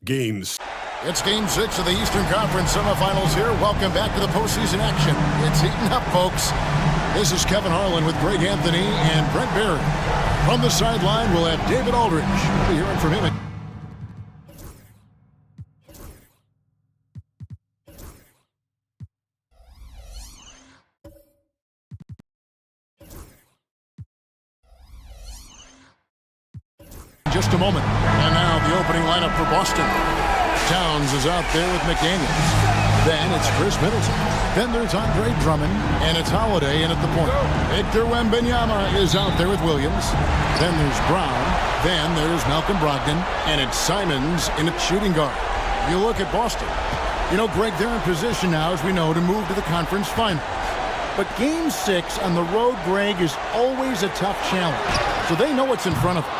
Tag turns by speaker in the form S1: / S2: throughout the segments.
S1: Games.
S2: It's Game 6 of the Eastern Conference semifinals here. Welcome back to the postseason action. It's heating up, folks. This is Kevin Harlan with Greg Anthony and Brent Barry. From the sideline, we'll have David Aldridge. We'll be hearing from him. Just a moment. And now the opening lineup for Boston. Towns is out there with McDaniels. Then it's Chris Middleton. Then there's Andre Drummond. And it's Holiday in at the point. Victor Wembanyama is out there with Williams. Then there's Brown. Then there's Malcolm Brogdon. And it's Simons in at shooting guard. You look at Boston. You know, Greg, they're in position now, as we know, to move to the conference final. But Game 6 on the road, Greg, is always a tough challenge. So they know what's in front of them.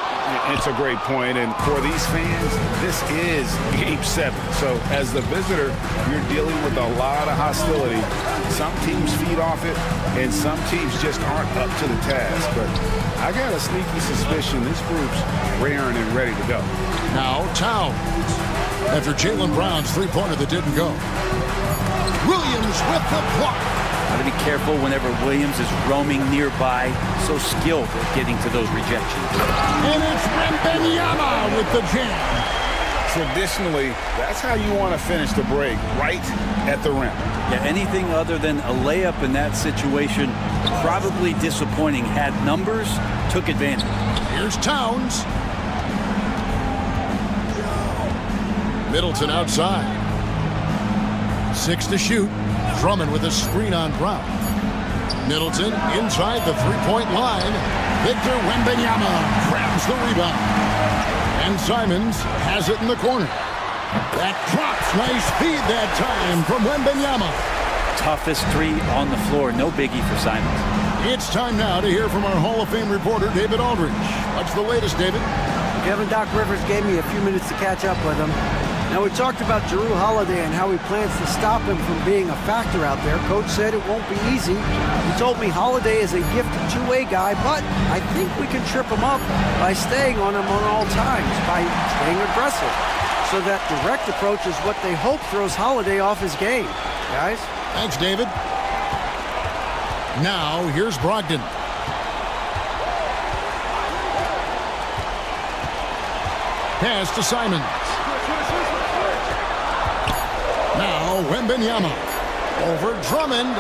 S3: It's a great point, and for these fans, this is Game 7. So as the visitor, you're dealing with a lot of hostility. Some teams feed off it, and some teams just aren't up to the task. But I got a sneaky suspicion this group's raring and ready to go.
S2: Now Towns, after Jaylen Brown's three-pointer that didn't go. Williams with the block.
S4: Got to be careful whenever Williams is roaming nearby. So skilled at getting to those rejections.
S2: And it's Wembanyama with the jam.
S3: Traditionally, that's how you want to finish the break, right at the rim.
S4: Yeah, anything other than a layup in that situation, probably disappointing. Had numbers, took advantage.
S2: Here's Towns. Middleton outside. 6 to shoot. Drummond with a screen on Brown. Middleton inside the three-point line. Victor Wembanyama grabs the rebound. And Simons has it in the corner. That drops. Nice feed that time from Wembanyama.
S4: Toughest three on the floor. No biggie for Simons.
S2: It's time now to hear from our Hall of Fame reporter, David Aldridge. What's the latest, David?
S5: Kevin, Doc Rivers gave me a few minutes to catch up with him. Now, we talked about Jrue Holiday and how he plans to stop him from being a factor out there. Coach said it won't be easy. He told me Holiday is a gifted two-way guy, but I think we can trip him up by staying on him on all times, by staying aggressive. So that direct approach is what they hope throws Holiday off his game. Guys?
S2: Thanks, David. Now, here's Brogdon. Pass to Simons. Now Wembanyama over Drummond,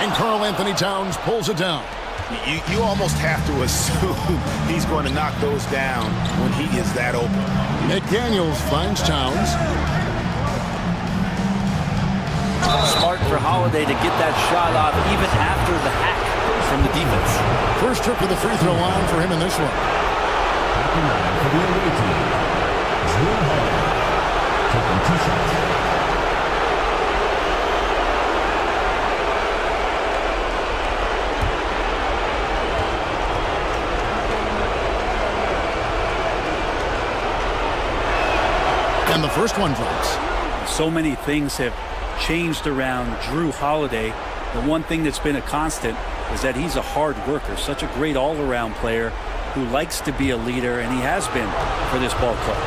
S2: and Karl Anthony Towns pulls it down.
S3: You almost have to assume he's going to knock those down when he is that open.
S2: McDaniels finds Towns.
S4: Smart for Holiday to get that shot off even after the hack from the defense.
S2: First trip to the free throw line for him in this one.
S1: For the away team, Jrue Holiday, taking 2 shots.
S2: And the first one drops.
S4: So many things have changed around Jrue Holiday. The one thing that's been a constant is that he's a hard worker, such a great all-around player who likes to be a leader, and he has been for this ball club.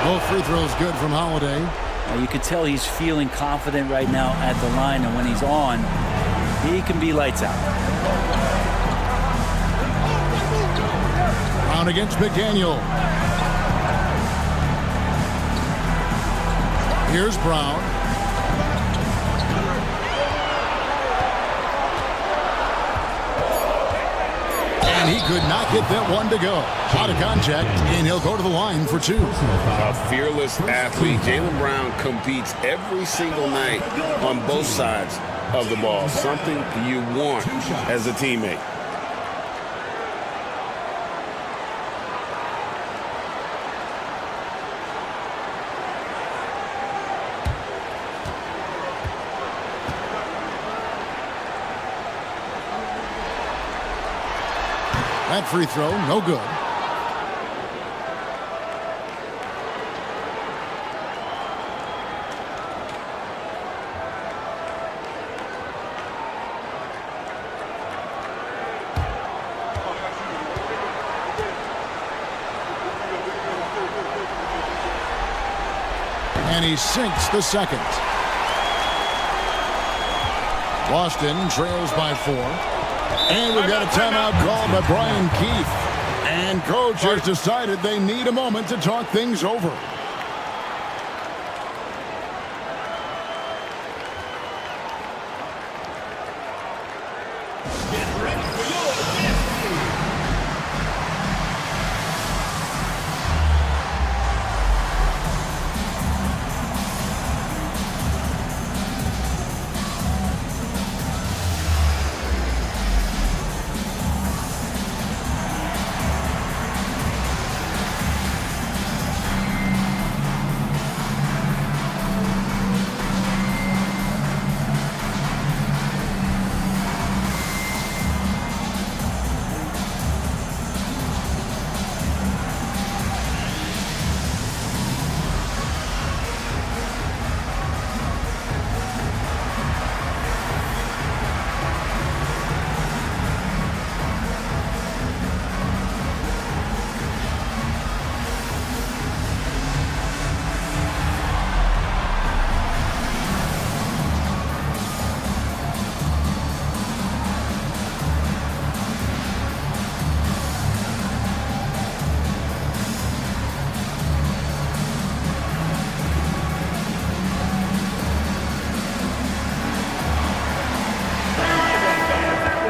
S2: Both free throws good from Holiday.
S4: Now you can tell he's feeling confident right now at the line, and when he's on, he can be lights out.
S2: Brown against McDaniel. Here's Brown. And he could not get that one to go. Out of contact, and he'll go to the line for 2.
S3: A fearless athlete. Jaylen Brown competes every single night on both sides of the ball. Something you want as a teammate.
S2: That free throw, no good. And he sinks the second. Boston trails by 4. And we've got a timeout called by Brian Keefe. And coach has decided they need a moment to talk things over.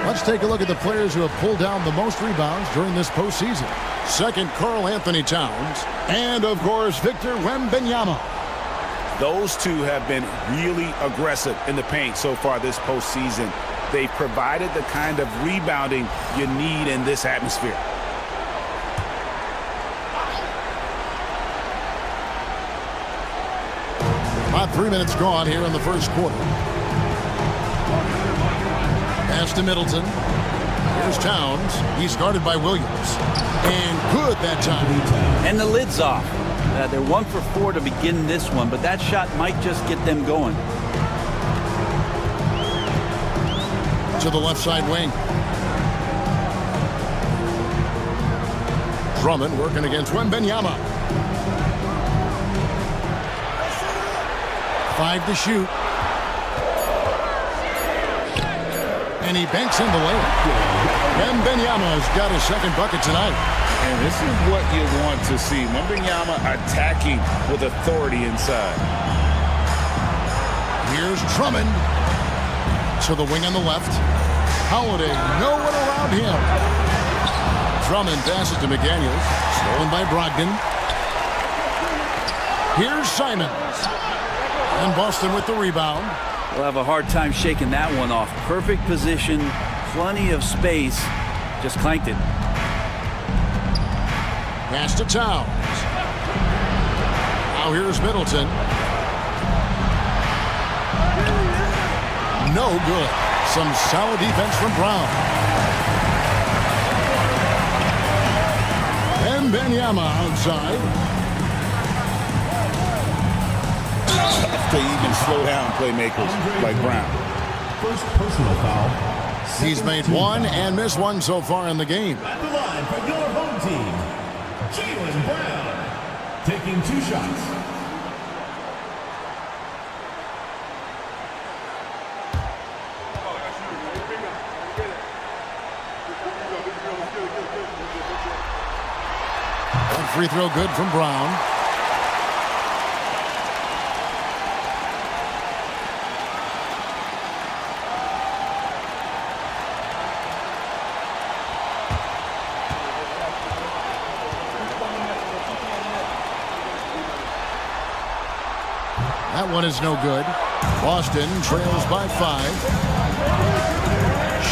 S2: Let's take a look at the players who have pulled down the most rebounds during this postseason. Second, Karl Anthony Towns. And, of course, Victor Wembanyama.
S3: Those two have been really aggressive in the paint so far this postseason. They've provided the kind of rebounding you need in this atmosphere.
S2: About 3 minutes gone here in the first quarter. Pass to Middleton. Here's Towns. He's guarded by Williams. And good that time.
S4: And the lid's off. They're 1 for 4 to begin this one, but that shot might just get them going.
S2: To the left side wing. Drummond working against Wembanyama. 5 to shoot. And he banks in the layup. Wembanyama's got his second bucket tonight.
S3: And this is what you want to see. Wembanyama attacking with authority inside.
S2: Here's Drummond. To the wing on the left. Holiday, no one around him. Drummond passes to McDaniels. Stolen by Brogdon. Here's Simons. And Boston with the rebound.
S4: We'll have a hard time shaking that one off. Perfect position, plenty of space. Just clanked it.
S2: Pass to Towns. Now here's Middleton. No good. Some solid defense from Brown. And Wembanyama outside.
S3: To even slow down playmakers like Brown.
S1: First personal foul.
S2: He's made one and missed one so far in the game.
S1: At the line for your home team, Jaylen Brown, taking 2 shots.
S2: One free throw good from Brown. That one is no good. Boston trails by 5.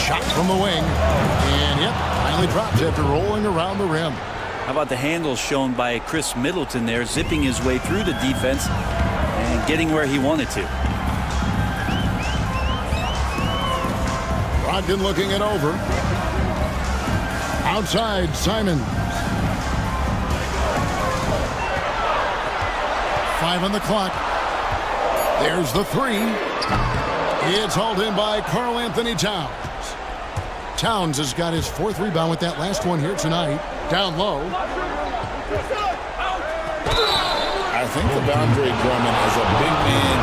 S2: Shot from the wing. And yep, finally dropped after rolling around the rim.
S4: How about the handle shown by Chris Middleton there, zipping his way through the defense and getting where he wanted to.
S2: Brogdon looking it over. Outside, Simons. 5 on the clock. There's the 3. It's hauled in by Karl Anthony Towns. Towns has got his 4th rebound with that last one here tonight. Down low.
S3: I think of Andre Drummond as a big man.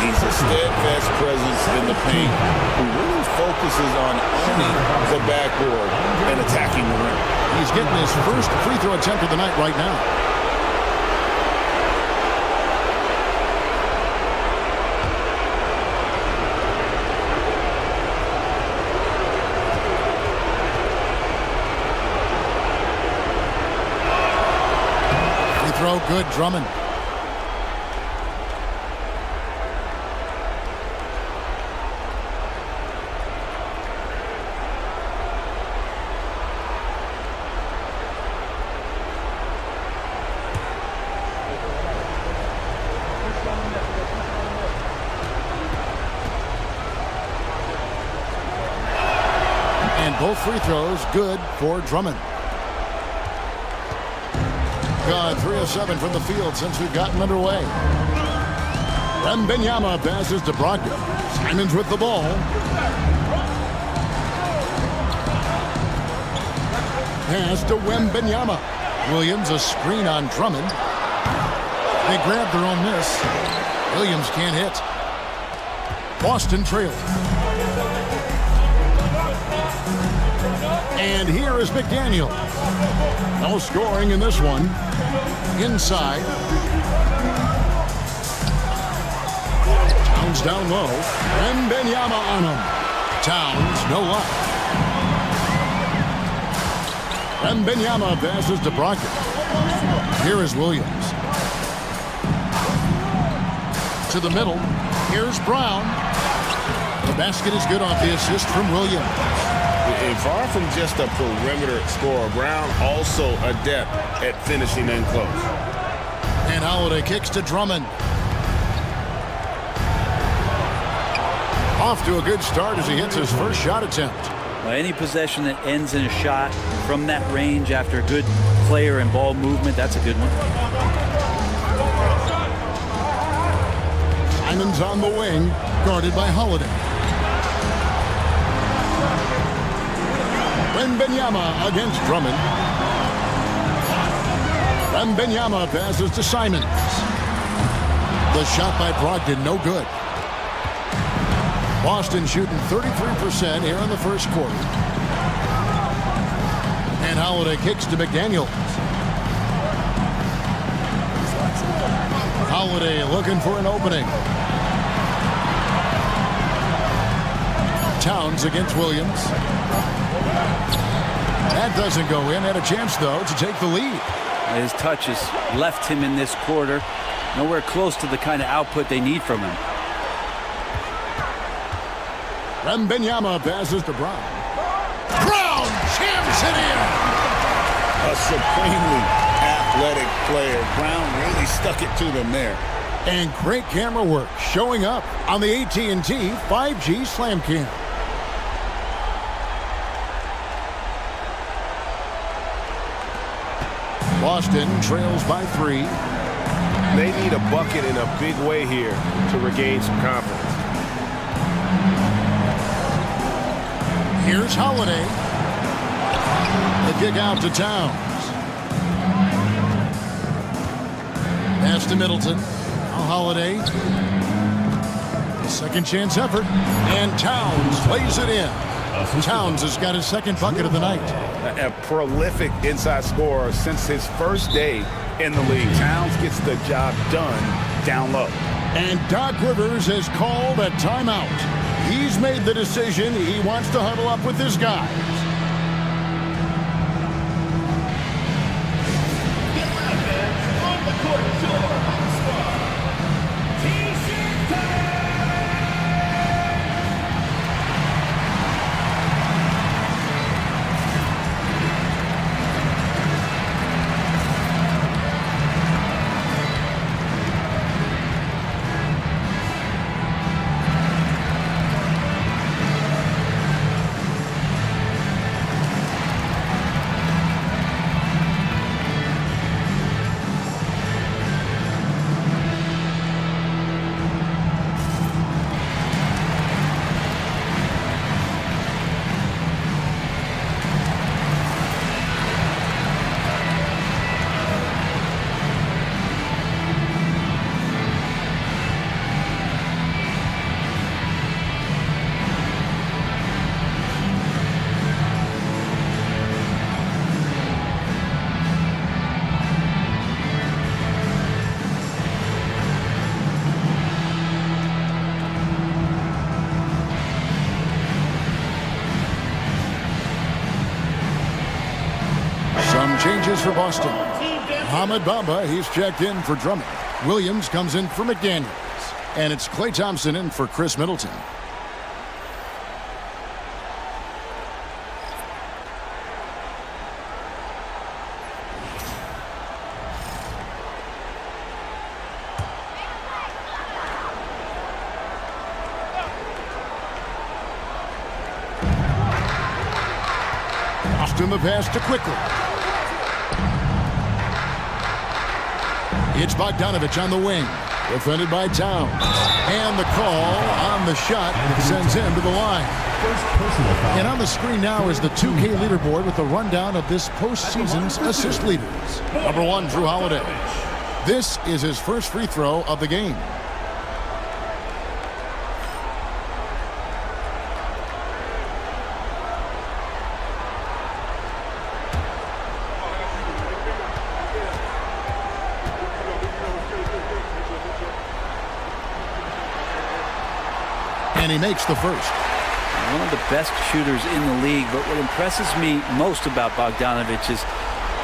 S3: He's a steadfast presence in the paint who really focuses on owning the backboard and attacking the rim.
S2: He's getting his first free throw attempt of the night right now. Free throw good, Drummond. Both free throws good for Drummond. Gone 3 of 7 from the field since we've gotten underway. Wembanyama passes to Brogdon. Simons with the ball. Pass to Wembanyama. Williams a screen on Drummond. They grab their own miss. Williams can't hit. Boston trails. And here is McDaniel. No scoring in this one. Inside. Towns down low. Wembanyama on him. Towns, no luck. Wembanyama passes to Brogdon. Here is Williams. To the middle. Here's Brown. The basket is good off the assist from Williams.
S3: And far from just a perimeter scorer, Brown also adept at finishing in close.
S2: And Holiday kicks to Drummond. Off to a good start as he hits his first shot attempt.
S4: Well, any possession that ends in a shot from that range after a good player and ball movement, that's a good one.
S2: Simons on the wing, guarded by Holiday. Wembanyama against Drummond. Wembanyama passes to Simons. The shot by Brogdon, no good. Boston shooting 33% here in the first quarter. And Holiday kicks to McDaniel. Holiday looking for an opening. Towns against Williams. That doesn't go in. Had a chance, though, to take the lead.
S4: His touch has left him in this quarter. Nowhere close to the kind of output they need from him.
S2: Wembanyama passes to Brown. Brown jams it in.
S3: A supremely athletic player. Brown really stuck it to them there.
S2: And great camera work showing up on the AT&T 5G Slam Cam. Boston trails by 3.
S3: They need a bucket in a big way here to regain some confidence.
S2: Here's Holiday. The kick out to Towns. Pass to Middleton. Now Holiday. Second chance effort. And Towns lays it in. Towns has got his second bucket of the night.
S3: A prolific inside scorer since his first day in the league. Towns gets the job done down low.
S2: And Doc Rivers has called a timeout. He's made the decision. He wants to huddle up with his guys. changes for Boston. Mohamed Bamba, he's checked in for Drummond. Williams comes in for McDaniels. And it's Klay Thompson in for Chris Middleton. Austin the pass to quickly. It's Bogdanovich on the wing. Defended by Towns. And the call on the shot sends him to the line. And on the screen now is the 2K leaderboard with the rundown of this postseason's assist leaders. Number 1, Drew Holiday. This is his first free throw of the game. And he makes the first.
S4: One of the best shooters in the league, but what impresses me most about Bogdanovich is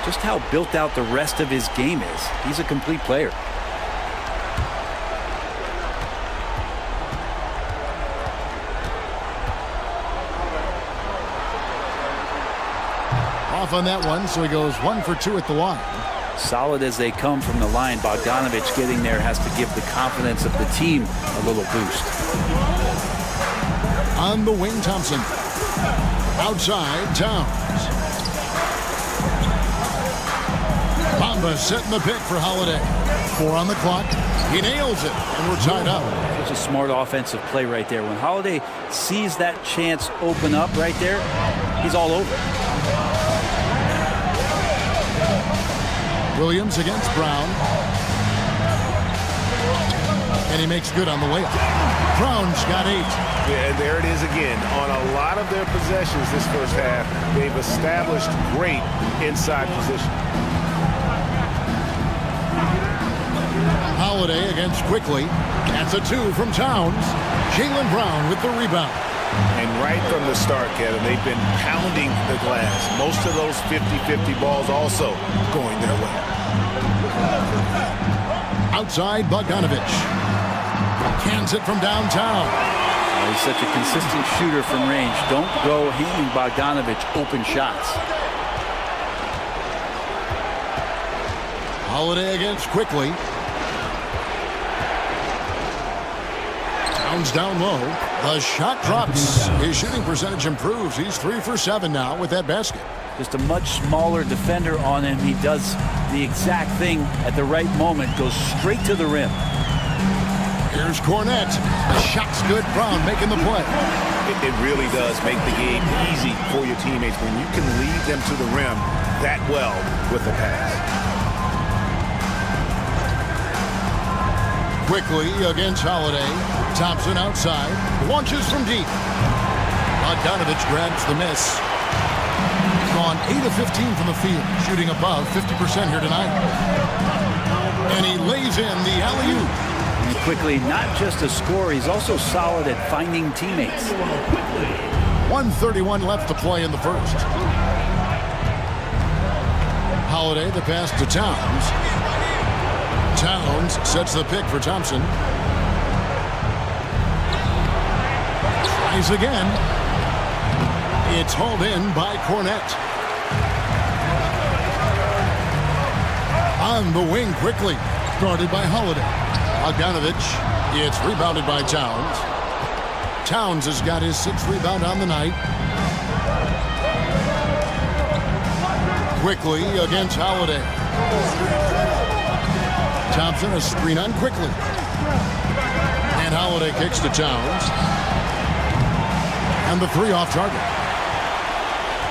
S4: just how built out the rest of his game is. He's a complete player.
S2: Off on that one, so he goes 1 for 2 at the line.
S4: Solid as they come from the line, Bogdanovich getting there has to give the confidence of the team a little boost.
S2: On the wing, Thompson. Outside, Towns. Bamba setting the pick for Holiday. 4 on the clock. He nails it, and we're tied up.
S4: It's a smart offensive play right there. When Holiday sees that chance open up right there, he's all over.
S2: Williams against Brown. And he makes good on the layup. Brown's got 8.
S3: Yeah, and there it is again. On a lot of their possessions this first half, they've established great inside position.
S2: Holiday against Quickly. That's a 2 from Towns. Jaylen Brown with the rebound.
S3: And right from the start, Kevin, they've been pounding the glass. Most of those 50-50 balls also going their way.
S2: Outside, Bogdanovich. Cans it from downtown.
S4: He's such a consistent shooter from range. Don't go handing Bogdanovich open shots.
S2: Holiday against Quickly. Towns down low. The shot drops. His shooting percentage improves. He's 3 for 7 now with that basket.
S4: Just a much smaller defender on him. He does the exact thing at the right moment. Goes straight to the rim.
S2: Here's Cornette. The shot's good. Brown making the play.
S3: It really does make the game easy for your teammates when you can lead them to the rim that well with a pass.
S2: Quickly against Holiday. Thompson outside. Launches from deep. Bogdanovich grabs the miss. Gone 8 of 15 from the field. Shooting above 50% here tonight. And he lays in the alley-oop.
S4: And Quickly, not just a scorer, he's also solid at finding teammates.
S2: 1:31 left to play in the first. Holiday, the pass to Towns. Towns sets the pick for Thompson. Tries again. It's hauled in by Cornette. On the wing quickly. Guarded by Holiday. Bogdanovich. It's rebounded by Towns. Towns has got his 6th rebound on the night. Quickly against Holiday. Thompson a screen on Quickly. And Holiday kicks to Towns. And the 3 off target.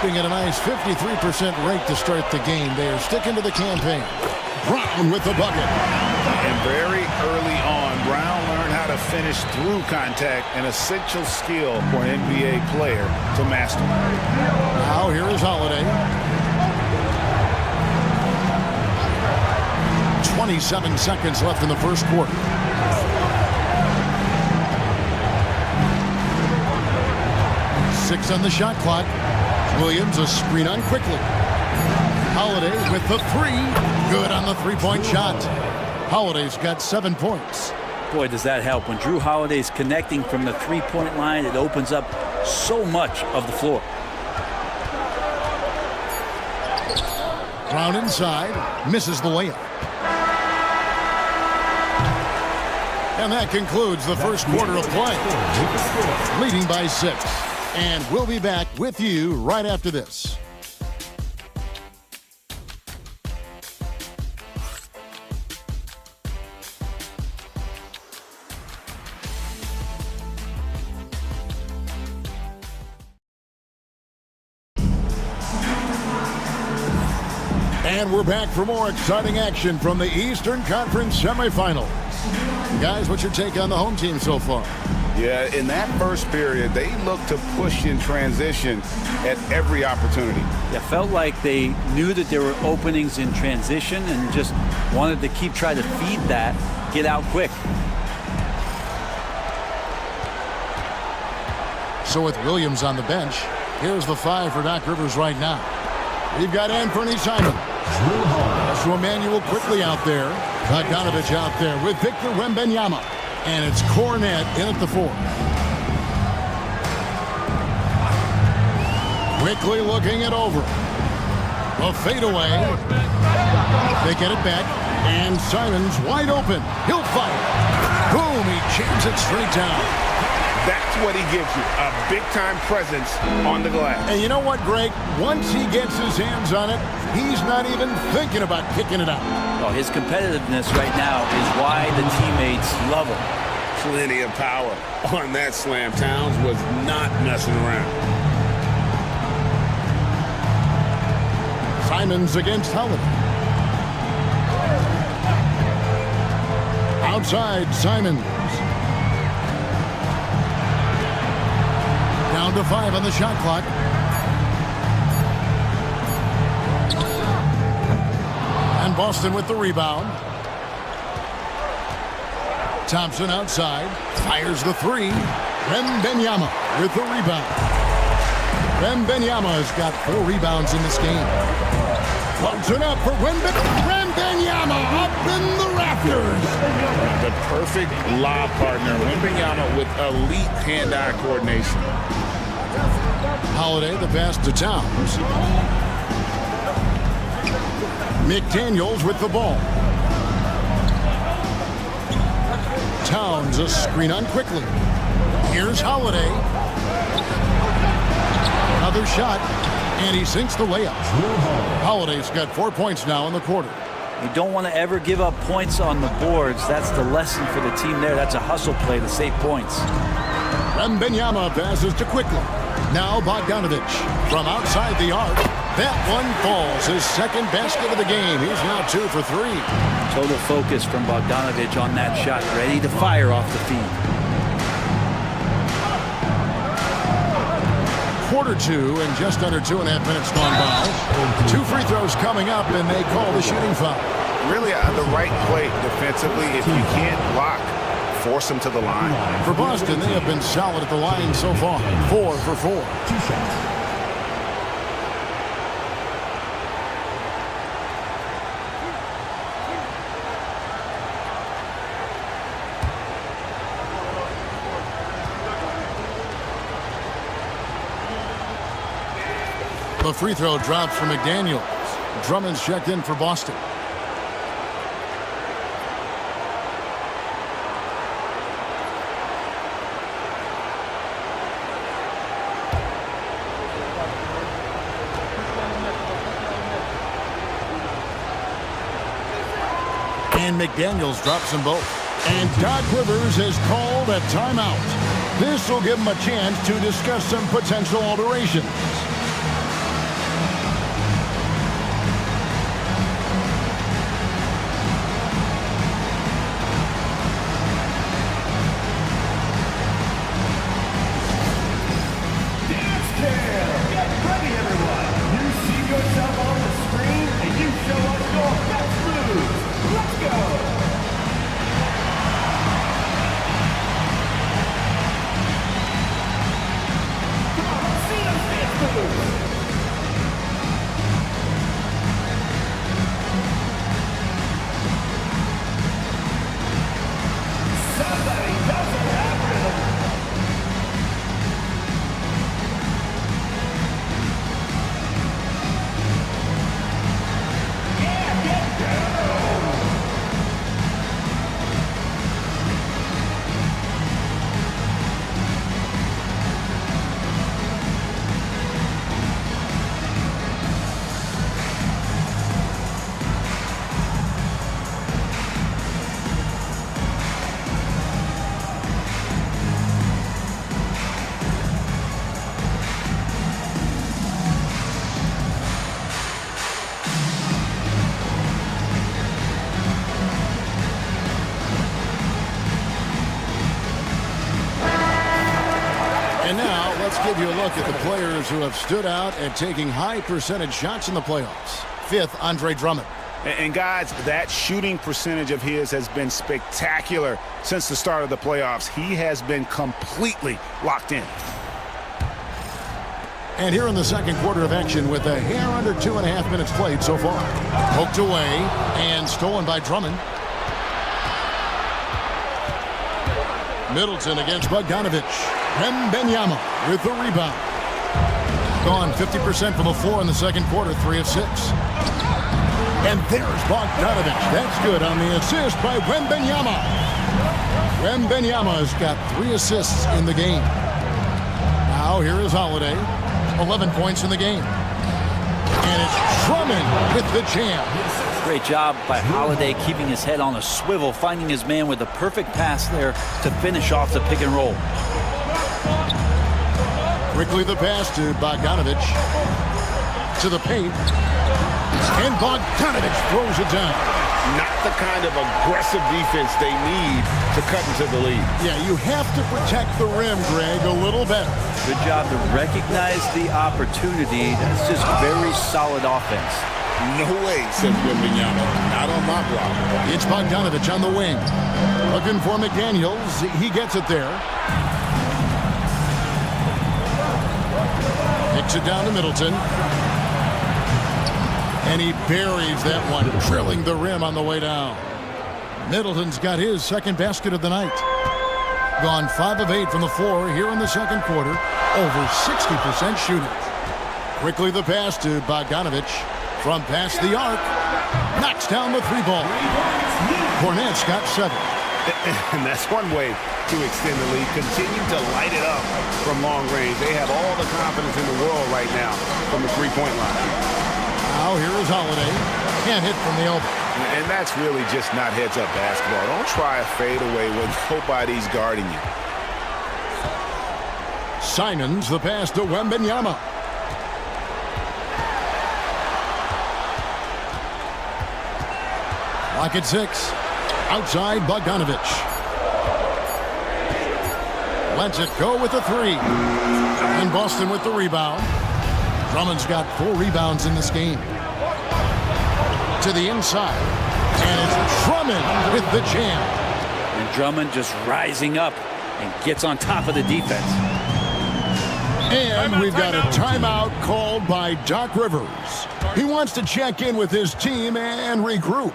S2: Being at a nice 53% rate to start the game. They are sticking to the campaign. Brown with the bucket.
S3: And very early on, Brown learned how to finish through contact, an essential skill for an NBA player to master.
S2: Now here is Holiday. 27 seconds left in the first quarter. Six on the shot clock. Williams a screen on Quickly. Holiday with the three. Good on the three-point shot. Holiday's got 7 points.
S4: Boy, does that help. When Drew Holiday's connecting from the three-point line, it opens up so much of the floor.
S2: Brown inside, misses the layup. And that concludes the first quarter of play. Leading by 6. And we'll be back with you right after this. And we're back for more exciting action from the Eastern Conference semifinals. Guys, what's your take on the home team so far?
S3: Yeah, in that first period, they looked to push in transition at every opportunity.
S4: It felt like they knew that there were openings in transition and just wanted to keep trying to feed that, get out quick.
S2: So with Williams on the bench, here's the 5 for Doc Rivers right now. We've got Anthony Simon. So Emmanuel quickly out there. Bogdanovich out there with Victor Wembanyama. And it's Cornet in at the 4. Quickly looking it over. A fadeaway. They get it back. And Simon's wide open. He'll fire. Boom, he jams it straight down.
S3: That's what he gives you, a big-time presence on the glass.
S2: And you know what, Greg? Once he gets his hands on it, he's not even thinking about kicking it out.
S4: Oh, his competitiveness right now is why the teammates love him.
S3: Plenty of power on that slam. Towns was not messing around.
S2: Simons against Holiday. Outside, Simons. Down to 5 on the shot clock. And Boston with the rebound. Thompson outside. Fires the 3. Wembanyama with the rebound. Wembanyama has got 4 rebounds in this game. Floats it up for Wembanyama up in the rafters.
S3: The perfect lob partner. Wembanyama with elite hand-eye coordination.
S2: Holiday, the pass to Towns. McDaniels with the ball. Towns a screen on quickly. Here's Holiday. Another shot, and he sinks the layup. Holiday's got 4 points now in the quarter.
S4: You don't want to ever give up points on the boards. That's the lesson for the team there. That's a hustle play to save points.
S2: Wembanyama passes to quickly. Now Bogdanovich from outside the arc. That one falls. His second basket of the game. He's now 2 for 3.
S4: Total focus from Bogdanovich on that shot. Ready to fire off the feed.
S2: Quarter 2 and just under 2.5 minutes gone by. 2 free throws coming up, and they call the shooting foul.
S3: Really the right play defensively. If you can't block, force them to the line.
S2: For Boston, they have been solid at the line so far. 4 for 4.
S1: 2 shots.
S2: The free throw drops for McDaniels. Drummond's checked in for Boston. And McDaniels drops them both. And Doc Rivers has called a timeout. This will give him a chance to discuss some potential alterations. Let's give you a look at the players who have stood out and taking high percentage shots in the playoffs. Fifth, Andre Drummond.
S3: And guys, that shooting percentage of his has been spectacular since the start of the playoffs. He has been completely locked in.
S2: And here in the second quarter of action with a hair under 2.5 minutes played so far. Poked away and stolen by Drummond. Middleton against Bogdanovich. Wembanyama with the rebound. Gone 50% from the floor in the second quarter, 3 of 6. And there's Bogdanovich. That's good on the assist by Wembanyama. Wembanyama's got 3 assists in the game. Now here is Holiday. 11 points in the game. And it's Drummond with the jam.
S4: Great job by Holiday keeping his head on a swivel, finding his man with the perfect pass there to finish off the pick and roll.
S2: Quickly the pass to Bogdanovich. To the paint. And Bogdanovich throws it down.
S3: Not the kind of aggressive defense they need to cut into the lead.
S2: Yeah, you have to protect the rim, Greg, a little better.
S4: Good job to recognize the opportunity. That's just very solid offense.
S3: No way, says Wembanyama. Not on my block.
S2: It's Bogdanovich on the wing. Looking for McDaniels. He gets it there. Kicks it down to Middleton. And he buries that one, drilling the rim on the way down. Middleton's got his second basket of the night. Gone 5 of 8 from the floor here in the second quarter. Over 60% shooting. Quickly the pass to Bogdanovich. From past the arc. Knocks down the 3-ball. Cornette's got 7.
S3: And that's one way to extend the lead. Continue to light it up from long range. They have all the confidence in the world right now from the 3-point line.
S2: Now here is Holiday. Can't hit from the elbow.
S3: And that's really just not heads-up basketball. Don't try a fadeaway when nobody's guarding you.
S2: Simons the pass to Wembanyama. Lock at 6. Outside Bogdanovich. Lets it go with the 3. And Boston with the rebound. Drummond's got 4 rebounds in this game. To the inside. And it's Drummond with the jam.
S4: And Drummond just rising up and gets on top of the defense.
S2: And we've got a timeout called by Doc Rivers. He wants to check in with his team and regroup.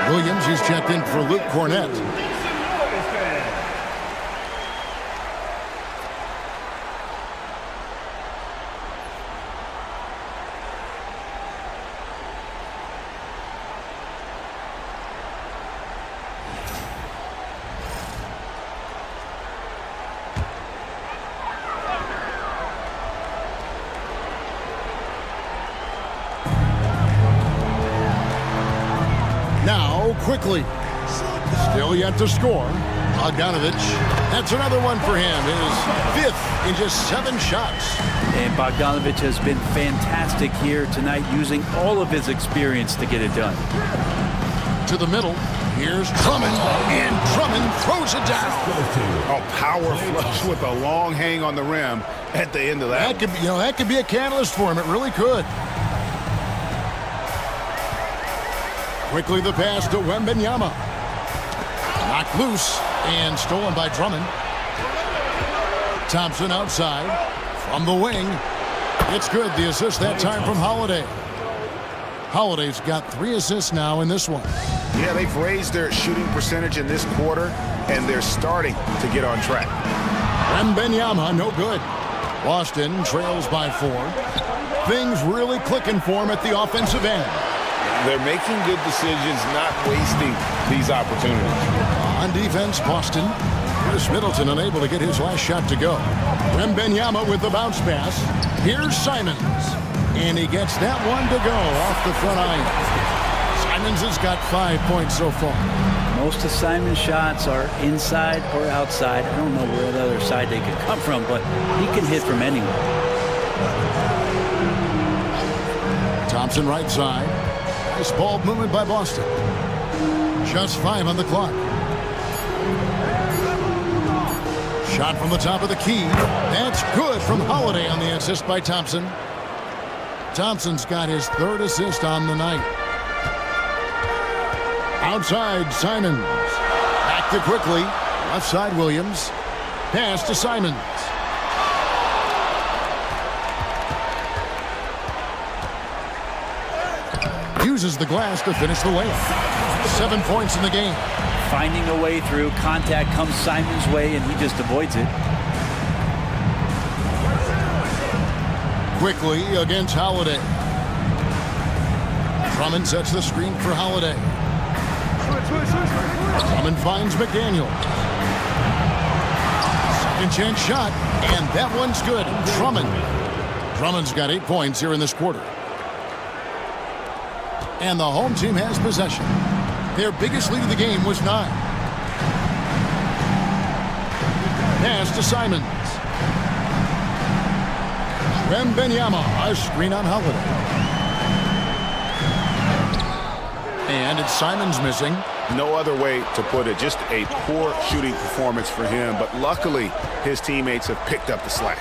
S2: Williams, he's checked in for Luke Cornett. Quickly. Still yet to score. Bogdanovich. That's another one for him. His 5th in just 7 shots.
S4: And Bogdanovich has been fantastic here tonight, using all of his experience to get it done.
S2: To the middle. Here's Drummond, and Drummond throws it down.
S3: Oh, power flush with a long hang on the rim at the end of that.
S2: That could be a catalyst for him. It really could. Quickly the pass to Wembanyama. Knocked loose and stolen by Drummond. Thompson outside from the wing. It's good. The assist that time from Holiday. Holiday's got 3 assists now in this one.
S3: Yeah, they've raised their shooting percentage in this quarter, and they're starting to get on track.
S2: Wembanyama, no good. Boston trails by 4. Things really clicking for him at the offensive end.
S3: They're making good decisions, not wasting these opportunities.
S2: On defense, Boston. Chris Middleton unable to get his last shot to go. Wembanyama with the bounce pass. Here's Simons. And he gets that one to go off the front iron. Simons has got 5 points so far.
S4: Most of Simon's shots are inside or outside. I don't know where the other side they could come from, but he can hit from anywhere.
S2: Thompson right side. Nice ball movement by Boston. Just 5 on the clock. Shot from the top of the key. That's good from Holiday on the assist by Thompson. Thompson's got his 3rd assist on the night. Outside, Simons. Back to quickly. Left side, Williams. Pass to Simons. Uses the glass to finish the layup. 7 points in the game.
S4: Finding a way through. Contact comes Simons' way, and he just avoids it.
S2: Quickly against Holiday. Drummond sets the screen for Holiday. Drummond finds McDaniel. Second chance shot, and that one's good. Drummond's got 8 points here in this quarter. And the home team has possession. Their biggest lead of the game was 9. Pass to Simons. Wembanyama, a screen on Holiday. And it's Simons missing.
S3: No other way to put it. Just a poor shooting performance for him. But luckily, his teammates have picked up the slack.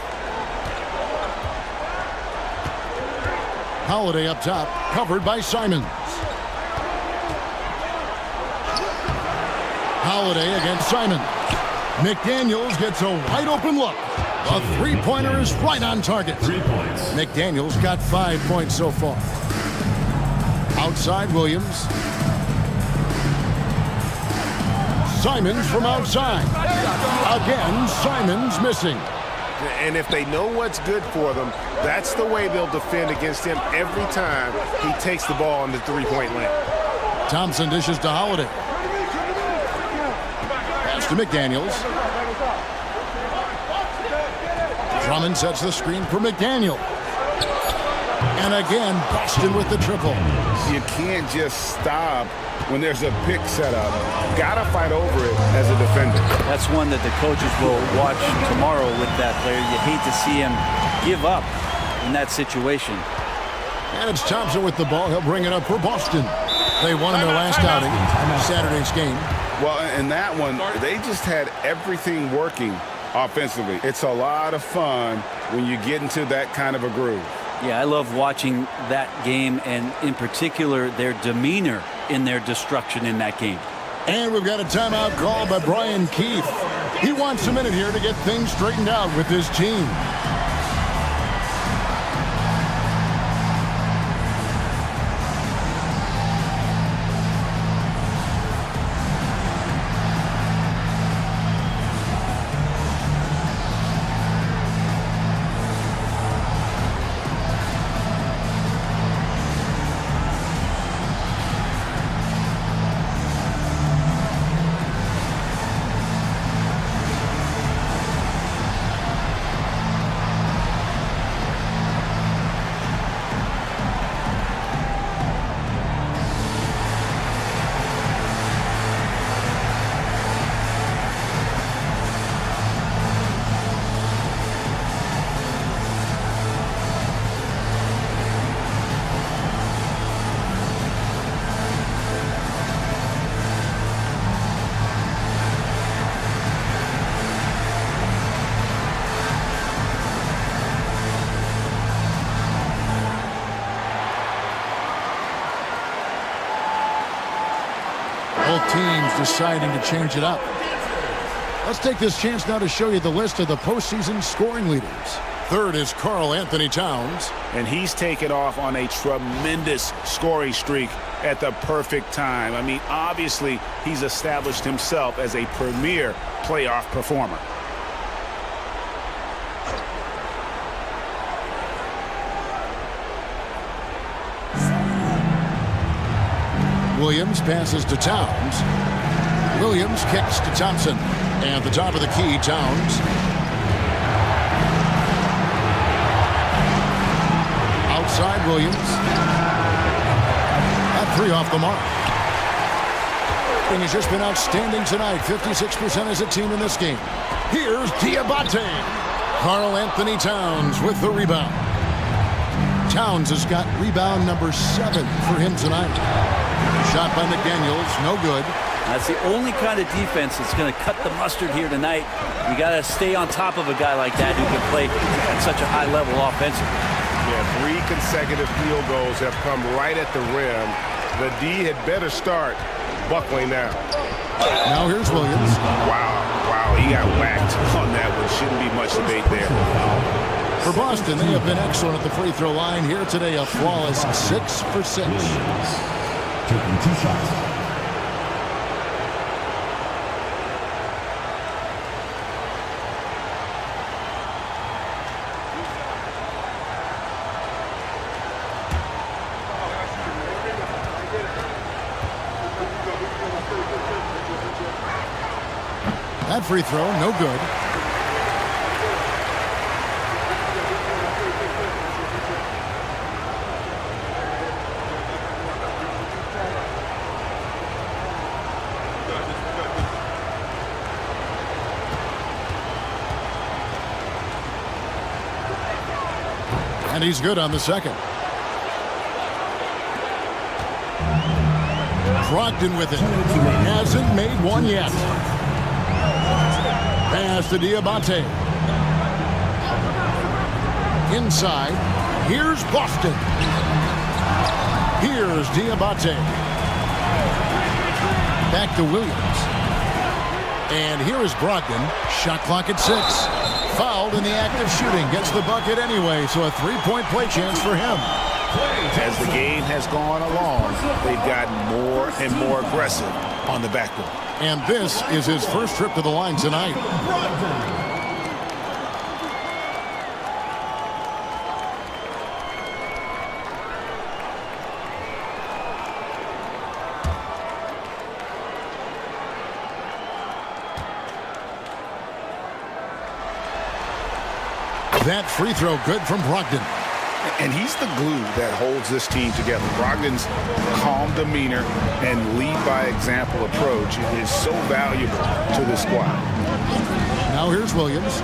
S2: Holiday up top, covered by Simons. Holiday against Simons. McDaniels gets a wide open look. A 3-pointer is right on target.
S1: 3 points.
S2: McDaniels got 5 points so far. Outside, Williams. Simons from outside. Again, Simons missing.
S3: And if they know what's good for them, that's the way they'll defend against him every time he takes the ball on the 3-point line.
S2: Thompson dishes to Holiday. Pass to McDaniels. Drummond sets the screen for McDaniel. And again, Boston with the triple.
S3: You can't just stop when there's a pick set up. Gotta fight over it as a defender.
S4: That's one that the coaches will watch tomorrow with that player. You hate to see him give up in that situation.
S2: And it's Thompson with the ball. He'll bring it up for Boston. They won in their last outing, Saturday's game.
S3: Well, in that one, they just had everything working offensively. It's a lot of fun when you get into that kind of a groove.
S4: Yeah, I love watching that game, and in particular, their demeanor in their destruction in that game.
S2: And we've got a timeout called by Brian Keefe. He wants a minute here to get things straightened out with his team. both teams deciding to change it up. Let's take this chance now to show you the list of the postseason scoring leaders. Third is Karl Anthony Towns.
S3: And he's taken off on a tremendous scoring streak at the perfect time. I mean, obviously, he's established himself as a premier playoff performer.
S2: Williams passes to Towns. Williams kicks to Thompson. And the top of the key, Towns. Outside Williams. That three off the mark. And he's just been outstanding tonight. 56% as a team in this game. Here's Diabate. Karl Anthony Towns with the rebound. Towns has got rebound number 7 for him tonight. Shot by McDaniels, no good.
S4: That's the only kind of defense that's going to cut the mustard here tonight. You got to stay on top of a guy like that who can play at such a high level offensively.
S6: Yeah, 3 consecutive field goals have come right at the rim. The D had better start buckling now.
S2: Now here's Williams.
S3: Wow, he got whacked on that one. Shouldn't be much debate there.
S2: For Boston, they have been excellent at the free throw line here today. A flawless 6 for 6.
S1: Taking 2 shots.
S2: That free throw, no good. And he's good on the second. Brogdon with it. Hasn't made one yet. Pass to Diabate. Inside. Here's Boston. Here's Diabate. Back to Williams. And here is Brogdon. Shot clock at 6. Fouled in the act of shooting. Gets the bucket anyway, so a 3-point play chance for him.
S3: As the game has gone along, they've gotten more and more aggressive on the backboard.
S2: And this is his first trip to the line tonight. That free throw good from Brogdon.
S3: And he's the glue that holds this team together. Brogdon's calm demeanor and lead by example approach is so valuable to the squad.
S2: Now here's Williams.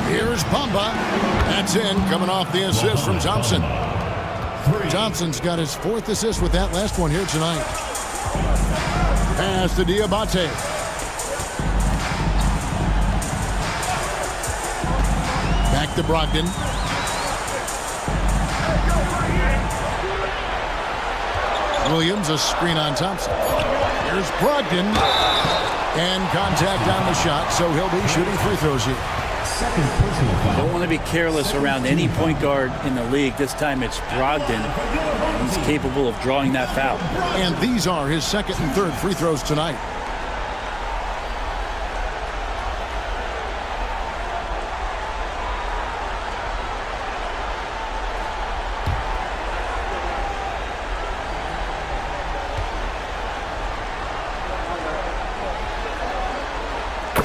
S2: Here's Bamba. That's in, coming off the assist from Thompson. Thompson's got his 4th assist with that last one here tonight. Pass to Diabate. Back to Brogdon. Williams, a screen on Thompson. Here's Brogdon. And contact on the shot, so he'll be shooting free throws here.
S1: Second personal foul.
S4: Don't want to be careless around any point guard in the league. This time it's Brogdon. He's capable of drawing that foul.
S2: And these are his 2nd and 3rd free throws tonight.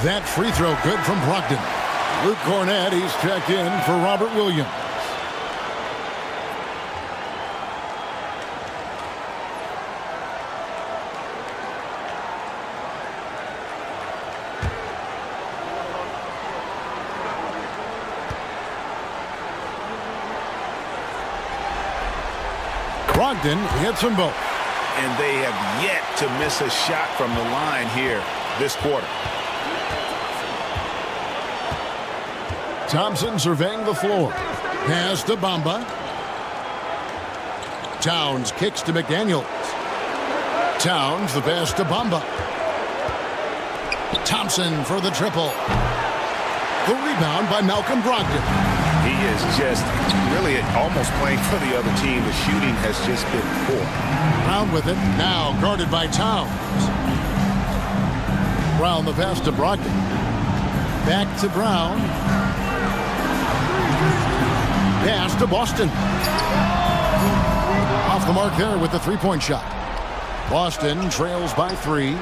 S2: That free throw good from Brogdon. Luke Cornett, he's checked in for Robert Williams. Brogdon hits them both.
S3: And they have yet to miss a shot from the line here this quarter.
S2: Thompson surveying the floor. Pass to Bamba. Towns kicks to McDaniels. Towns, the pass to Bamba. Thompson for the triple. The rebound by Malcolm Brogdon.
S3: He is just really almost playing for the other team. The shooting has just been poor.
S2: Brown with it, now guarded by Towns. Brown the pass to Brogdon. Back to Brown. Pass to Boston. Off the mark there with the three-point shot. Boston trails by 3.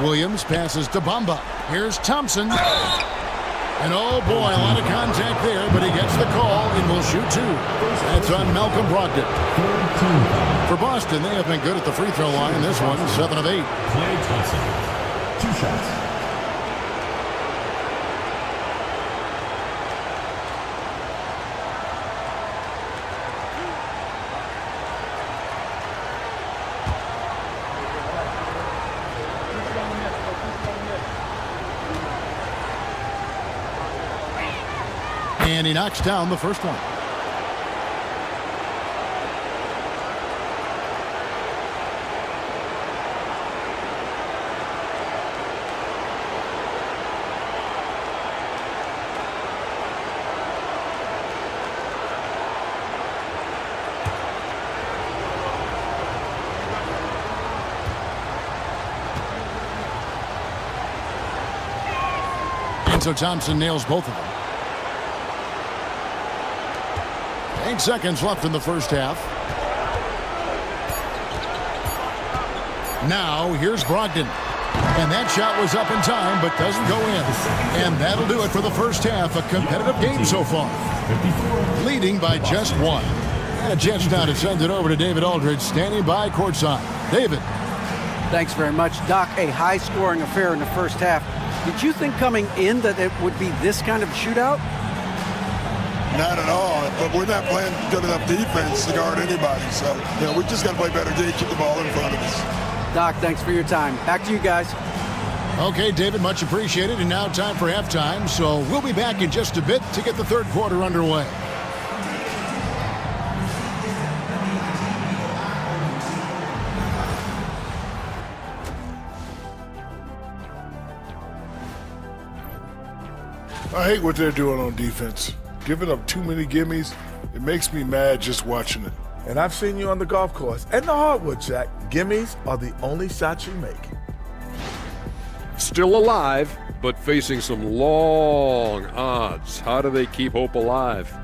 S2: Williams passes to Bamba. Here's Thompson. And oh boy, a lot of contact there, but he gets the call and will shoot 2. That's on Malcolm Brogdon. For Boston, they have been good at the free throw line. This one, 7 of 8.
S1: Klay Thompson, 2 shots.
S2: And he knocks down the first one. And so Thompson nails both of them. 8 seconds left in the first half. Now here's Brogdon. And that shot was up in time but doesn't go in. And that'll do it for the first half. A competitive game so far. Leading by just 1. And a chance now to send it over to David Aldridge standing by courtside. David.
S5: Thanks very much, Doc. A high-scoring affair in the first half. Did you think coming in that it would be this kind of shootout?
S7: Not at all, but we're not playing good enough defense to guard anybody. So, we just got to play better D, keep the ball in front of us.
S5: Doc, thanks for your time. Back to you guys.
S2: Okay, David, much appreciated. And now time for halftime. So we'll be back in just a bit to get the third quarter underway.
S8: I hate what they're doing on defense. Giving up too many gimmies, it makes me mad just watching it.
S9: And I've seen you on the golf course and the hardwood, Jack. Gimmies are the only shots you make.
S10: Still alive, but facing some long odds. How do they keep hope alive?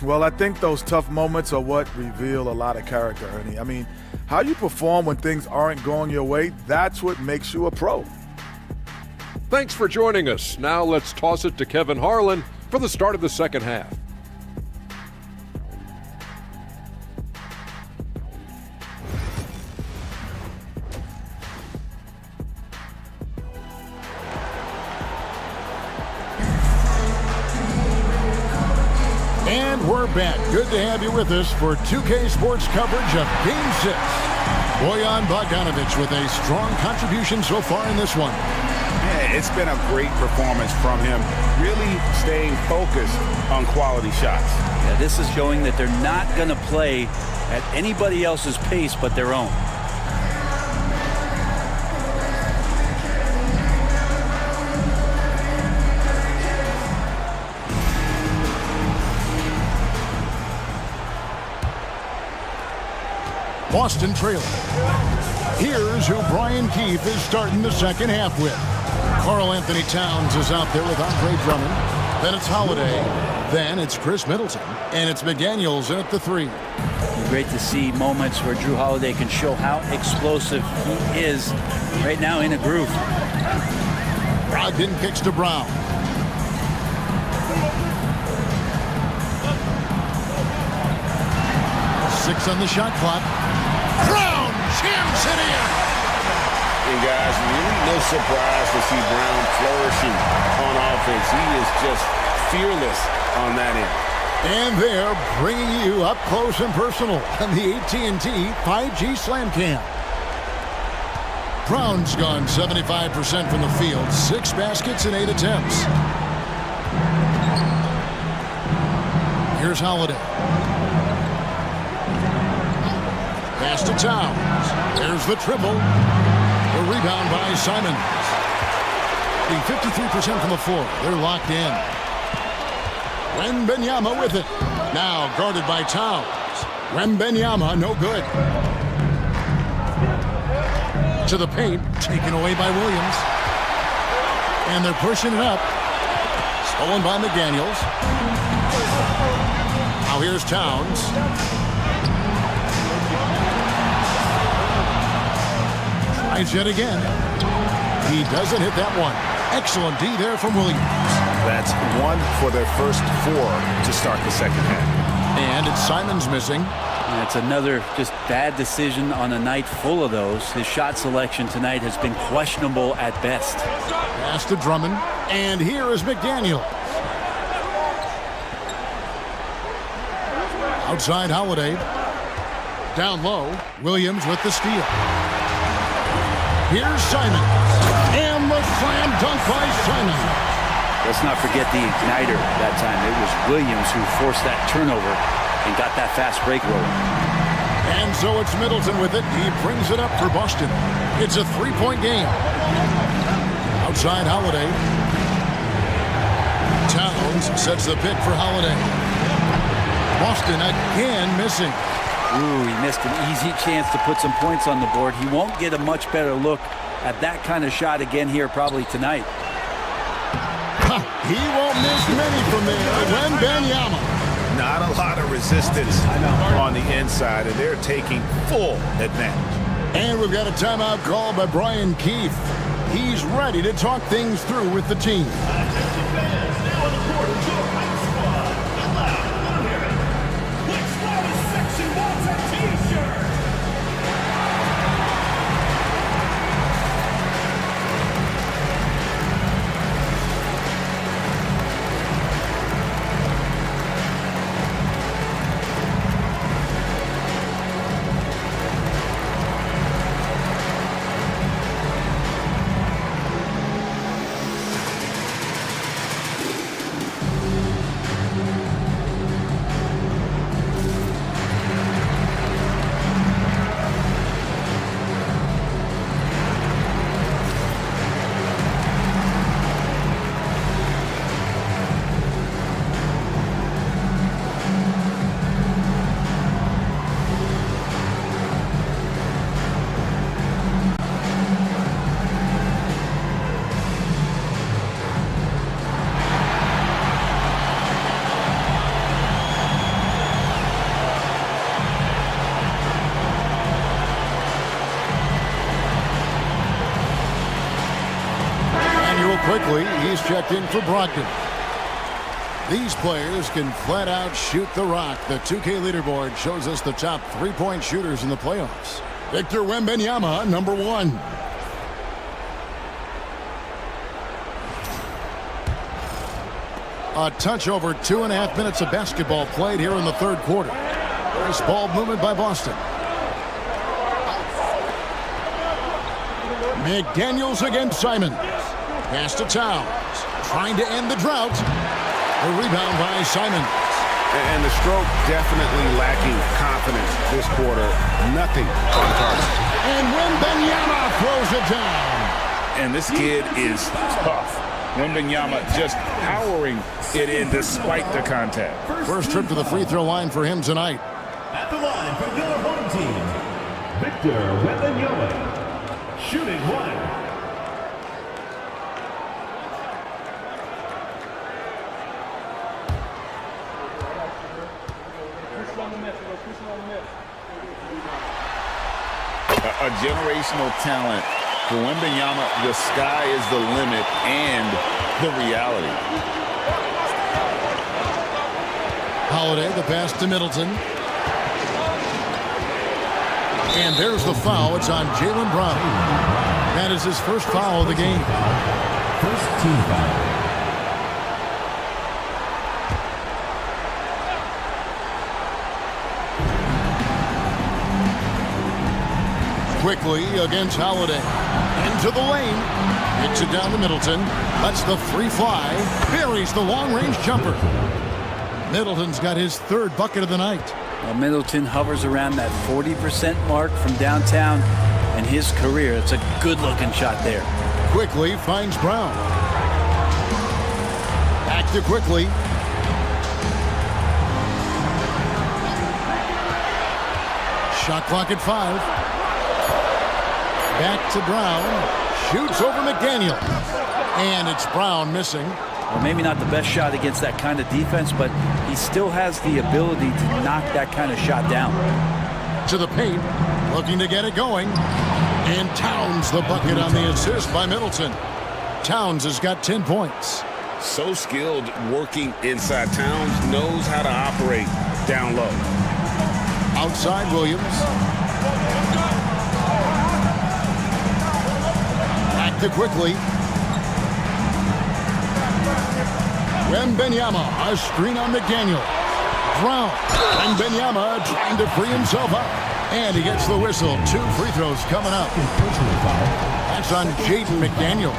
S9: Well, I think those tough moments are what reveal a lot of character, Ernie. I mean, how you perform when things aren't going your way, that's what makes you a pro.
S10: Thanks for joining us. Now let's toss it to Kevin Harlan for the start of the second half.
S2: And we're back. Good to have you with us for 2K Sports coverage of Game 6. Bojan Bogdanovic with a strong contribution so far in this one.
S3: Yeah, it's been a great performance from him, really staying focused on quality shots.
S4: Yeah, this is showing that they're not going to play at anybody else's pace but their own.
S2: Boston trailing. Here's who Brian Keefe is starting the second half with. Karl Anthony Towns is out there with Andre Drummond. Then it's Holiday. Then it's Chris Middleton. And it's McDaniels in at the 3.
S4: Great to see moments where Drew Holiday can show how explosive he is right now in a groove.
S2: Brogdon kicks to Brown. Six on the shot clock. Brown jams it in.
S3: And guys, really no surprise to see Brown flourishing on offense. He is just fearless on that end.
S2: And they're bringing you up close and personal on the AT&T 5G Slam Cam. Brown's gone 75% from the field, 6 baskets in 8 attempts. Here's Holiday. Pass to Towns. There's the triple. The rebound by Simons. The 53% from the floor. They're locked in. Wembanyama with it. Now guarded by Towns. Wembanyama, no good. To the paint, taken away by Williams. And they're pushing it up. Stolen by McDaniels. Now here's Towns. Tries yet again. He doesn't hit that one. Excellent D there from Williams.
S3: That's 1 for their first 4 to start the second half.
S2: And it's Simons missing.
S4: That's another just bad decision on a night full of those. His shot selection tonight has been questionable at best.
S2: Pass to Drummond. And here is McDaniel. Outside Holiday. Down low. Williams with the steal. Here's Simons. And the slam dunk by Simons.
S4: Let's not forget the igniter that time. It was Williams who forced that turnover and got that fast break rolling.
S2: And so it's Middleton with it. He brings it up for Boston. It's a 3-point game. Outside Holiday. Towns sets the pick for Holiday. Boston again missing.
S4: Ooh, he missed an easy chance to put some points on the board. He won't get a much better look at that kind of shot again here probably tonight.
S2: He won't miss many from there. Wembanyama.
S3: Not a lot of resistance on the inside, and they're taking full advantage.
S2: And we've got a timeout called by Brian Keefe. He's ready to talk things through with the team. Quickly, he's checked in for Brogdon. These players can flat out shoot the rock. The 2K leaderboard shows us the top 3-point shooters in the playoffs. Victor Wembanyama, number 1. A touch over 2.5 minutes of basketball played here in the third quarter. There's ball movement by Boston. McDaniels against Simons. Pass to Towns. Trying to end the drought. The rebound by Simons.
S3: And the stroke definitely lacking confidence this quarter. Nothing on target.
S2: And Wembanyama throws it down.
S3: And this kid is tough. Wembanyama just powering it in despite the contact.
S2: First trip to the free throw line for him tonight.
S1: At the line for your home team, Victor Wembanyama, shooting 1.
S3: A generational talent. For Wembanyama, the sky is the limit and the reality.
S2: Holiday, the pass to Middleton. And there's the foul. It's on Jaylen Brown. That is his first foul of the game.
S1: First team foul.
S2: Quickly against Holiday. Into the lane. Hits it down to Middleton. Lets the free fly. Buries the long-range jumper. Middleton's got his third bucket of the night.
S4: Well, Middleton hovers around that 40% mark from downtown in his career. It's a good-looking shot there.
S2: Quickly finds Brown. Back to Quickly. Shot clock at 5. Back to Brown. Shoots over McDaniel. And it's Brown missing.
S4: Well, maybe not the best shot against that kind of defense, but he still has the ability to knock that kind of shot down.
S2: To the paint, looking to get it going. And Towns the bucket on the assist by Middleton. Towns has got 10 points.
S3: So skilled working inside. Towns knows how to operate down low.
S2: Outside Williams. Back to Quickly. Wembenyama, a screen on McDaniel. Brown. Wembenyama trying to free himself up. And he gets the whistle. 2 free throws coming up. That's on Jaden McDaniel.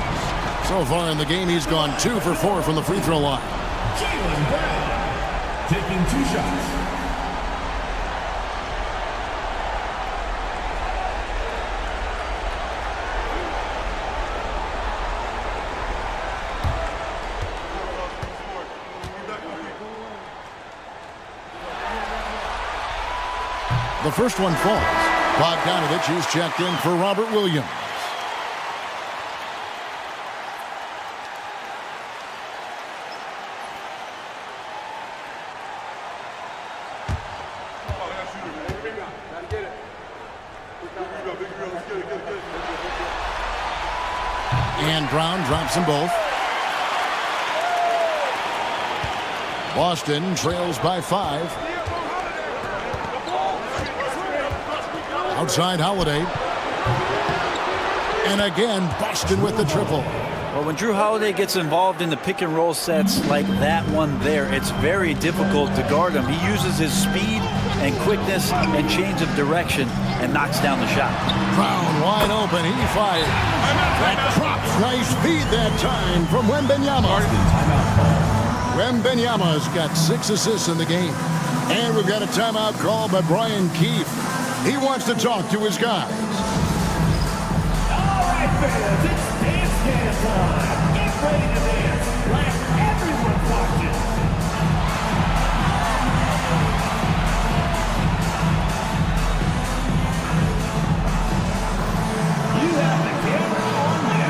S2: So far in the game, he's gone 2 for 4 from the free throw line.
S1: Jaylen Brown taking 2 shots.
S2: The first one falls. Bogdanovich is checked in for Robert Williams. And Brown drops them both. Boston trails by 5. Outside Holiday. And again, Boston with the triple.
S4: Well, when Drew Holiday gets involved in the pick and roll sets like that one there, it's very difficult to guard him. He uses his speed and quickness and change of direction and knocks down the shot.
S2: Brown wide open. He fired. That drops. Nice feed that time from Wembenyama. Wembenyama's got 6 assists in the game. And we've got a timeout called by Brian Keefe. He wants to talk to his guys.
S1: All right, fans, it's dance time. Get ready to dance like everyone's watching. You have the camera on you.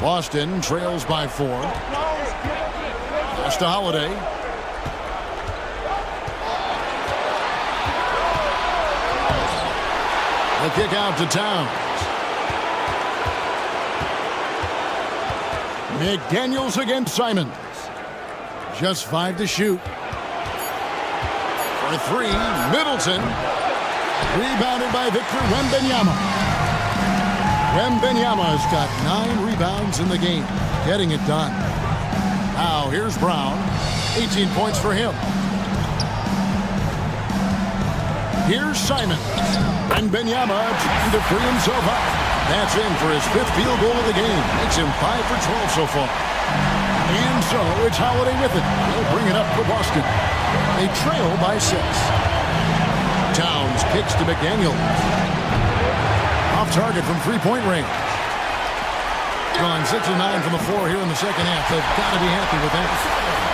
S2: Boston trails by 4. Pass to Holiday. The kick out to Towns. McDaniels against Simons. Just 5 to shoot. For 3, Middleton. Rebounded by Victor Wembanyama. Wembanyama's got 9 rebounds in the game, getting it done. Now here's Brown, 18 points for him. Here's Simon. Wembanyama trying to free himself up. That's in for his 5th field goal of the game. Makes him 5 for 12 so far. And so it's Holiday with it. They'll bring it up for Boston. They trail by 6. Towns kicks to McDaniels. Off target from three-point range. Gone 6 of 9 from the floor here in the second half. They've got to be happy with that.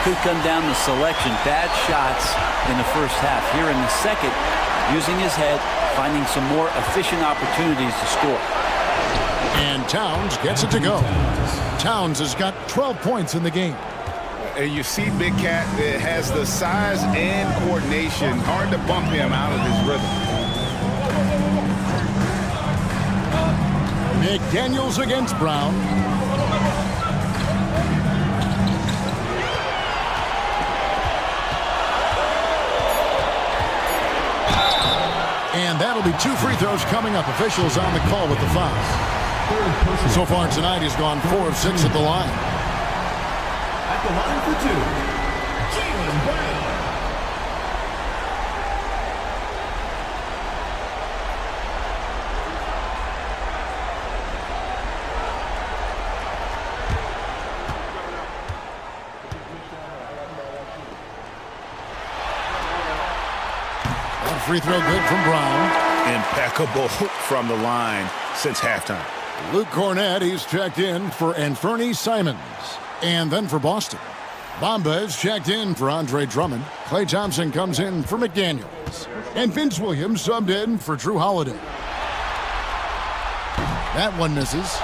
S4: Could come down to selection. Bad shots in the first half. Here in the second, using his head, finding some more efficient opportunities to score.
S2: And Towns gets it to go. Towns has got 12 points in the game.
S3: And you see Big Cat that has the size and coordination. Hard to bump him out of his rhythm.
S2: McDaniels against Brown. And that'll be 2 free throws coming up. Officials on the call with the foul. So far tonight, he's gone 4 of 6 at the line.
S1: At the line for 2, Jaylen Brown.
S2: That free throw good from Brown.
S3: Impeccable from the line since halftime.
S2: Luke Cornett, he's checked in for Anferny Simons. And then for Boston, Bamba is checked in for Andre Drummond. Klay Thompson comes in for McDaniels. And Vince Williams subbed in for Drew Holiday. That one misses.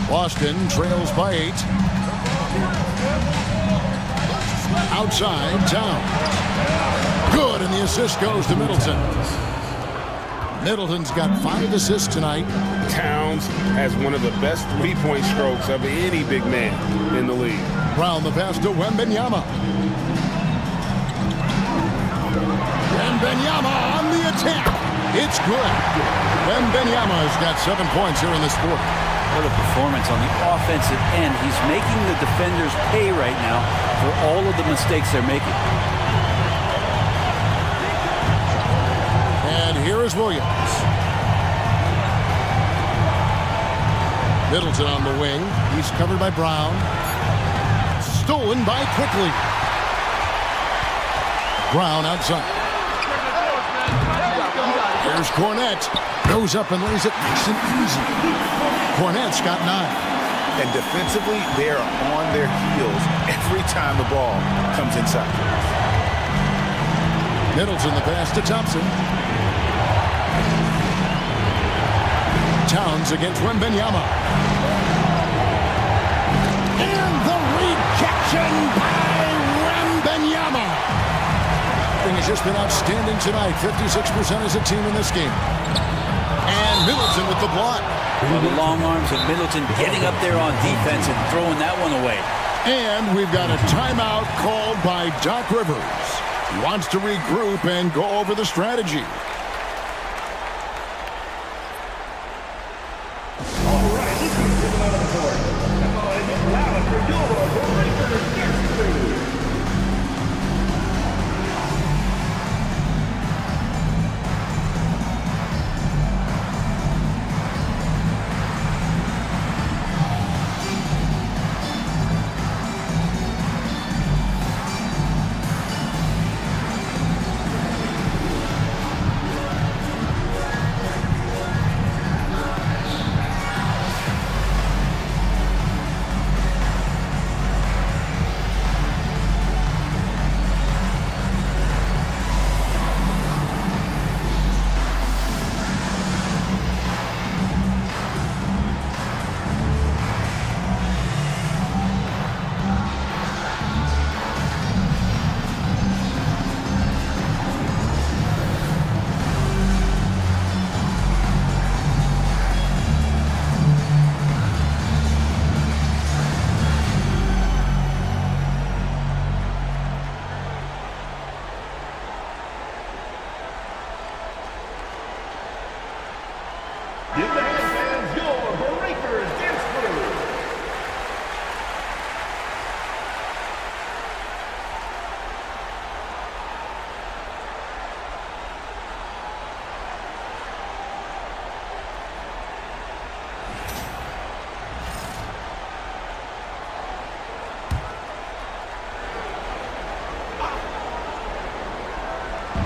S2: Boston trails by 8. Outside, Towns. Good, and the assist goes to Middleton. Middleton's got 5 assists tonight.
S3: Towns has one of the best three-point strokes of any big man in the league.
S2: Brown the pass to Wembanyama. Wembanyama on the attack. It's good. Wembanyama has got 7 points here in this quarter.
S4: What a performance on the offensive end. He's making the defenders pay right now for all of the mistakes they're making.
S2: And here is Williams. Middleton on the wing. He's covered by Brown. Stolen by Quickly. Brown outside. Here's Cornett. Goes up and lays it nice and easy. Cornett's got 9.
S3: And defensively, they are on their heels every time the ball comes inside.
S2: Middleton the pass to Thompson. Towns against Wembanyama. And the rejection by Wembanyama. Thing has just been outstanding tonight. 56% as a team in this game. And Middleton with the block.
S4: Well, the long arms of Middleton getting up there on defense and throwing that one away.
S2: And we've got a timeout called by Doc Rivers. He wants to regroup and go over the strategy.
S1: All right, this is the out of the court. Come on, get loud for your Lakers next move.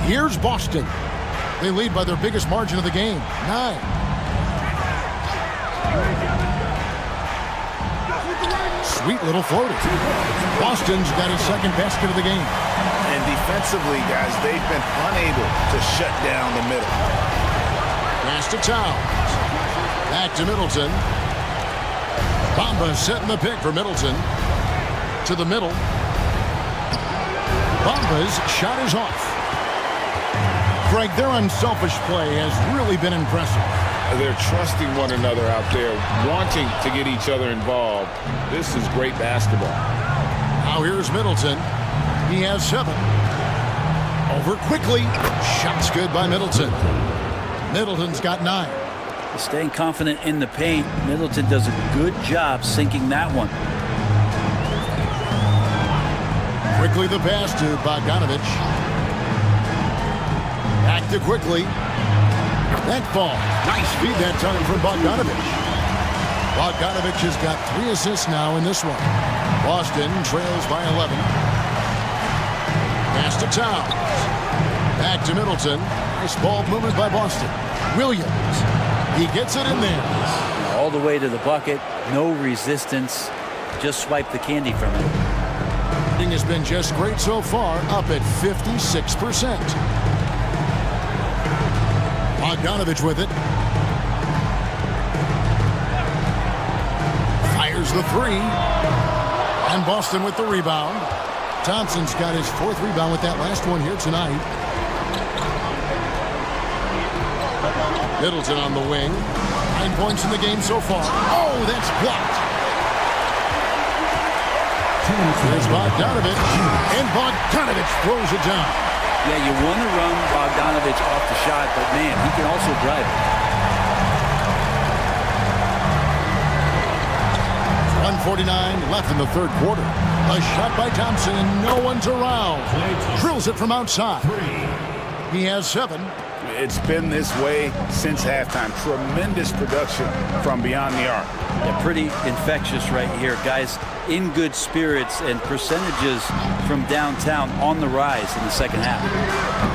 S2: Here's Boston. They lead by their biggest margin of the game, 9. Sweet little floater. Boston's got his second basket of the game.
S3: And defensively, guys, they've been unable to shut down the middle.
S2: Pass to Towns. Back to Middleton. Bamba setting the pick for Middleton. To the middle. Bamba's shot is off. Greg, their unselfish play has really been impressive.
S3: They're trusting one another out there, wanting to get each other involved. This is great basketball.
S2: Now here's Middleton. He has 7. Over quickly. Shot's good by Middleton. Middleton's got 9.
S4: Staying confident in the paint. Middleton does a good job sinking that one.
S2: Quickly the pass to Bogdanovich. Back to quickly. That ball. Nice feed that time from Bogdanovich. Bogdanovich has got 3 assists now in this one. Boston trails by 11. Pass to Towns. Back to Middleton. Nice ball movement by Boston. Williams. He gets it in there.
S4: All the way to the bucket. No resistance. Just swipe the candy from him.
S2: Shooting has been just great so far, up at 56%. Bogdanovich with it. Fires the 3. And Boston with the rebound. Thompson's got his 4th rebound with that last one here tonight. Middleton on the wing. 9 points in the game so far. Oh, that's blocked. Here's Bogdanovich. And Bogdanovich throws it down.
S4: Yeah, you want to run Bogdanovich off the shot, but man, he can also drive it.
S2: 1:49 left in the third quarter. A shot by Thompson, and no one's around. Drills it from outside. He has 7.
S3: It's been this way since halftime. Tremendous production from beyond the arc.
S4: Yeah, pretty infectious right here. Guys in good spirits and percentages from downtown on the rise in the second half.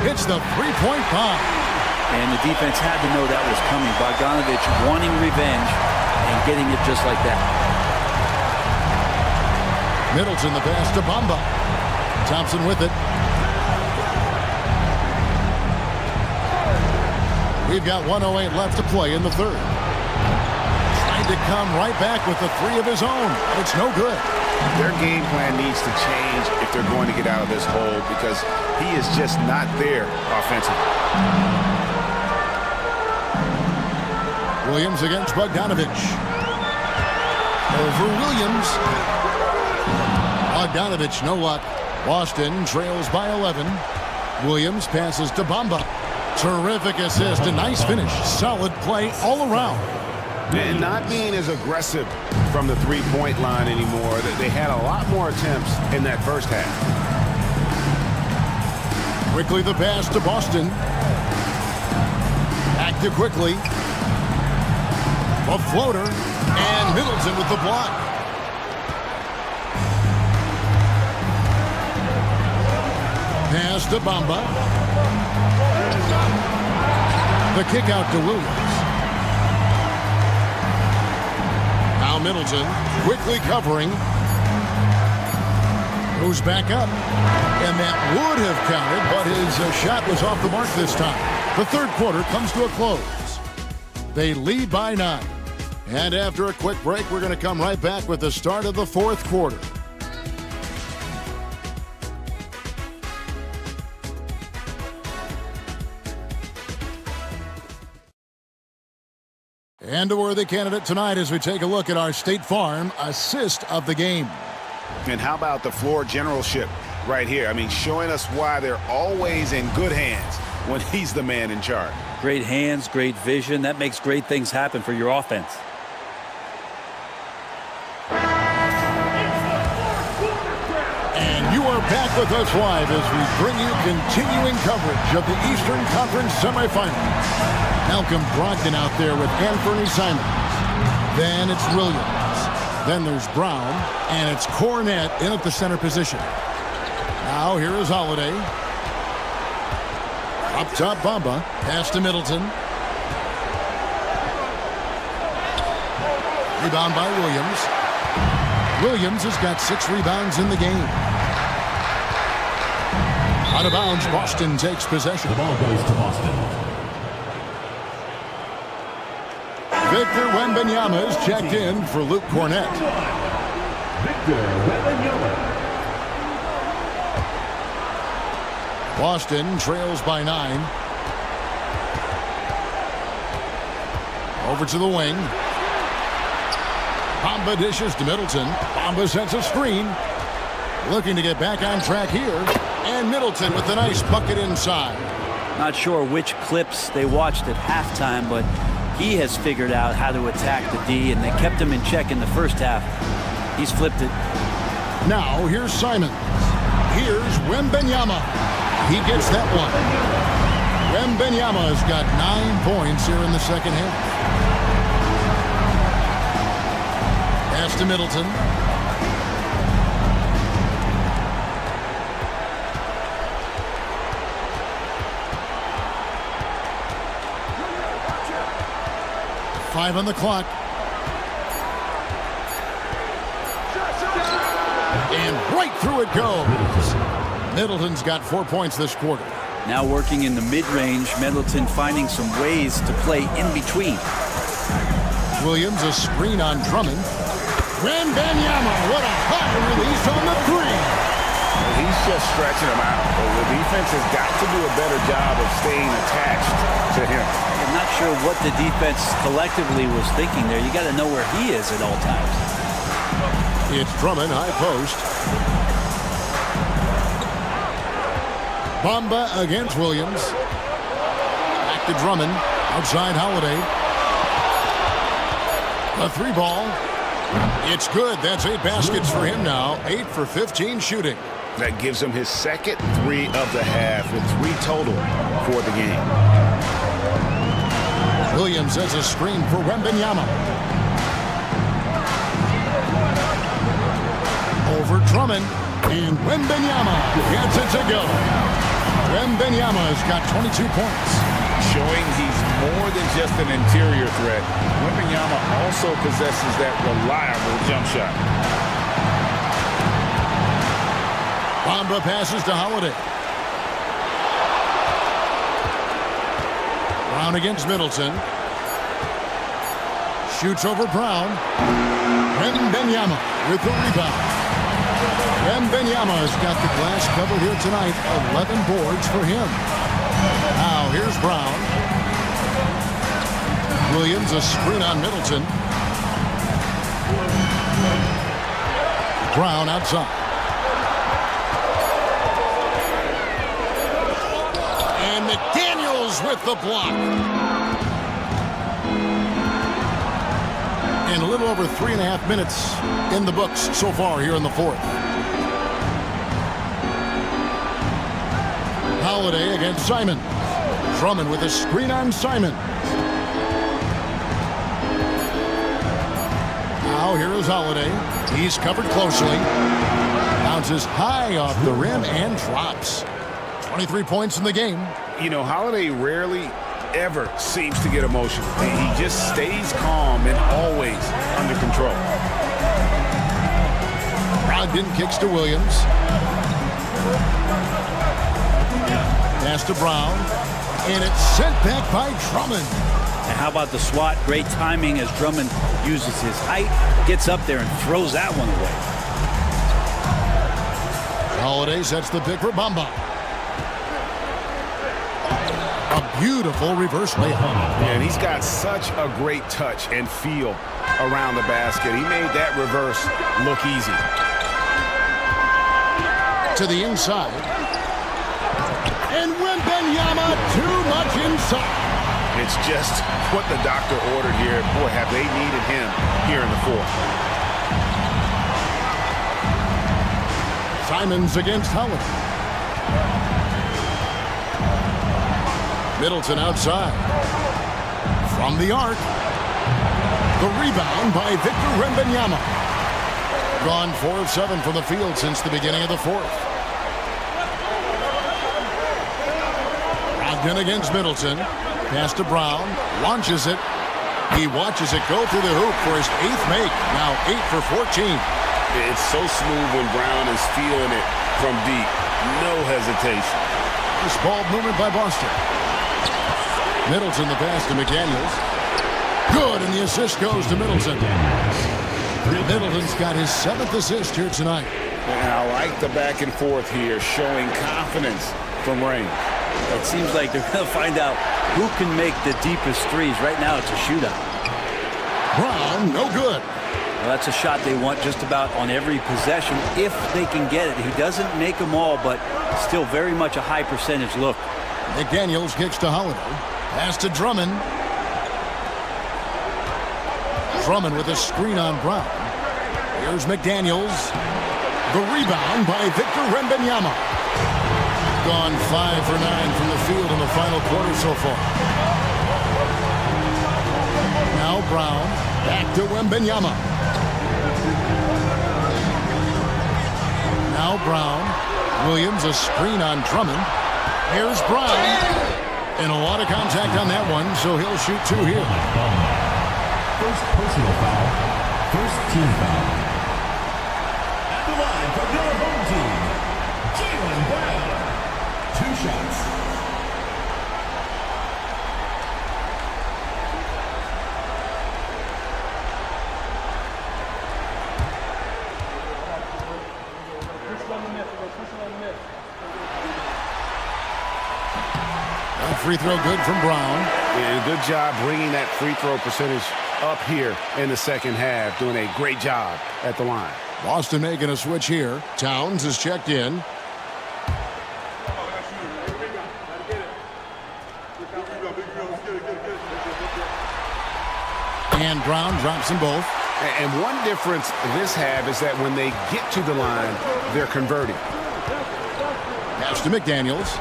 S2: It's the 3-point bomb.
S4: And the defense had to know that was coming. Bogdanovich wanting revenge and getting it just like that.
S2: Middleton the pass to Bamba. Thompson with it. We've got 1:08 left to play in the third. Trying to come right back with the 3 of his own. It's no good.
S3: Their game plan needs to change if they're going to get out of this hole because he is just not there offensively.
S2: Williams against Bogdanovich. Over Williams. Bogdanovich, no luck. Boston trails by 11. Williams passes to Bamba. Terrific assist, a nice finish. Solid play all around.
S3: And not being as aggressive from the three-point line anymore. They had a lot more attempts in that first half.
S2: Quickly the pass to Boston. Back to quickly. A floater. And Middleton with the block. Pass to Bamba. The kick out to Williams. Now Middleton quickly covering. Goes back up. And that would have counted, but his shot was off the mark this time. The third quarter comes to a close. They lead by 9. And after a quick break, we're going to come right back with the start of the fourth quarter. And a worthy candidate tonight as we take a look at our State Farm assist of the game.
S3: And how about the floor generalship right here? I mean, showing us why they're always in good hands when he's the man in charge.
S4: Great hands, great vision. That makes great things happen for your offense.
S2: And you are back with us live as we bring you continuing coverage of the Eastern Conference semifinals. Malcolm Brogdon out there with Anthony Simons. Then it's Williams. Then there's Brown. And it's Cornette in at the center position. Now here is Holiday. Up top, Bamba. Pass to Middleton. Rebound by Williams. Williams has got 6 rebounds in the game. Out of bounds, Boston takes possession.
S1: The ball goes to Boston.
S2: Victor Wembanyama is checked in for Luke Cornett.
S1: Victor Wembanyama.
S2: Boston trails by 9. Over to the wing. Bamba dishes to Middleton. Bamba sets a screen. Looking to get back on track here. And Middleton with a nice bucket inside.
S4: Not sure which clips they watched at halftime, but he has figured out how to attack the D, and they kept him in check in the first half. He's flipped it.
S2: Now here's Simon. Here's Wembanyama. He gets that one. Wembanyama has got 9 points here in the second half. Pass to Middleton. Five on the clock. And right through it goes. Middleton's got 4 points this quarter.
S4: Now working in the mid-range, Middleton finding some ways to play in between.
S2: Williams a screen on Drummond. Wembanyama, what a high release on the 3.
S3: He's just stretching him out. The defense has got to do a better job of staying attached to him.
S4: I'm not sure what the defense collectively was thinking there. You got to know where he is at all times.
S2: It's Drummond, high post. Bamba against Williams. Back to Drummond. Outside Holiday. A 3 ball. It's good. That's 8 baskets for him now. 8 for 15 shooting.
S3: That gives him his second 3 of the half with 3 total for the game.
S2: Williams has a screen for Wembanyama. Over Drummond. And Wembanyama gets it to go. Wembanyama has got 22 points.
S3: Showing he's more than just an interior threat. Wembanyama also possesses that reliable jump shot.
S2: Bamba passes to Holiday. Brown against Middleton. Shoots over Brown. Wembanyama with the rebound. Wembanyama has got the glass covered here tonight. 11 boards for him. Now here's Brown. Williams a screen on Middleton. Brown outside. And McDaniels with the block. And a little over 3.5 minutes in the books so far here in the fourth. Holiday against Simon. Drummond with a screen on Simon. Now here is Holiday. He's covered closely. Bounces high off the rim and drops. 23 points in the game.
S3: You know, Holiday rarely ever seems to get emotional. He just stays calm and always under control.
S2: Brogdon kicks to Williams. Pass to Brown. And it's sent back by Drummond.
S4: And how about the swat? Great timing as Drummond uses his height, gets up there and throws that one away.
S2: Holiday sets the pick for Bamba. A beautiful reverse layup.
S3: And he's got such a great touch and feel around the basket. He made that reverse look easy.
S2: To the inside. And Wembanyama too much inside.
S3: It's just what the doctor ordered here. Boy, have they needed him here in the fourth.
S2: Simons against Howard. Middleton outside. From the arc. The rebound by Victor Wembanyama. Gone 4 of 7 from the field since the beginning of the fourth. Brogdon against Middleton. Pass to Brown. Launches it. He watches it go through the hoop for his 8th make. Now 8 for 14.
S3: It's so smooth when Brown is feeling it from deep. No hesitation.
S2: This ball movement by Boston. Middleton the pass to McDaniels. Good, and the assist goes to Middleton. Middleton's got his 7th assist here tonight.
S3: And I like the back and forth here, showing confidence from range.
S4: It seems like they're going to find out who can make the deepest threes. Right now it's a shootout.
S2: Brown, no good.
S4: Well, that's a shot they want just about on every possession if they can get it. He doesn't make them all, but still very much a high percentage look.
S2: McDaniels kicks to Holiday. Pass to Drummond. Drummond with a screen on Brown. Here's McDaniels. The rebound by Victor Wembanyama. Gone 5 for 9 from the field in the final quarter so far. Now Brown. Back to Wembanyama. Now Brown. Williams a screen on Drummond. Here's Brown. And a lot of contact on that one, so he'll shoot 2 here.
S1: First personal foul. First team foul. At the line from your home team, Jaylen Brown. 2 shots.
S2: Free throw good from Brown.
S3: Yeah, good job bringing that free throw percentage up here in the second half. Doing a great job at the line.
S2: Boston making a switch here. Towns is checked in. And Brown drops them both.
S3: And one difference this half is that when they get to the line, they're converting.
S2: Pass to McDaniels.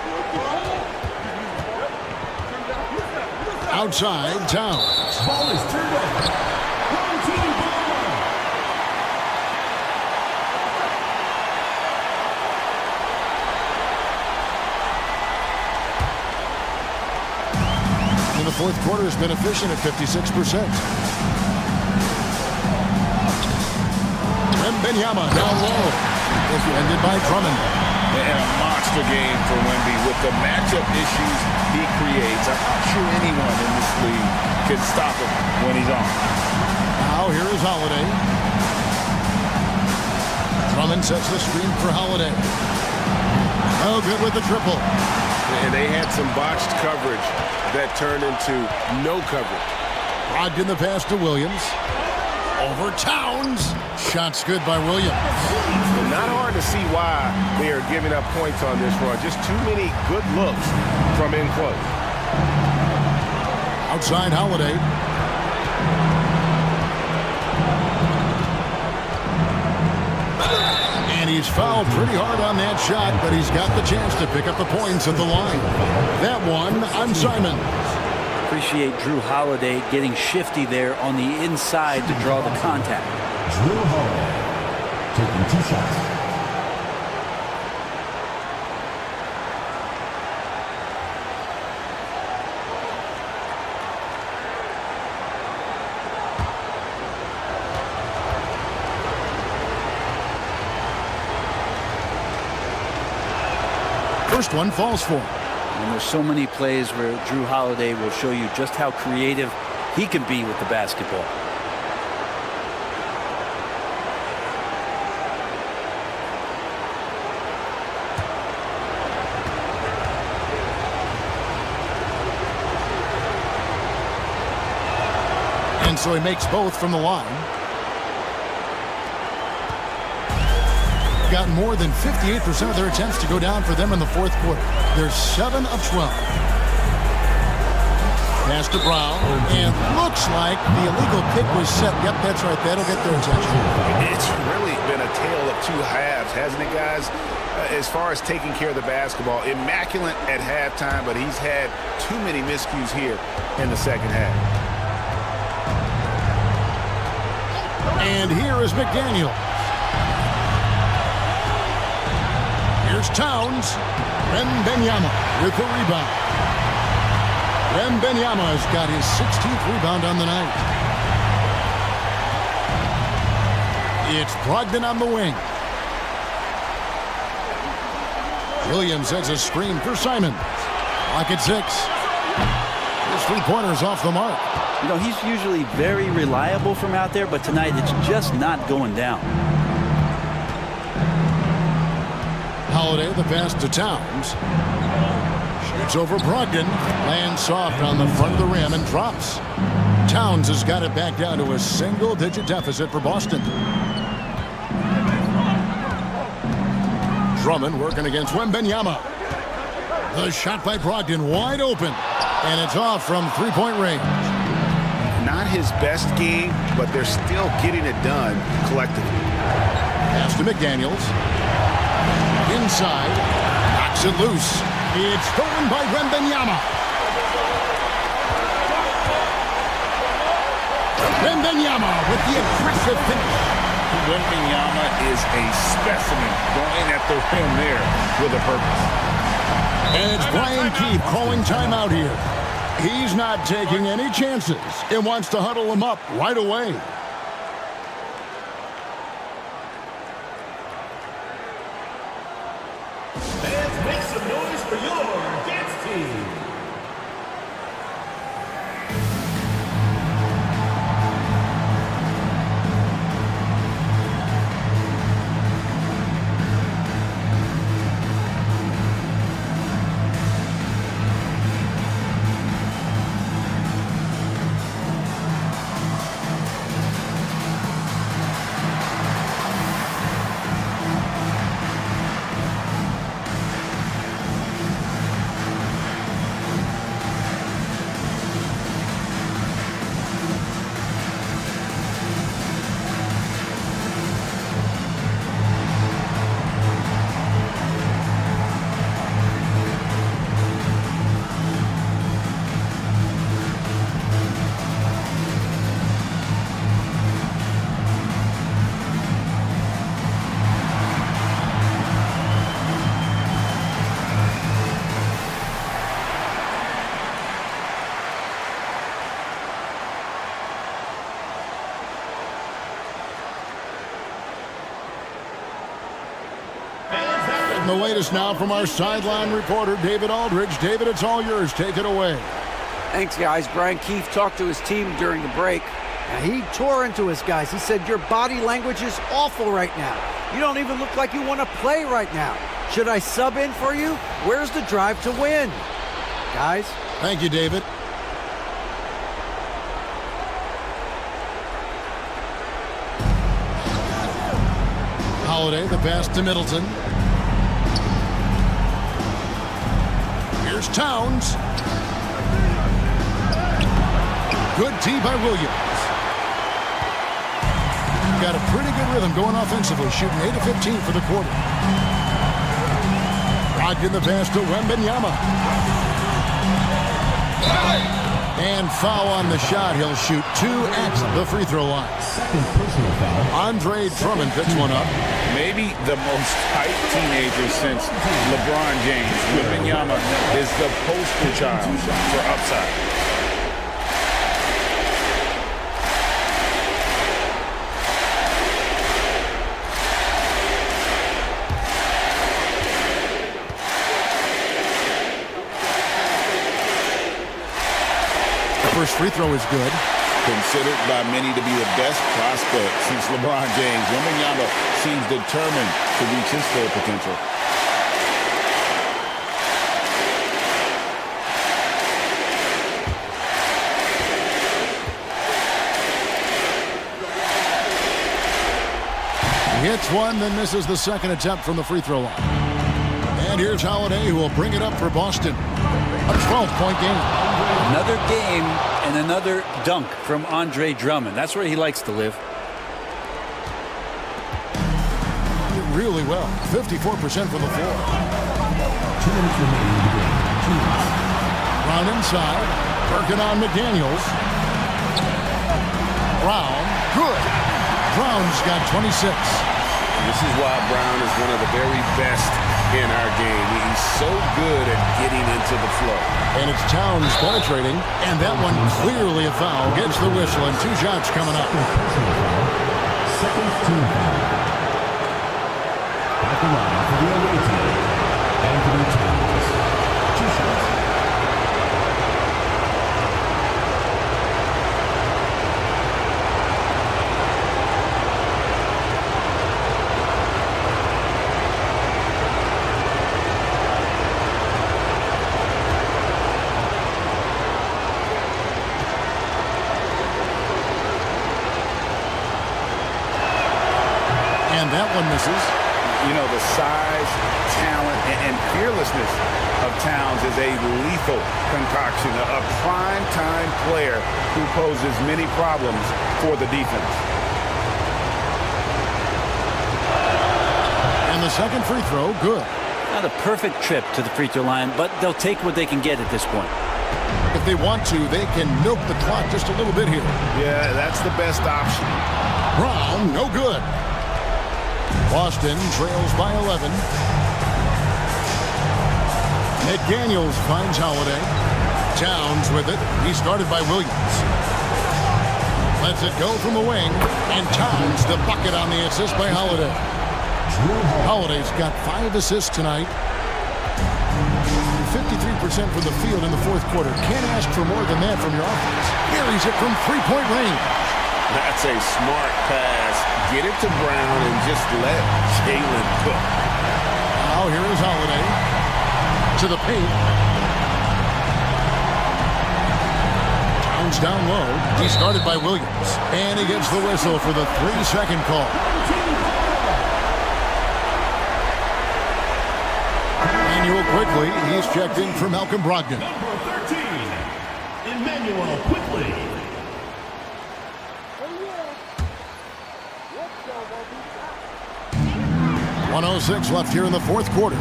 S2: Outside, Towns.
S1: Ball is turned over. Home team ball.
S2: In the fourth quarter has been efficient at 56%. Wembanyama down low. Defended by Drummond.
S3: And a monster game for Wemby with the matchup issues he creates. I'm not sure anyone in this league can stop him when he's on.
S2: Now here is Holiday. Drummond sets the screen for Holiday. Oh, good with the triple.
S3: And they had some botched coverage that turned into no coverage.
S2: Brogdon the pass to Williams. Over Towns. Shots good by Williams.
S3: Not hard to see why they are giving up points on this run. Just too many good looks from in close.
S2: Outside Holiday. And he's fouled pretty hard on that shot, but he's got the chance to pick up the points at the line. That one on Simon.
S4: Appreciate Drew Holiday getting shifty there on the inside to draw the contact.
S1: Drew Holiday taking 2 shots.
S2: First one falls for him.
S4: And there's so many plays where Drew Holiday will show you just how creative he can be with the basketball.
S2: And so he makes both from the line. Got more than 58% of their attempts to go down for them in the fourth quarter. They're 7 of 12. Pass to Brown, and looks like the illegal pick was set. Yep, that's right. That'll get their attention.
S3: It's really been a tale of 2 halves, hasn't it, guys? As far as taking care of the basketball, immaculate at halftime, but he's had too many miscues here in the second half.
S2: And here is McDaniel. Here's Towns. Wembanyama with the rebound. Wembanyama's got his 16th rebound on the night. It's Brogdon on the wing. Williams has a screen for Simon. Clock at 6. His three-pointer's off the mark.
S4: You know, he's usually very reliable from out there, but tonight it's just not going down.
S2: Holiday, the pass to Towns. Shoots over Brogdon. Lands soft on the front of the rim and drops. Towns has got it back down to a single-digit deficit for Boston. Drummond working against Wembanyama. The shot by Brogdon wide open. And it's off from three-point range.
S3: Not his best game, but they're still getting it done collectively.
S2: Pass to McDaniels. Inside. Knocks it loose. It's stolen by Wembanyama. Wembanyama with the aggressive finish.
S3: Wembanyama is a specimen going at the rim there with a purpose.
S2: And it's Brian Keefe calling timeout here. He's not taking any chances and wants to huddle him up right away.
S1: Fans, make some noise for your dance team.
S2: The latest now from our sideline reporter, David Aldridge. David, it's all yours. Take it away.
S5: Thanks, guys. Brian Keefe talked to his team during the break. Now, he tore into his guys. He said, your body language is awful right now. You don't even look like you want to play right now. Should I sub in for you? Where's the drive to win? Guys?
S2: Thank you, David. Holiday, the pass to Middleton. Here's Towns. Good D by Williams. Got a pretty good rhythm going offensively, shooting 8 of 15 for the quarter. Brogdon the pass to Wembanyama. And foul on the shot. He'll shoot 2 at the free throw line.
S1: Second personal foul.
S2: Andre Drummond picks one up.
S3: Maybe the most hyped teenager since LeBron James. Wembanyama is the poster child for upside.
S2: First free throw is good.
S3: Considered by many to be the best prospect since LeBron James, Wembanyama seems determined to reach his full potential.
S2: He hits one, then misses the second attempt from the free throw line. And here's Holiday, who will bring it up for Boston. A 12-point game.
S4: Another game and another dunk from Andre Drummond. That's where he likes to live.
S2: Really well. 54% from the floor.
S1: 2 minutes remaining in the game. 2 minutes.
S2: Brown inside. Working on McDaniels. Brown. Good. Brown's got 26.
S3: This is why Brown is one of the very best in our game. He's so good at getting into the flow.
S2: And it's Towns penetrating, and that one clearly a foul. Gets the whistle, and 2 shots coming up.
S1: Second team foul. At the line for the away team, Anthony Towns. 2 shots.
S2: That one misses.
S3: You know, the size, talent, and fearlessness of Towns is a lethal concoction, a prime-time player who poses many problems for the defense.
S2: And the second free throw, good.
S4: Not a perfect trip to the free throw line, but they'll take what they can get at this point.
S2: If they want to, they can milk the clock just a little bit here.
S3: Yeah, that's the best option.
S2: Brown, no good. Boston trails by 11. McDaniels finds Holiday. Towns with it. He started by Williams. Lets it go from the wing. And Towns the bucket on the assist by Holiday. Holiday's got 5 assists tonight. 53% from the field in the fourth quarter. Can't ask for more than that from your offense. Carries it from three-point range.
S3: That's a smart pass. Get it to Brown and just let Jalen cook.
S2: Now here is Holiday to the paint. Towns down low. He started by Williams. And he gets the whistle for the 3-second call. Emmanuel quickly. He's checked in for Malcolm Brogdon.
S1: Number 13, Emmanuel Quickly.
S2: 1:06 left here in the fourth quarter.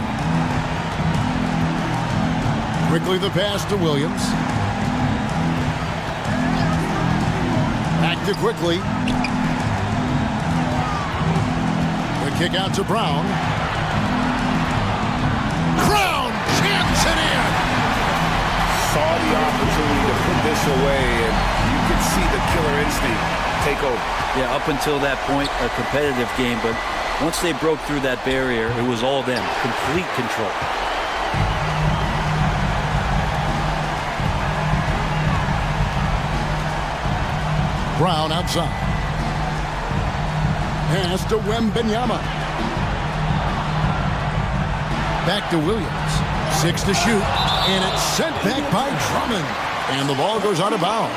S2: Quickly the pass to Williams. Back to Quickly. The kick out to Brown. Brown jams it in.
S3: Saw the opportunity to put this away, and you could see the killer instinct take over.
S4: Yeah, up until that point, a competitive game, but once they broke through that barrier, it was all them. Complete control.
S2: Brown outside. Pass to Wembanyama. Back to Williams. 6 to shoot. And it's sent back by Drummond. And the ball goes out of bounds.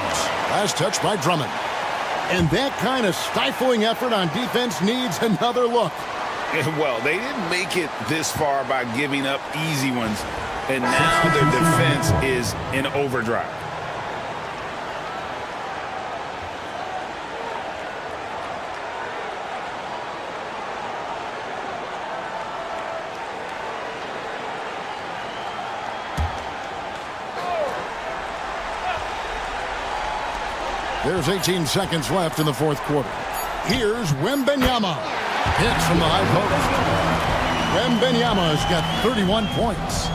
S2: Last touch by Drummond. And that kind of stifling effort on defense needs another look.
S3: Well, they didn't make it this far by giving up easy ones. And now their defense is in overdrive.
S2: There's 18 seconds left in the fourth quarter. Here's Wembanyama. Hits from the high post. Wembanyama's got 31 points.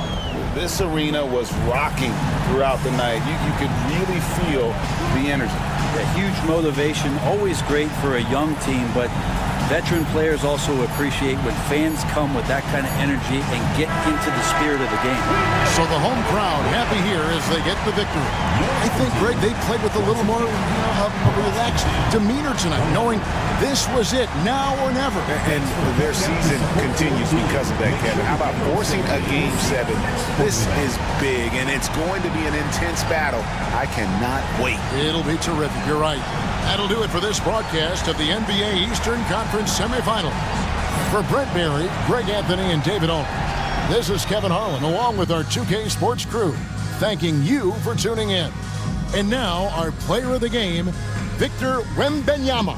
S3: This arena was rocking throughout the night. You could really feel the energy.
S4: A huge motivation, always great for a young team, but veteran players also appreciate when fans come with that kind of energy and get into the spirit of the game.
S2: So the home crowd happy here as they get the victory. I think, Greg, they played with a little more of a relaxed demeanor tonight, knowing this was it, now or never.
S3: And their season continues because of that, Kevin. How about forcing a Game 7? This is big, and it's going to be an intense battle. I cannot wait.
S2: It'll be terrific. You're right. That'll do it for this broadcast of the NBA Eastern Conference semifinals. For Brent Berry, Greg Anthony, and David Owen, this is Kevin Harlan along with our 2K Sports crew, thanking you for tuning in. And now our player of the game, Victor Wembanyama.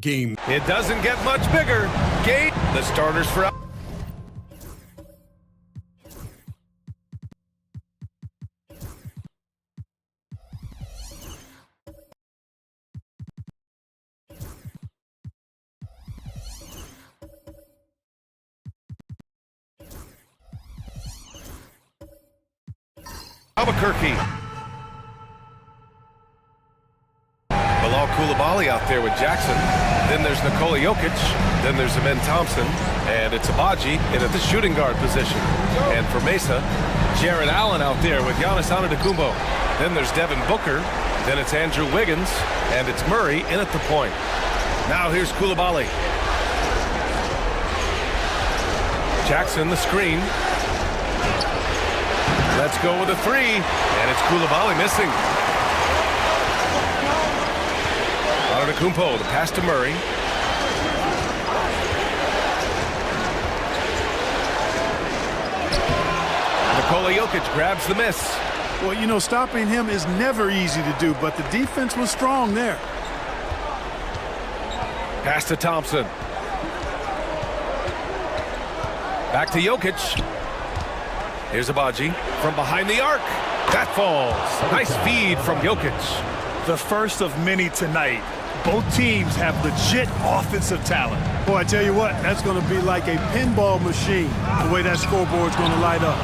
S1: Game.
S10: It doesn't get much bigger. Game. The starters for Albuquerque. Bilal Coulibaly out there with Jackson. Then there's Nikola Jokic. Then there's Amen Thompson. And it's Abaji in at the shooting guard position. And for Mesa, Jared Allen out there with Giannis Antetokounmpo. Then there's Devin Booker. Then it's Andrew Wiggins. And it's Murray in at the point. Now here's Coulibaly. Jackson the screen. Let's go with a three. And it's Coulibaly missing. Antetokounmpo, the pass to Murray. Nikola Jokic grabs the miss.
S11: Well, you know, stopping him is never easy to do, but the defense was strong there.
S10: Pass to Thompson. Back to Jokic. Here's Abaji from behind the arc. That falls. Nice feed from Jokic.
S12: The first of many tonight. Both teams have legit offensive talent.
S11: Boy, I tell you what, that's going to be like a pinball machine, the way that scoreboard's going to light up.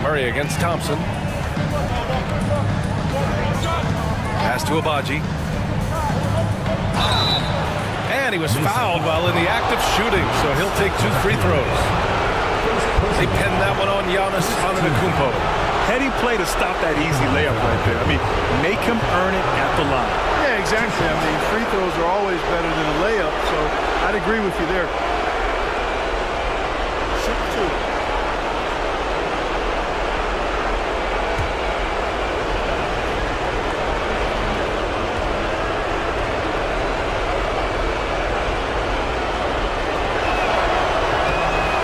S10: Murray against Thompson. Pass to Abaji. And he was fouled while in the act of shooting, so he'll take 2 free throws. They pinned that one on Giannis Antetokounmpo.
S12: Heading play to stop that easy layup right there. I mean, make him earn it at the line.
S11: Yeah, exactly. I mean, free throws are always better than a layup, so I'd agree with you there. 6-2.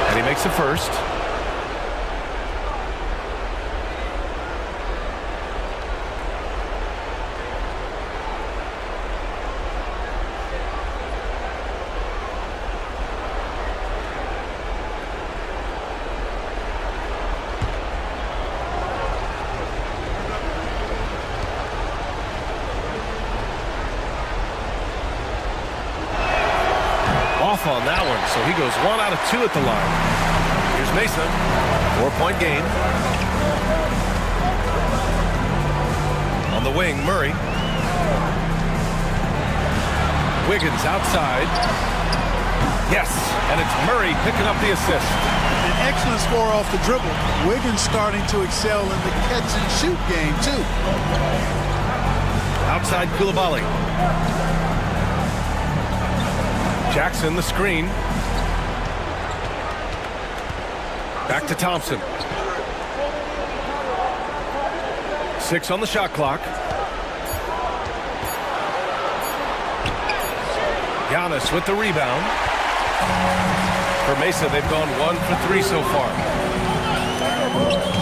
S10: And he makes the first. On that one, so he goes 1 out of 2 at the line. Here's Mesa, 4-point game. On the wing, Murray. Wiggins outside. Yes, and it's Murray picking up the assist.
S11: An excellent score off the dribble. Wiggins starting to excel in the catch and shoot game too.
S10: Outside Coulibaly. Jackson the screen. Back to Thompson. 6 on the shot clock. Giannis with the rebound. For Mesa, they've gone 1 for 3 so far.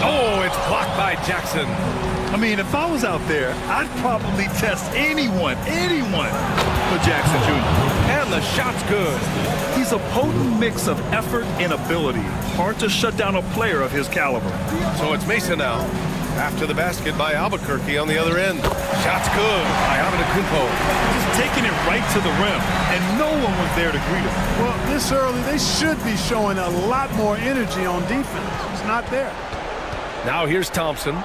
S10: Oh, it's blocked by Jackson.
S12: I mean, if I was out there, I'd probably test anyone for Jackson Jr.
S10: And the shot's good.
S12: He's a potent mix of effort and ability. Hard to shut down a player of his caliber.
S10: So it's Mesa now. After the basket by Albuquerque on the other end. Shot's good by Antetokounmpo.
S12: Just taking it right to the rim, and no one was there to greet him.
S11: Well, this early, they should be showing a lot more energy on defense. It's not there.
S10: Now here's Thompson.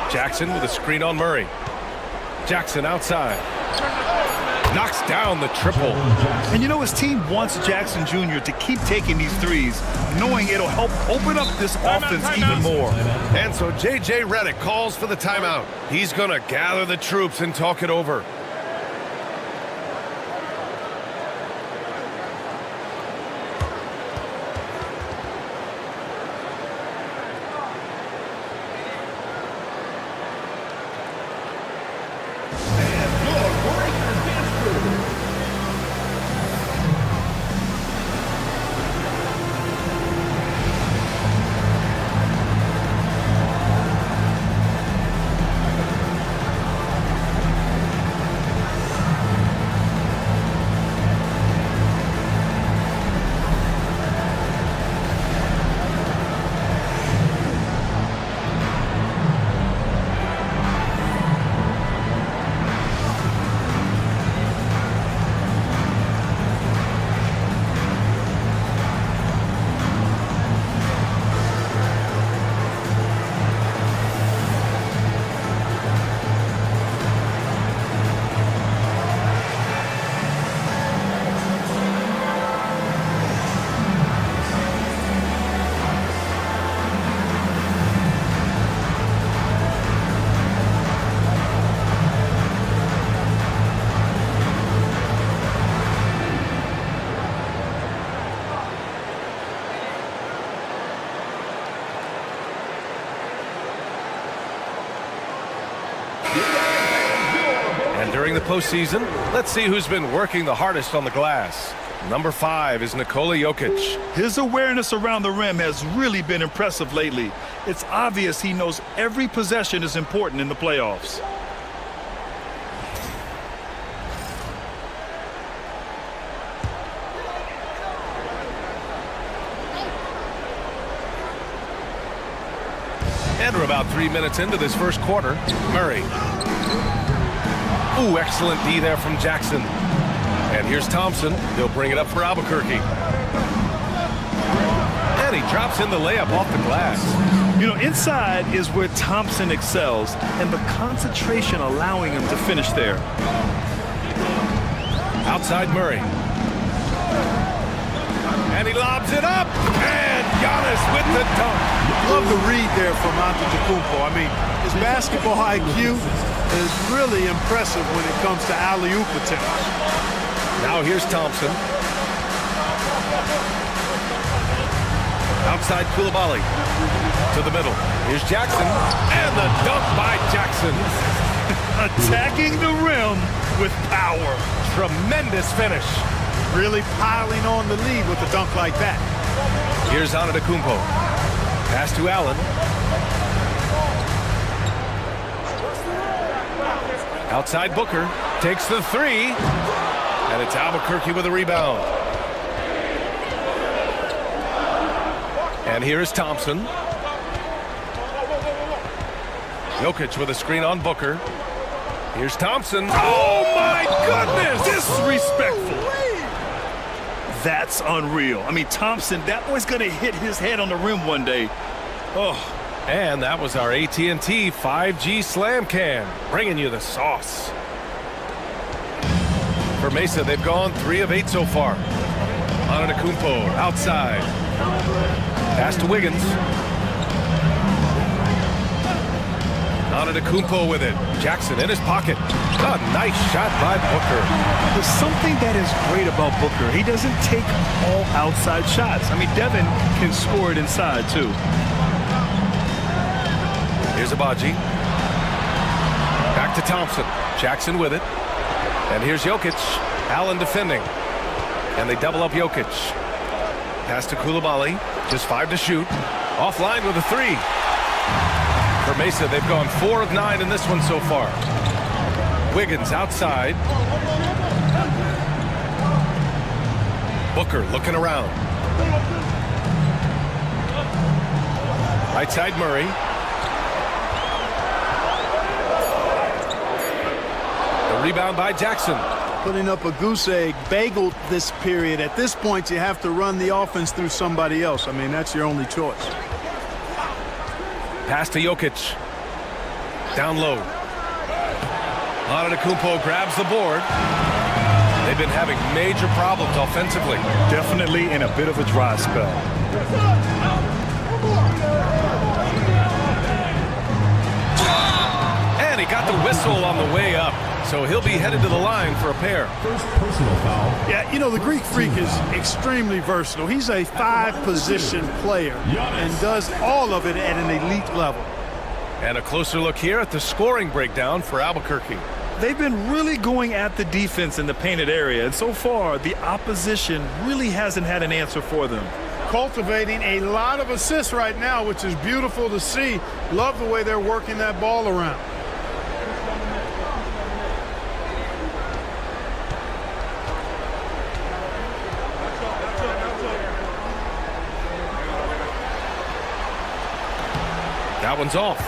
S10: Jackson with a screen on Murray. Jackson outside. Knocks down the triple.
S12: And you know, his team wants Jackson Jr. to keep taking these threes, knowing it'll help open up this offense even more.
S10: And so J.J. Redick calls for the timeout. He's going to gather the troops and talk it over. during the postseason. Let's see who's been working the hardest on the glass. Number 5 is Nikola Jokic.
S12: His awareness around the rim has really been impressive lately. It's obvious he knows every possession is important in the playoffs.
S10: And we're about 3 minutes into this first quarter. Murray. Ooh, excellent D there from Jackson. And here's Thompson. He'll bring it up for Albuquerque. And he drops in the layup off the glass.
S12: You know, inside is where Thompson excels, and the concentration allowing him to finish there.
S10: Outside Murray. And he lobs it up. And Giannis with the dunk.
S11: Love the read there from Antetokounmpo. I mean, his basketball IQ is really impressive when it comes to alley-oop attempts.
S10: Now here's Thompson. Outside Koulibaly. To the middle. Here's Jackson. And the dunk by Jackson.
S12: Attacking the rim with power.
S10: Tremendous finish.
S11: Really piling on the lead with a dunk like that.
S10: Here's Antetokounmpo. Pass to Allen. Outside Booker. Takes the 3. And it's Albuquerque with a rebound. And here is Thompson. Jokic with a screen on Booker. Here's Thompson. Oh, my goodness!
S12: Disrespectful. That's unreal. I mean, Thompson, that boy's going to hit his head on the rim one day. Oh.
S10: And that was our AT&T 5G Slam Can, bringing you the sauce. For Mesa, they've gone 3 of 8 so far. Antetokounmpo outside. Pass to Wiggins. Antetokounmpo with it. Jackson in his pocket. A nice shot by Booker.
S12: There's something that is great about Booker. He doesn't take all outside shots. I mean, Devin can score it inside, too.
S10: Here's Abaji. Back to Thompson. Jackson with it. And here's Jokic. Allen defending. And they double up Jokic. Pass to Koulibaly. Just 5 to shoot. Offline with a 3. For Mesa, they've gone 4 of 9 in this one so far. Wiggins outside. Booker looking around. Right side Murray. The rebound by Jackson.
S11: Putting up a goose egg, bageled this period. At this point, you have to run the offense through somebody else. I mean, that's your only choice.
S10: Pass to Jokic. Down low. Antetokounmpo grabs the board. They've been having major problems offensively.
S12: Definitely in a bit of a dry spell.
S10: And he got the whistle on the way up. So he'll be headed to the line for a pair.
S1: First personal foul.
S11: Yeah, you know, the Greek Freak is extremely versatile. He's a 5-position player and does all of it at an elite level.
S10: And a closer look here at the scoring breakdown for Albuquerque.
S12: They've been really going at the defense in the painted area, and so far the opposition really hasn't had an answer for them.
S11: Cultivating a lot of assists right now, which is beautiful to see. Love the way they're working that ball around.
S10: That one's off.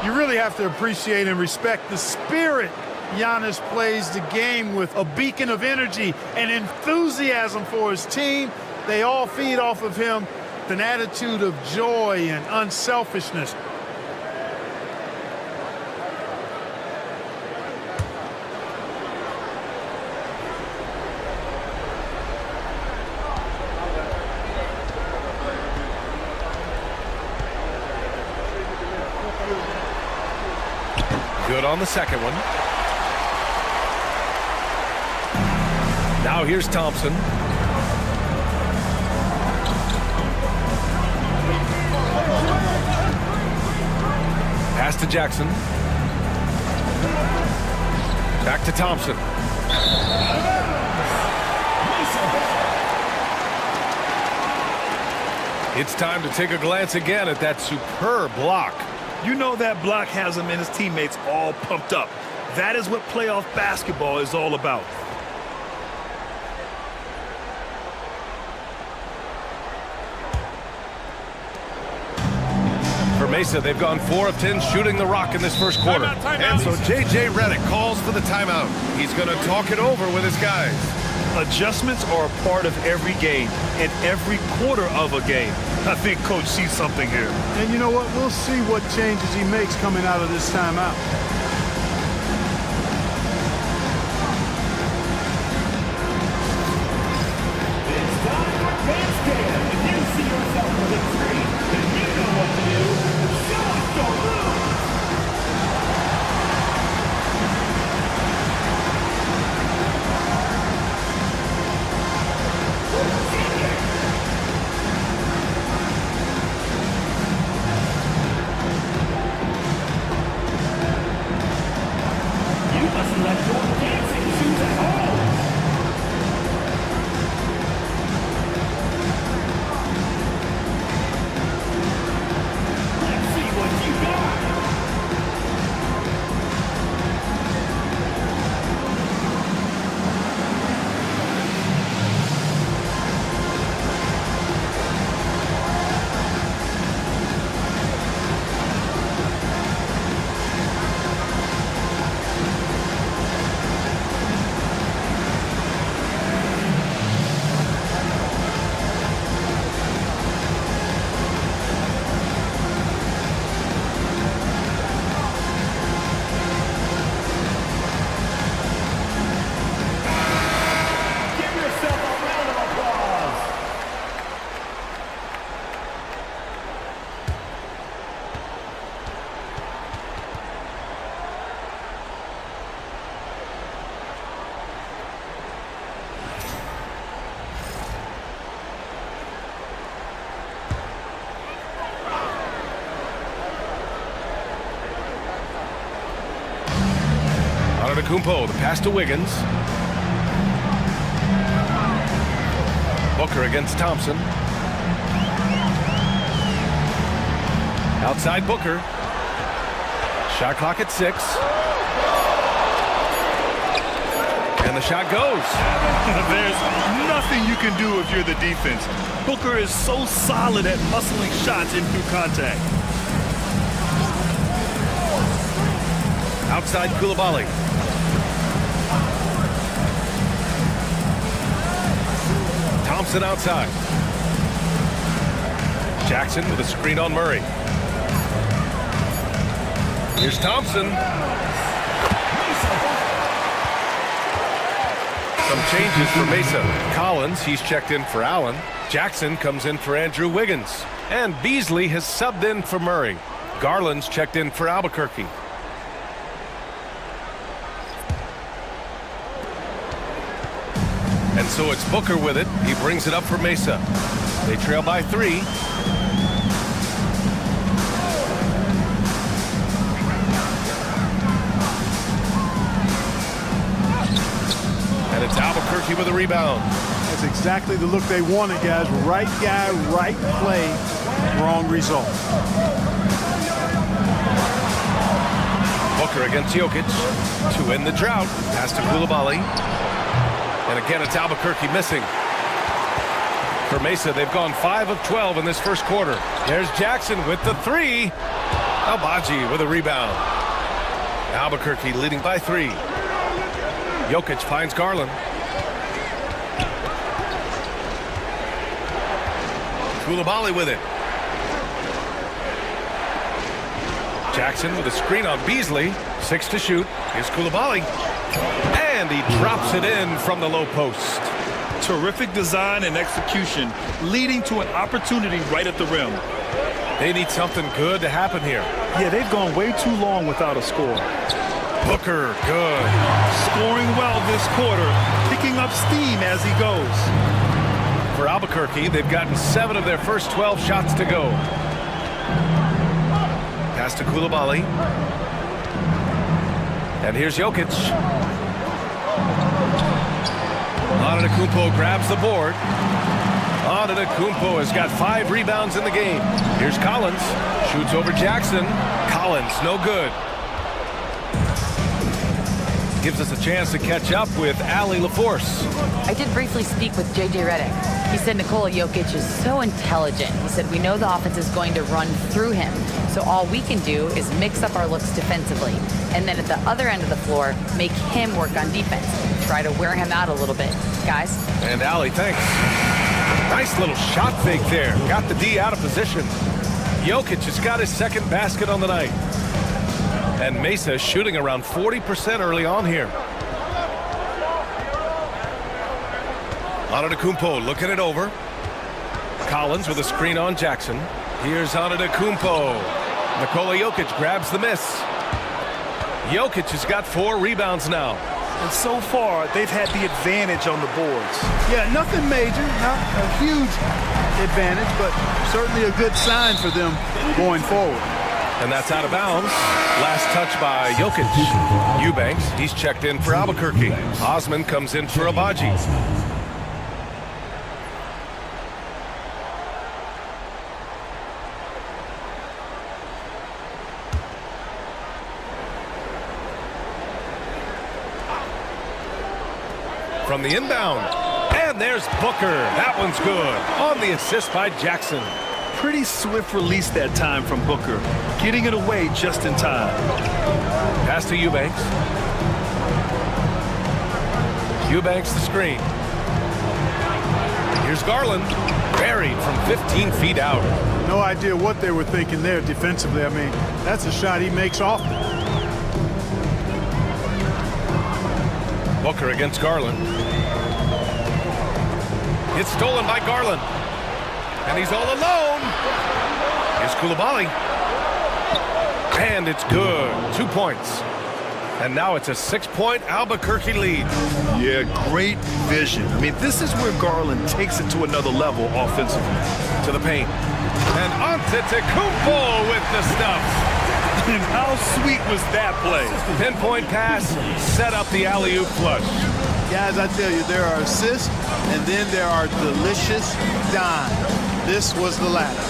S11: You really have to appreciate and respect the spirit Giannis plays the game with, a beacon of energy and enthusiasm for his team. They all feed off of him, an attitude of joy and unselfishness.
S10: Good on the second one. Now here's Thompson. Pass to Jackson. Back to Thompson. It's time to take a glance again at that superb block.
S12: You know that block has him and his teammates all pumped up. That is what playoff basketball is all about.
S10: For Mesa, they've gone 4 of 10 shooting the rock in this first quarter.
S13: And so J.J. Redick calls for the timeout. He's going to talk it over with his guys.
S12: Adjustments are a part of every game and every quarter of a game. I think Coach sees something here.
S11: And you know what? We'll see what changes he makes coming out of this timeout.
S1: It's time for Bandstand. If you see yourself on the screen, then you know what to do. Show us your move. You must let your dancing shoes at home. Let's see what you got. Give yourself a round of applause.
S10: Antetokounmpo, the pass to Wiggins. Booker against Thompson. Outside Booker. Shot clock at 6. And the shot goes.
S12: There's nothing you can do if you're the defense. Booker is so solid at muscling shots in through contact.
S10: Outside Coulibaly. Thompson outside. Jackson with a screen on Murray. Here's Thompson. Some changes for Mesa. Collins, he's checked in for Allen. Jackson comes in for Andrew Wiggins. And Beasley has subbed in for Murray. Garland's checked in for Albuquerque. And so it's Booker with it. He brings it up for Mesa. They trail by 3. And it's Albuquerque with a rebound.
S11: That's exactly the look they wanted, guys. Right guy, right play, wrong result.
S10: Booker against Jokic to end the drought. Pass to Coulibaly. And again, it's Albuquerque missing. For Mesa, they've gone 5 of 12 in this first quarter. There's Jackson with the 3. Albaji with a rebound. Albuquerque leading by 3. Jokic finds Garland. Coulibaly with it. Jackson with a screen on Beasley. 6 to shoot. Here's Coulibaly. And he drops it in from the low post.
S12: Terrific design and execution, leading to an opportunity right at the rim.
S10: They need something good to happen here.
S12: Yeah, they've gone way too long without a score.
S10: Booker, good.
S12: Scoring well this quarter, picking up steam as he goes.
S10: For Albuquerque, they've gotten 7 of their first 12 shots to go. Pass to Coulibaly. And here's Jokic. Antetokounmpo grabs the board. Antetokounmpo has got 5 rebounds in the game. Here's Collins. Shoots over Jackson. Collins, no good. Gives us a chance to catch up with Allie LaForce.
S14: I did briefly speak with J.J. Redick. He said Nikola Jokic is so intelligent. He said we know the offense is going to run through him. So all we can do is mix up our looks defensively. And then at the other end of the floor, make him work on defense. Try to wear him out a little bit. Guys?
S10: And Allie, thanks. Nice little shot fake there. Got the D out of position. Jokic has got his second basket on the night. And Mesa shooting around 40% early on here. Antetokounmpo looking it over. Collins with a screen on Jackson. Here's Antetokounmpo. Nikola Jokic grabs the miss. Jokic has got 4 rebounds now.
S12: And so far, they've had the advantage on the boards.
S11: Yeah, nothing major, not a huge advantage, but certainly a good sign for them going forward.
S10: And that's out of bounds. Last touch by Jokic. Eubanks, he's checked in for Albuquerque. Osman comes in for Abaji. From the inbound. And there's Booker. That one's good. On the assist by Jackson.
S12: Pretty swift release that time from Booker. Getting it away just in time.
S10: Pass to Eubanks. Eubanks the screen. Here's Garland. Buried from 15 feet out.
S11: No idea what they were thinking there defensively. I mean, that's a shot he makes often.
S10: Booker against Garland. It's stolen by Garland. And he's all alone. Here's Coulibaly. And it's good. 2 points. And now it's a 6-point Albuquerque lead.
S12: Yeah, great vision. I mean, this is where Garland takes it to another level offensively.
S10: To the paint. And Antetokounmpo with the stuff.
S12: And how sweet was that play?
S10: Pinpoint pass, set up the alley-oop flush.
S11: Guys, I tell you, there are assists, and then there are delicious dimes. This was the latter.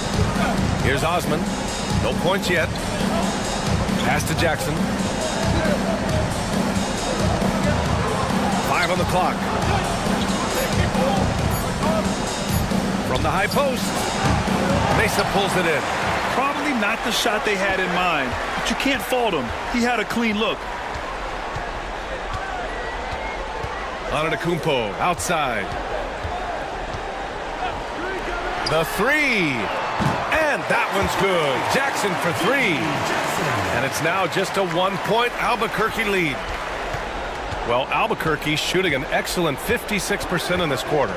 S10: Here's Osman. No points yet. Pass to Jackson. 5 on the clock. From the high post. Mesa pulls it in.
S12: Probably not the shot they had in mind, but you can't fault him. He had a clean look.
S10: Antetokounmpo outside. The 3. And that one's good. Jackson for 3. And it's now just a 1-point Albuquerque lead. Well, Albuquerque shooting an excellent 56% in this quarter.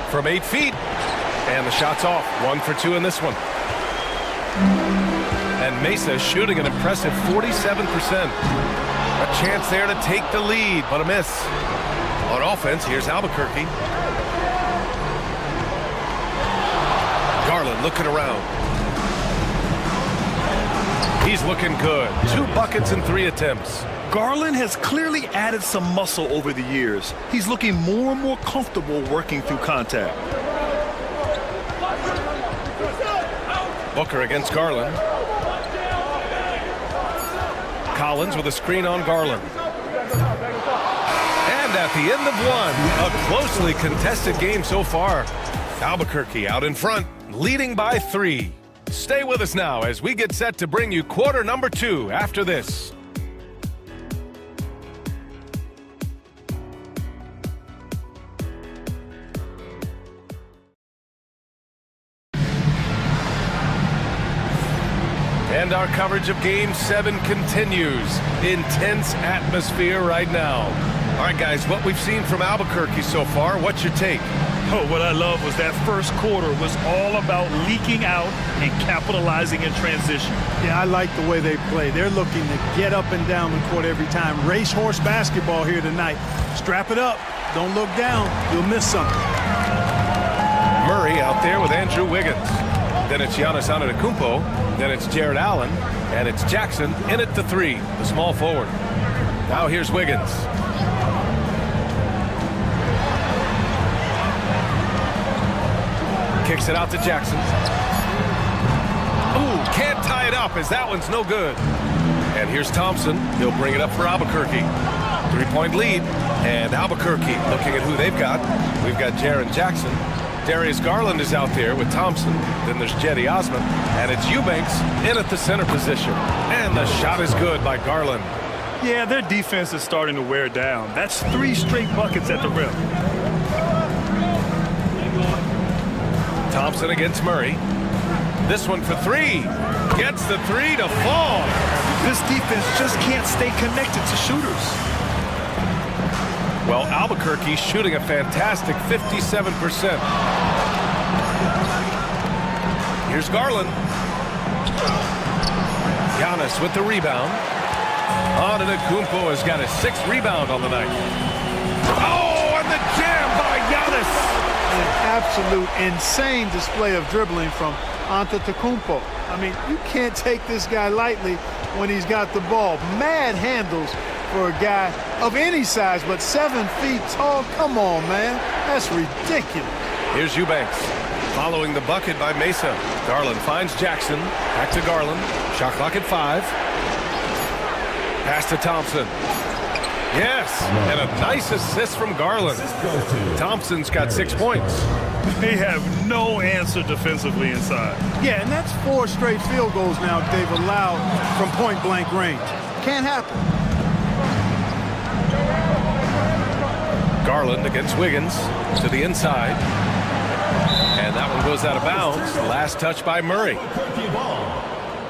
S10: From 8 feet. And the shot's off. 1 for 2 in this one. And Mesa shooting an impressive 47%. A chance there to take the lead, but a miss. On offense, here's Albuquerque. Garland looking around. He's looking good. 2 buckets and 3 attempts.
S12: Garland has clearly added some muscle over the years. He's looking more and more comfortable working through contact.
S10: Booker against Garland. Collins with a screen on Garland. And at the end of 1, a closely contested game so far. Albuquerque out in front, leading by 3. Stay with us now as we get set to bring you quarter number 2 after this. And our coverage of Game 7 continues. Intense atmosphere right now. All right, guys, what we've seen from Albuquerque so far, what's your take?
S12: Oh, what I love was that first quarter was all about leaking out and capitalizing in transition.
S11: Yeah, I like the way they play. They're looking to get up and down the court every time. Racehorse basketball here tonight. Strap it up. Don't look down. You'll miss something.
S10: Murray out there with Andrew Wiggins. Then it's Giannis Antetokounmpo. Then it's Jared Allen. And it's Jackson in at the 3, the small forward. Now here's Wiggins. Kicks it out to Jackson. Ooh, can't tie it up as that one's no good. And here's Thompson. He'll bring it up for Albuquerque. 3-point lead. And Albuquerque looking at who they've got. We've got Jaren Jackson. Darius Garland is out there with Thompson. Then there's Jetty Osman. And it's Eubanks in at the center position. And the shot is good by Garland.
S12: Yeah, their defense is starting to wear down. That's 3 straight buckets at the rim.
S10: Thompson against Murray. This one for 3. Gets the 3 to fall.
S12: This defense just can't stay connected to shooters.
S10: Well, Albuquerque shooting a fantastic 57%. Here's Garland. Giannis with the rebound. Antetokounmpo has got his 6th rebound on the night. Oh, and the jam by Giannis.
S11: An absolute insane display of dribbling from Antetokounmpo. I mean, you can't take this guy lightly when he's got the ball. Mad handles for a guy of any size, but 7 feet tall. Come on, man. That's ridiculous.
S10: Here's Eubanks following the bucket by Mesa. Garland finds Jackson. Back to Garland. Shot clock at 5. Pass to Thompson. Yes, and a nice assist from Garland. Thompson's got 6 points.
S12: They have no answer defensively inside.
S11: Yeah, and that's 4 straight field goals now they've allowed from point-blank range. Can't happen.
S10: Garland against Wiggins to the inside. And that one goes out of bounds. Last touch by Murray.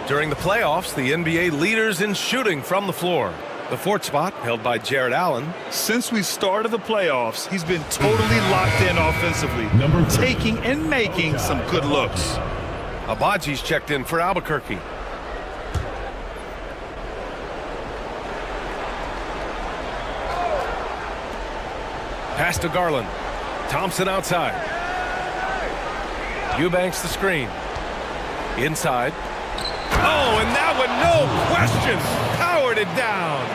S10: During the playoffs, the NBA leaders in shooting from the floor. The 4th spot held by Jared Allen.
S12: Since we started the playoffs, he's been totally locked in offensively, taking and making some good looks.
S10: Abaji's checked in for Albuquerque. Pass to Garland. Thompson outside. Eubanks the screen. Inside. Oh, and that one, no question, powered it down.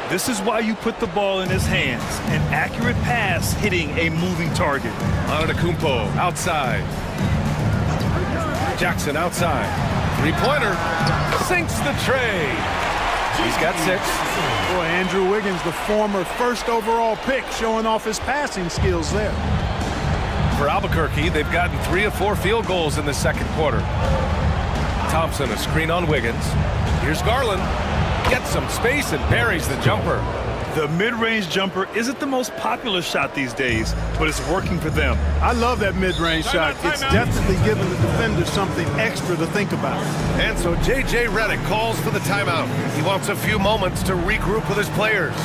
S12: This is why you put the ball in his hands. An accurate pass hitting a moving target.
S10: Antetokounmpo outside. Jackson outside. 3-pointer. Sinks the tray. He's got 6.
S11: Boy, Andrew Wiggins, the former 1st overall pick, showing off his passing skills there.
S10: For Albuquerque, they've gotten 3 of 4 field goals in the 2nd quarter. Thompson, a screen on Wiggins. Here's Garland. Gets some space and buries the jumper.
S12: The mid-range jumper isn't the most popular shot these days, but it's working for them.
S11: I love that mid-range shot. It's definitely giving the defender something extra to think about.
S13: And so J.J. Redick calls for the timeout. He wants a few moments to regroup with his players.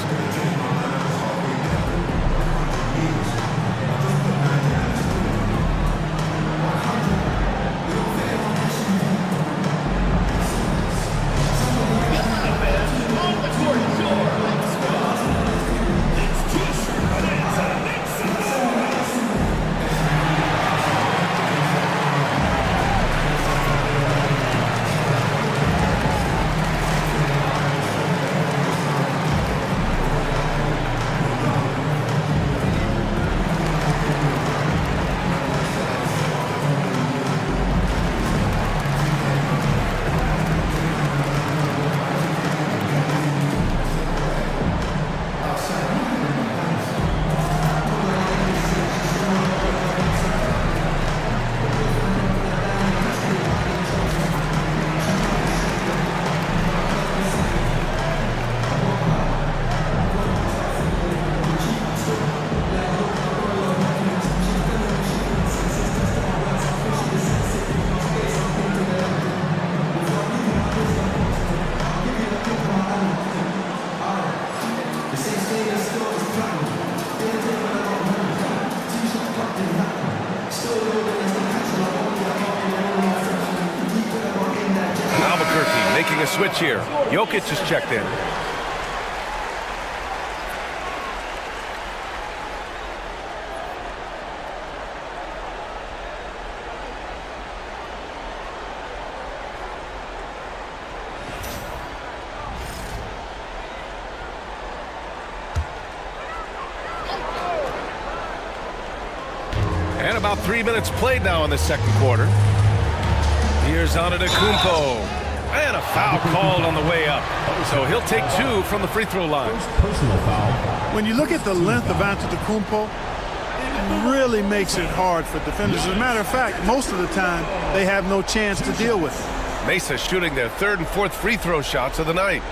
S10: Making a switch here. Jokic is checked in.
S13: And about 3 minutes played now in the second quarter. Here's Antetokounmpo. And a foul called on the way up. So he'll take 2 from the free throw line.
S1: Personal foul.
S11: When you look at the length of Antetokounmpo, it really makes it hard for defenders. As a matter of fact, most of the time, they have no chance to deal with it.
S13: Mesa shooting their 3rd and 4th free throw shots of the night.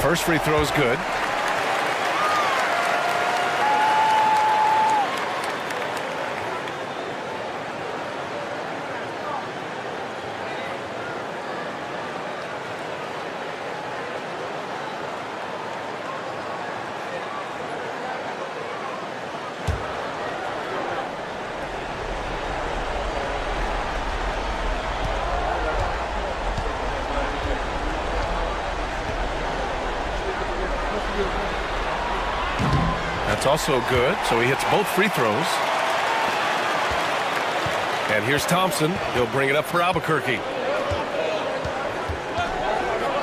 S13: First free throw is good. That's also good, so he hits both free throws. And here's Thompson. He'll bring it up for Albuquerque.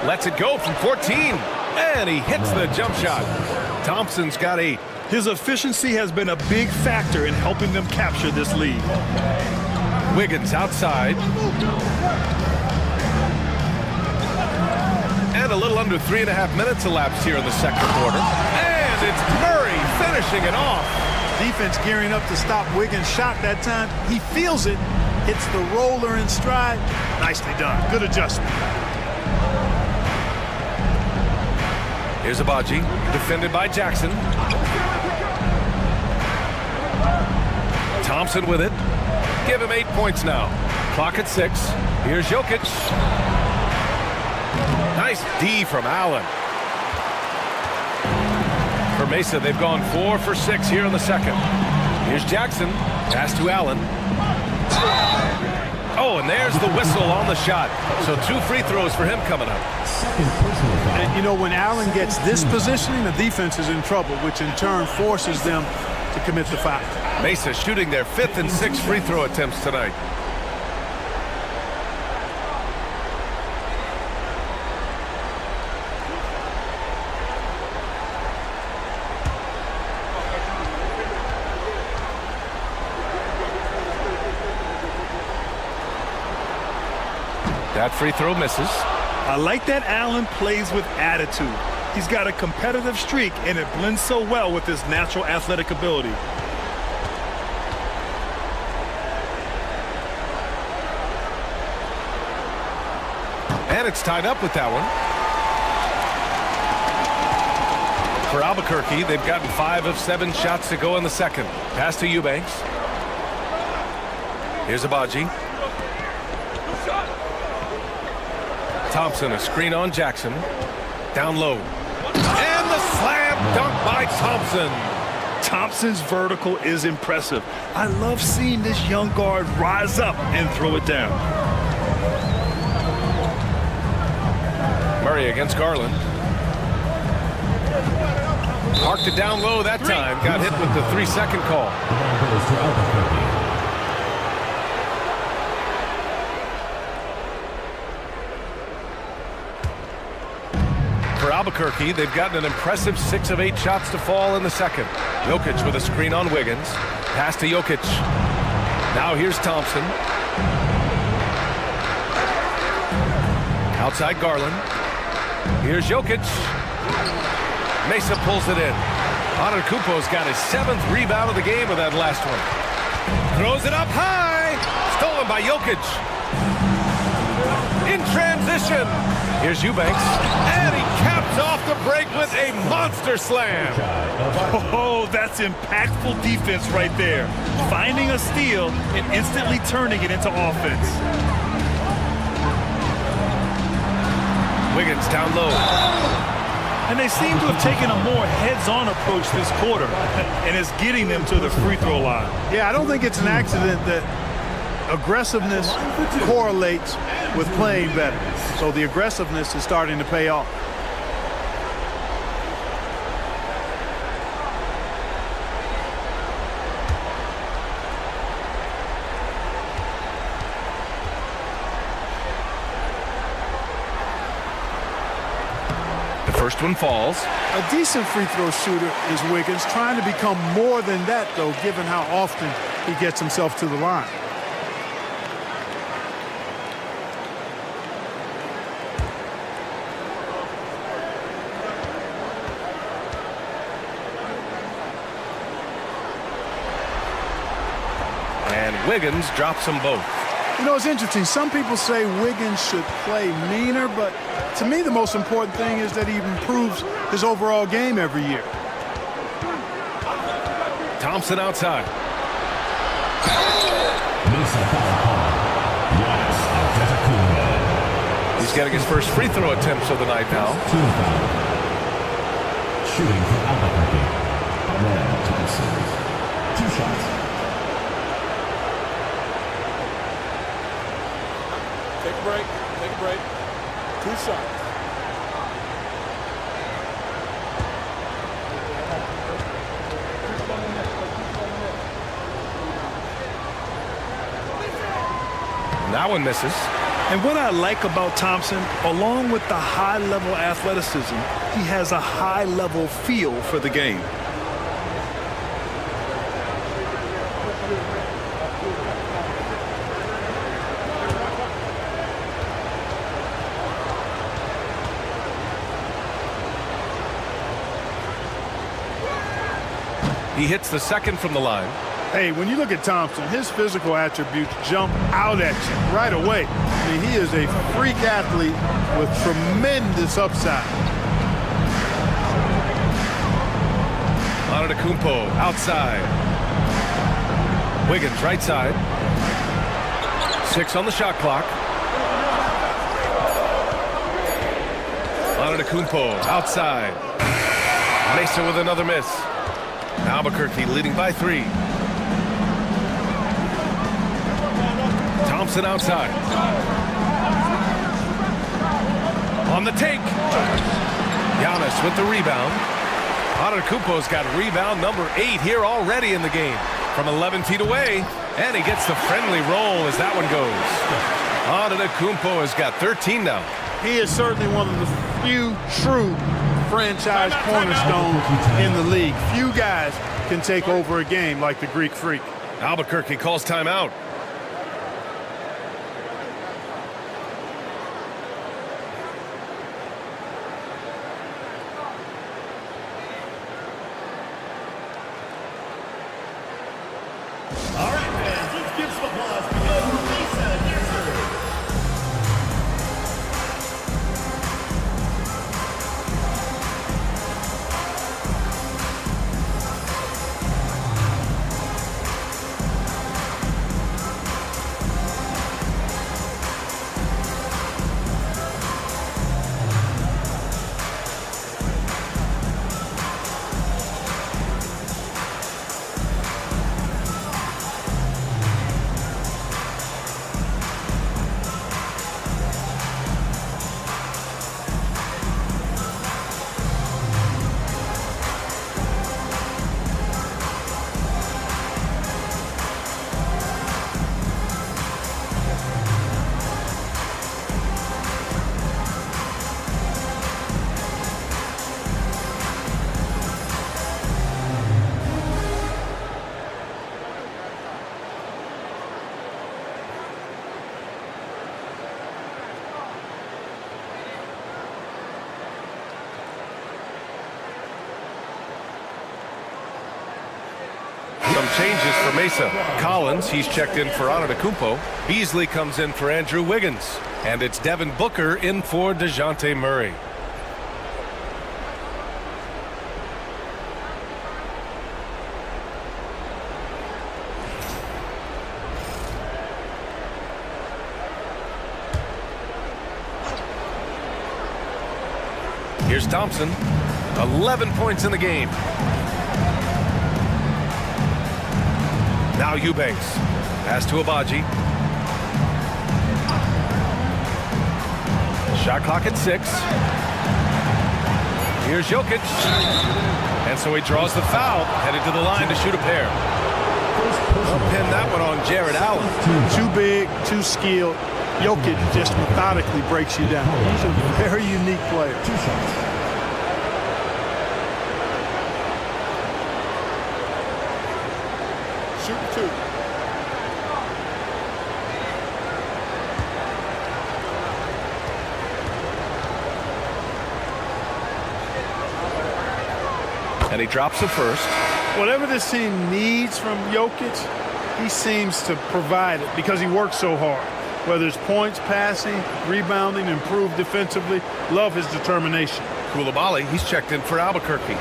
S13: Lets it go from 14, and he hits the jump shot. Thompson's got 8.
S12: His efficiency has been a big factor in helping them capture this lead.
S13: Wiggins outside. And a little under 3.5 minutes elapsed here in the second quarter. And it's Murray finishing it off.
S11: Defense gearing up to stop Wiggins' shot that time. He feels it, hits the roller in stride. Nicely done. Good adjustment.
S13: Here's Abaji, defended by Jackson. Thompson with it. Give him 8 points now. Clock at 6. Here's Jokic. Nice D from Allen. For Mesa, they've gone 4 for 6 here in the second. Here's Jackson. Pass to Allen. Oh, and there's the whistle on the shot. So 2 free throws for him coming up.
S1: Second personal foul.
S11: And you know, when Allen gets this positioning, the defense is in trouble, which in turn forces them to commit the foul.
S13: Mesa shooting their 5th and 6th free throw attempts tonight. That free throw misses.
S12: I like that Allen plays with attitude. He's got a competitive streak, and it blends so well with his natural athletic ability.
S13: And it's tied up with that one. For Albuquerque, they've gotten 5 of 7 shots to go in the second. Pass to Eubanks. Here's Abaji. Thompson, a screen on Jackson. Down low. And the slam dunk by Thompson.
S12: Thompson's vertical is impressive. I love seeing this young guard rise up and throw it down.
S13: Murray against Garland. Parked it down low that time. Got hit with the 3-second call.
S1: The ball goes to Albuquerque.
S13: For Albuquerque, they've gotten an impressive 6 of 8 shots to fall in the second. Jokic with a screen on Wiggins. Pass to Jokic. Now here's Thompson. Outside Garland. Here's Jokic. Mesa pulls it in. Antetokounmpo's got his 7th rebound of the game with that last one. Throws it up high. Stolen by Jokic. In transition. Here's Eubanks. And he caps off the break with a monster slam.
S12: Oh, that's impactful defense right there. Finding a steal and instantly turning it into offense.
S13: Wiggins down low.
S12: And they seem to have taken a more heads-on approach this quarter, and it's getting them to the free throw line.
S11: Yeah, I don't think it's an accident that aggressiveness correlates with playing better. So the aggressiveness is starting to pay off.
S10: First one falls.
S11: A decent free throw shooter is Wiggins, trying to become more than that, though, given how often he gets himself to the line.
S10: And Wiggins drops them both.
S11: You know, it's interesting. Some people say Wiggins should play meaner, but to me, the most important thing is that he improves his overall game every year.
S10: Thompson outside. He's getting his first free throw attempts of the night now.
S1: Shooting for Albuquerque. Man to the series. 2 shots.
S9: Take a break. Take a break. 2 shots.
S10: That one misses.
S12: And what I like about Thompson, along with the high-level athleticism, he has a high-level feel for the game.
S10: He hits the second from the line.
S11: Hey, when you look at Thompson, his physical attributes jump out at you right away. I mean, he is a freak athlete with tremendous upside.
S10: Antetokounmpo outside. Wiggins right side. 6 on the shot clock. Antetokounmpo outside. Mesa with another miss. Albuquerque leading by 3. Thompson outside. On the take. Giannis with the rebound. Antetokounmpo's got rebound number 8 here already in the game. From 11 feet away. And he gets the friendly roll as that one goes. Antetokounmpo has got 13 now.
S11: He is certainly one of the few true franchise cornerstones in the league. Few guys can take over a game like the Greek Freak.
S10: Albuquerque calls timeout.
S1: All right, fans, let's give some applause to Lisa Nixer.
S10: Some changes for Mesa. Collins, he's checked in for Antetokounmpo. Beasley comes in for Andrew Wiggins. And it's Devin Booker in for DeJounte Murray. Here's Thompson. 11 points in the game. Now Eubanks. Pass to Abaji. Shot clock at 6. Here's Jokic. And so he draws the foul, headed to the line to shoot a pair. They'll pin that one on Jared Allen.
S11: Too big, too skilled. Jokic just methodically breaks you down. He's a very unique player.
S1: 2 shots.
S6: Shoot 2.
S10: And he drops the first.
S11: Whatever this team needs from Jokic, he seems to provide it because he works so hard. Whether it's points, passing, rebounding, improved defensively, love his determination.
S10: Coulibaly, he's checked in for Albuquerque.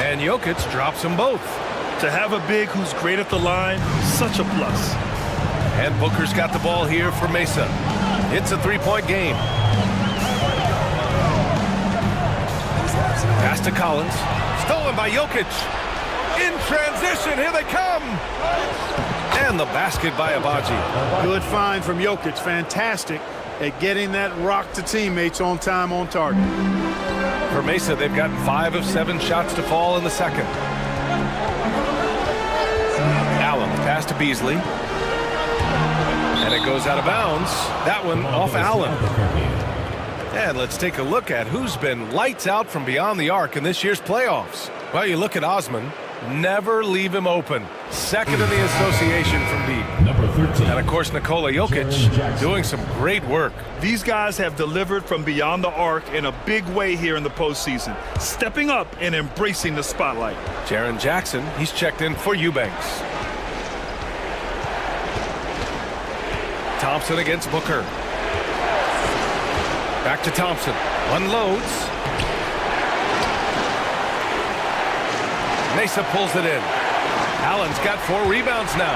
S10: And Jokic drops them both.
S12: To have a big who's great at the line, such a plus.
S10: And Booker's got the ball here for Mesa. It's a 3-point game. Pass to Collins. Stolen by Jokic. In transition, here they come. And the basket by Abaji.
S11: Good find from Jokic. Fantastic at getting that rock to teammates on time, on target.
S10: For Mesa, they've gotten 5 of 7 shots to fall in the second. Allen, pass to Beasley. And it goes out of bounds. That one off Allen. And let's take a look at who's been lights out from beyond the arc in this year's playoffs. Well, you look at Osman. Never leave him open. Second in the association from deep.
S1: Number 13.
S10: And, of course, Nikola Jokic doing some great work.
S12: These guys have delivered from beyond the arc in a big way here in the postseason, stepping up and embracing the spotlight.
S10: Jaren Jackson, he's checked in for Eubanks. Thompson against Booker. Back to Thompson. Unloads. Mesa pulls it in. Allen's got 4 rebounds now.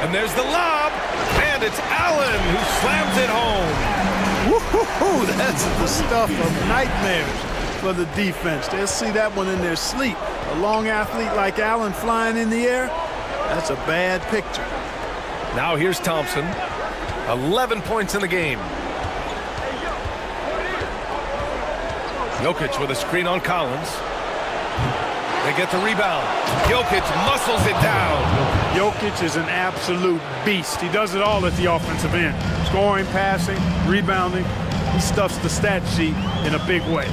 S10: And there's the lob. And it's Allen who slams it home.
S11: Woo-hoo-hoo, that's the stuff of nightmares for the defense. They'll see that one in their sleep. A long athlete like Allen flying in the air, that's a bad picture.
S10: Now here's Thompson. 11 points in the game. Jokic with a screen on Collins. They get the rebound. Jokic muscles it down.
S11: Jokic is an absolute beast. He does it all at the offensive end. Scoring, passing, rebounding. He stuffs the stat sheet in a big way.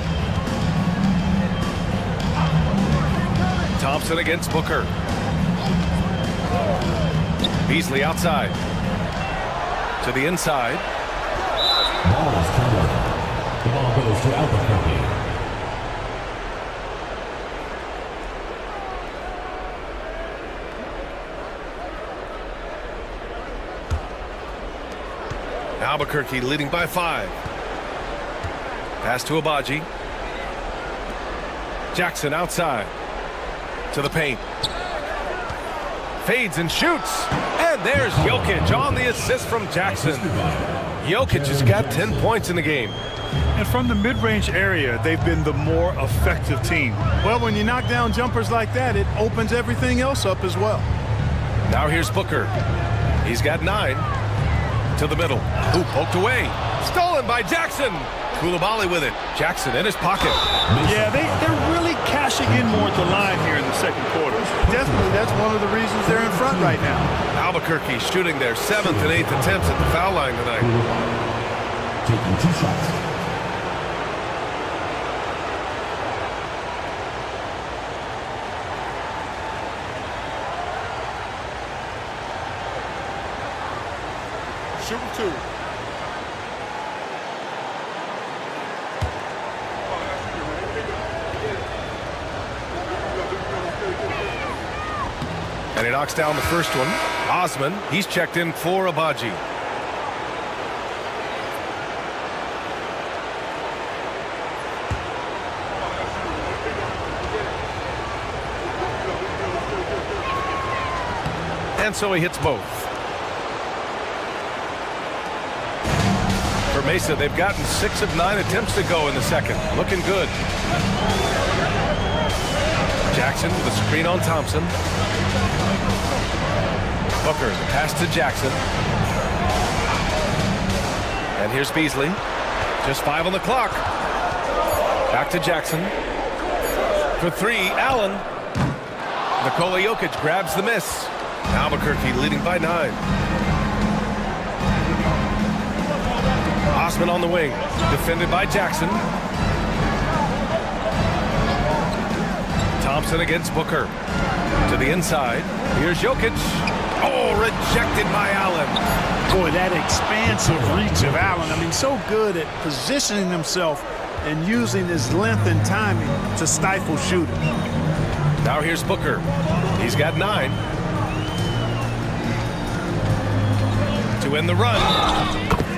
S10: Thompson against Booker. Beasley outside. To the inside.
S1: Ball is turned over. The ball goes to Albuquerque.
S10: Albuquerque leading by 5. Pass to Abaji. Jackson outside. To the paint. Fades and shoots. And there's Jokic on the assist from Jackson. Jokic has got 10 points in the game.
S12: And from the mid-range area, they've been the more effective team.
S11: Well, when you knock down jumpers like that, it opens everything else up as well.
S10: Now here's Booker. He's got 9. To the middle. Ooh, poked away. Stolen by Jackson. Coulibaly with it. Jackson in his pocket.
S12: Yeah, they're really cashing in more at the line here in the second quarter.
S11: Definitely, that's one of the reasons they're in front right now.
S10: Albuquerque shooting their 7th and 8th attempts at the foul line tonight.
S1: Taking 2 shots.
S6: Shooting 2.
S10: And he knocks down the first one. Osman, he's checked in for Abaji. And so he hits both. Mesa, they've gotten 6 of 9 attempts to go in the second. Looking good. Jackson with a screen on Thompson. Booker, the pass to Jackson. And here's Beasley. Just 5 on the clock. Back to Jackson. For 3, Allen. Nikola Jokic grabs the miss. Albuquerque leading by 9. Osman on the wing. Defended by Jackson. Thompson against Booker. To the inside. Here's Jokic. Oh, rejected by Allen.
S11: Boy, that expansive reach of Allen. I mean, so good at positioning himself and using his length and timing to stifle shooting.
S10: Now here's Booker. He's got 9. To end the run.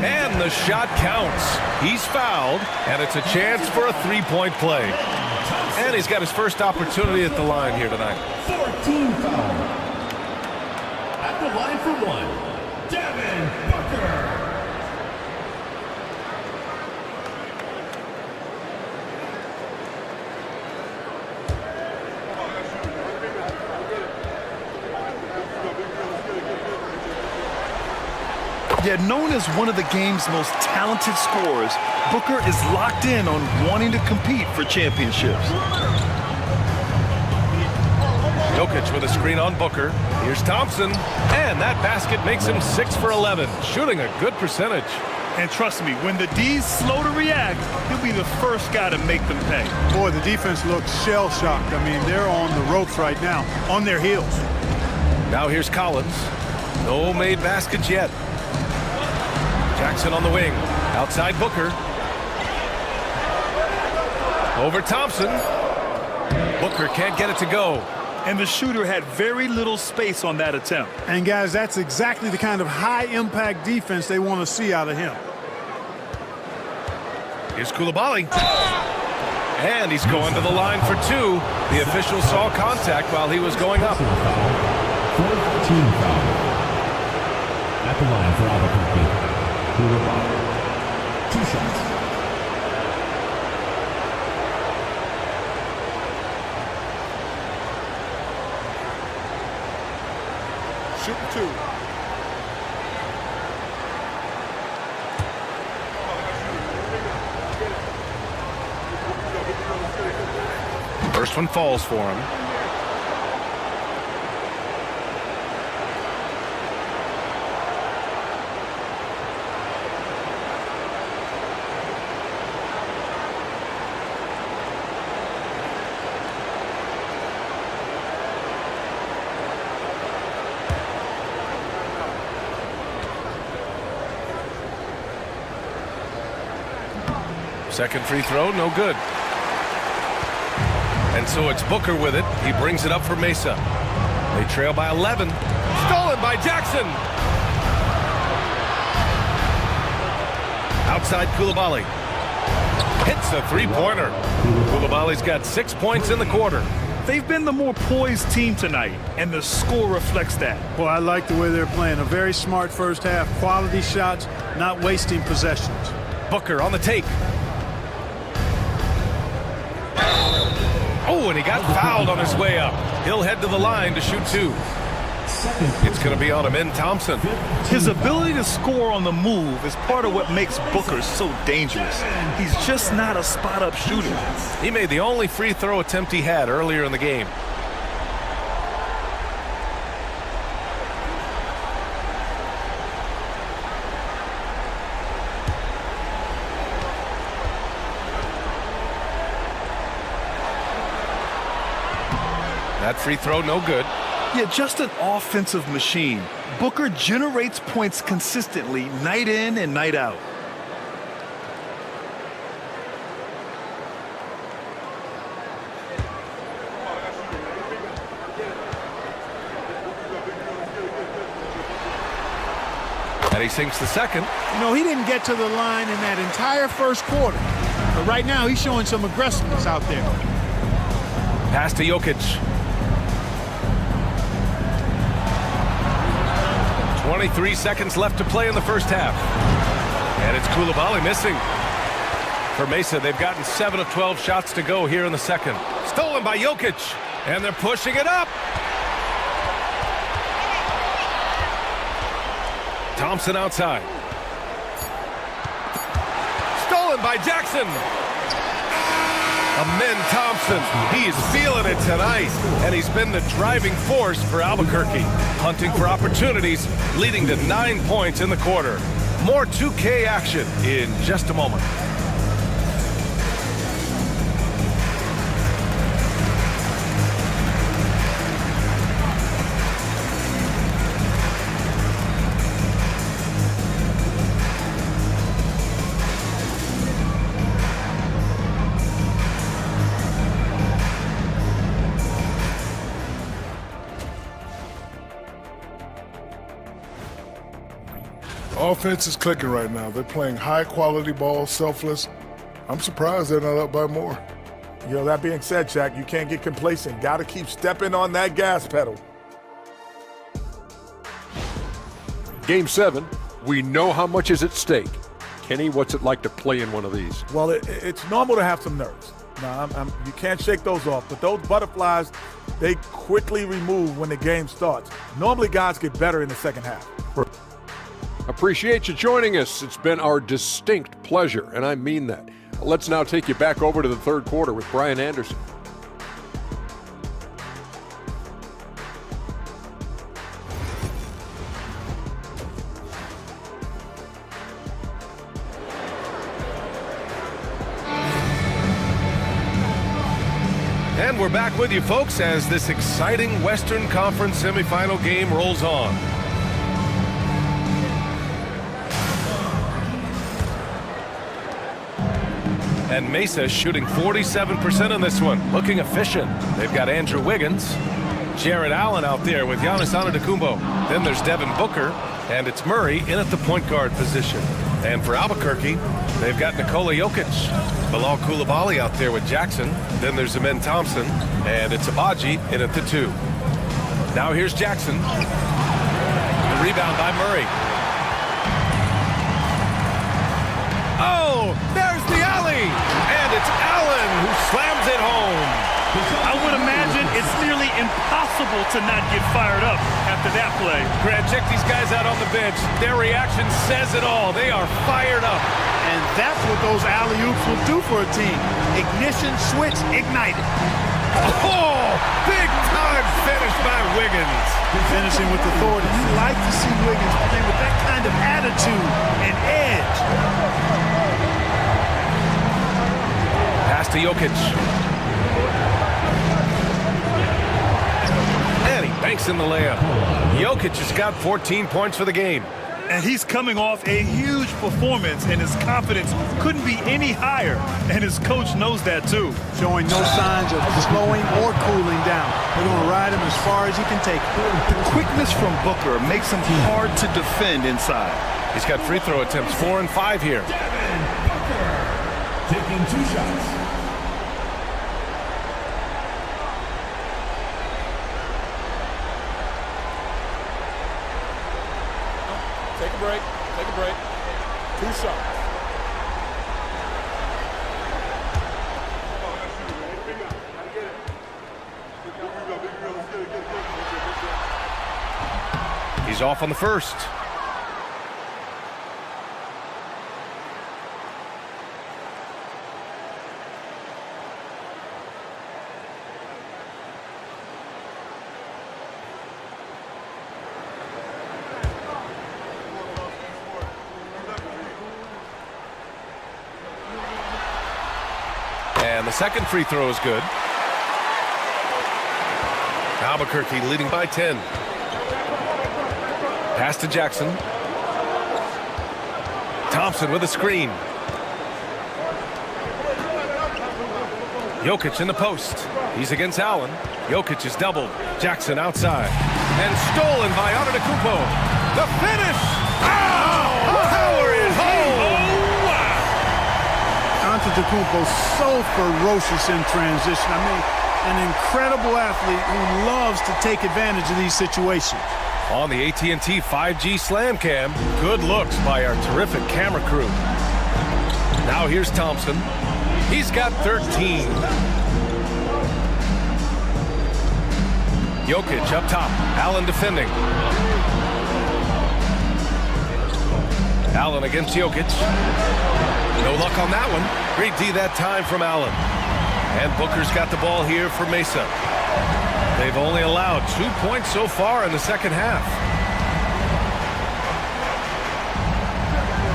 S10: And the shot counts. He's fouled, and it's a chance for a 3-point play. And he's got his first opportunity at the line here tonight.
S1: 14 foul. At the line for 1, Devin Booker.
S12: Yet known as one of the game's most talented scorers, Booker is locked in on wanting to compete for championships.
S10: Jokic with a screen on Booker. Here's Thompson. And that basket makes him 6 for 11, shooting a good percentage.
S12: And trust me, when the D's slow to react, he'll be the first guy to make them pay.
S11: Boy, the defense looks shell-shocked. I mean, they're on the ropes right now, on their heels.
S10: Now here's Collins. No made baskets yet. Jackson on the wing. Outside Booker. Over Thompson. Booker can't get it to go.
S12: And the shooter had very little space on that attempt.
S11: And guys, that's exactly the kind of high-impact defense they want to see out of him.
S10: Here's Coulibaly. And he's going to the line for 2. The official saw contact while he was going up.
S1: 14 foul. At the line for Albuquerque. Coulibaly. 2 shots.
S6: Shoot 2.
S10: First one falls for him. Second free throw, no good. And so it's Booker with it. He brings it up for Mesa. They trail by 11. Stolen by Jackson. Outside Coulibaly. Hits a three-pointer. Coulibaly's got 6 points in the quarter.
S12: They've been the more poised team tonight, and the score reflects that.
S11: Well, I like the way they're playing. A very smart first half. Quality shots, not wasting possessions.
S10: Booker on the take. Oh, and he got fouled on his way up. He'll head to the line to shoot 2. It's going to be on Amen Thompson.
S12: His ability to score on the move is part of what makes Booker so dangerous. He's just not a spot-up shooter.
S10: He made the only free throw attempt he had earlier in the game. That free throw, no good.
S12: Yeah, just an offensive machine. Booker generates points consistently, night in and night out.
S10: And he sinks the second.
S11: You know, he didn't get to the line in that entire first quarter. But right now, he's showing some aggressiveness out there.
S10: Pass to Jokic. 23 seconds left to play in the first half.
S13: And it's Koulibaly missing. For Mesa, they've gotten 7 of 12 shots to go here in the second. Stolen by Jokic. And they're pushing it up. Thompson outside. Stolen by Jackson. Amen Thompson. He's feeling it tonight. And he's been the driving force for Albuquerque. Hunting for opportunities, leading to 9 points in the quarter. More 2K action in just a moment.
S8: Offense is clicking right now. They're playing high-quality ball, selfless. I'm surprised they're not up by more.
S9: You know, that being said, Shaq, you can't get complacent. Got to keep stepping on that gas pedal.
S15: Game 7, we know how much is at stake. Kenny, what's it like to play in one of these?
S9: Well, it's normal to have some nerves. Now, you can't shake those off, but those butterflies, they quickly remove when the game starts. Normally, guys get better in the second half.
S15: Appreciate you joining us. It's been our distinct pleasure, and I mean that. Let's now take you back over to the third quarter with Brian Anderson.
S13: And we're back with you, folks, as this exciting Western Conference semifinal game rolls on. And Mesa shooting 47% in this one, looking efficient. They've got Andrew Wiggins, Jared Allen out there with Giannis Antetokounmpo. Then there's Devin Booker, and it's Murray in at the point guard position. And for Albuquerque, they've got Nikola Jokic, Bilal Koulibaly out there with Jackson. Then there's Amen Thompson, and it's Abaji in at the 2. Now here's Jackson. The rebound by Murray. Oh, there's the alley, and it's Allen who slams it home.
S12: I would imagine it's nearly impossible to not get fired up after that play.
S13: Grant, check these guys out on the bench. Their reaction says it all. They are fired up.
S11: And that's what those alley-oops will do for a team. Ignition switch ignited.
S13: Oh, big time finish by Wiggins.
S11: Finishing with authority. You like to see Wiggins play with that kind of attitude and edge.
S13: Pass to Jokic. And he banks in the layup. Jokic has got 14 points for the game.
S12: And he's coming off a huge performance, and his confidence couldn't be any higher. And his coach knows that, too.
S11: Showing no signs of slowing or cooling down. They're going to ride him as far as he can take.
S12: The quickness from Booker makes him hard to defend inside.
S13: He's got free throw attempts 4 and 5 here.
S1: Devin Booker taking 2 shots.
S9: Take a break. Take a break. 2 shots.
S13: He's off on the first. And the second free throw is good. Albuquerque leading by 10. Pass to Jackson. Thompson with a screen. Jokic in the post. He's against Allen. Jokic is doubled. Jackson outside. And stolen by Antetokounmpo. The finish! Oh! Power it home!
S11: Antetokounmpo so ferocious in transition. I mean, an incredible athlete who loves to take advantage of these situations.
S10: On the AT&T 5G Slam Cam, good looks by our terrific camera crew. Now here's Thompson. He's got 13. Jokic up top. Allen defending. Allen against Jokic. No luck on that one. Great D that time from Allen. And Booker's got the ball here for Mesa. They've only allowed 2 points so far in the second half.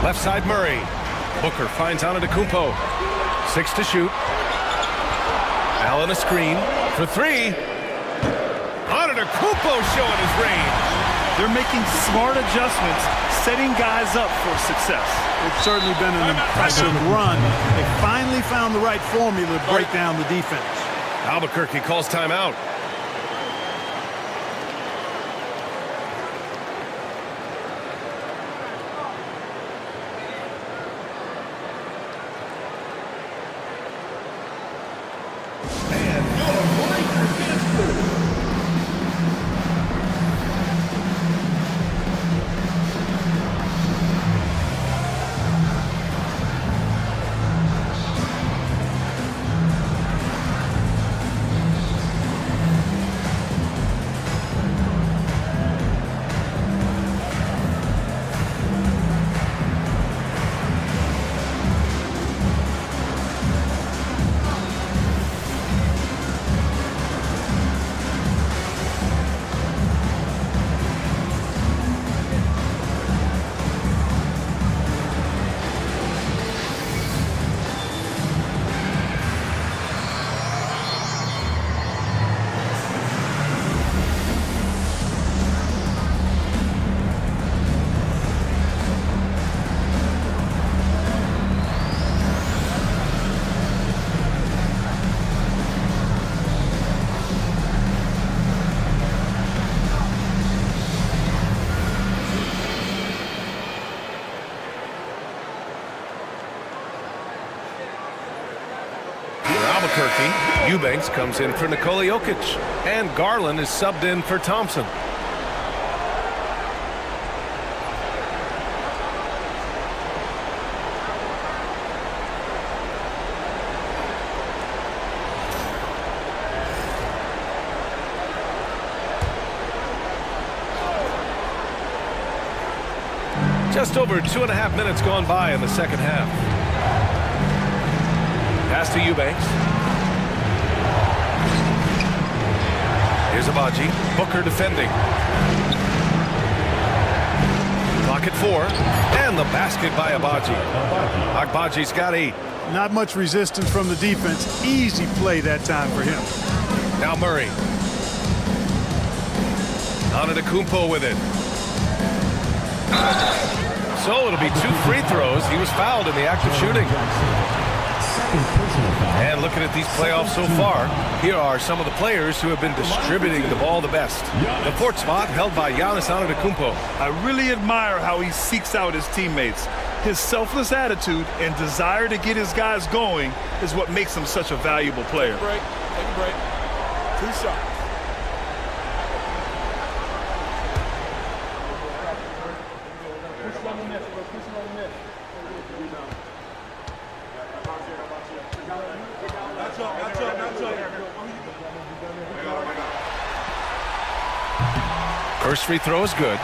S10: Left side Murray. Booker finds Antetokounmpo. 6 to shoot. Allen a screen for 3. Antetokounmpo showing his range.
S12: They're making smart adjustments, setting guys up for success.
S11: It's certainly been an impressive run. They finally found the right formula to break down the defense.
S10: Albuquerque calls timeout. Albuquerque, Eubanks comes in for Nikola Jokic, and Garland is subbed in for Thompson. Just over 2.5 minutes gone by in the second half. Pass to Eubanks. Here's Abaji. Booker defending. Clock at 4. And the basket by Abaji. Agbaji's got 8.
S11: Not much resistance from the defense. Easy play that time for him.
S10: Now Murray. Antetokounmpo with it. So it'll be 2 free throws. He was fouled in the act of shooting. And looking at these playoffs so far, here are some of the players who have been distributing the ball the best. The 4th spot held by Giannis Antetokounmpo.
S12: I really admire how he seeks out his teammates. His selfless attitude and desire to get his guys going is what makes him such a valuable player.
S9: Take a break. 2 shots.
S10: First free throw is good.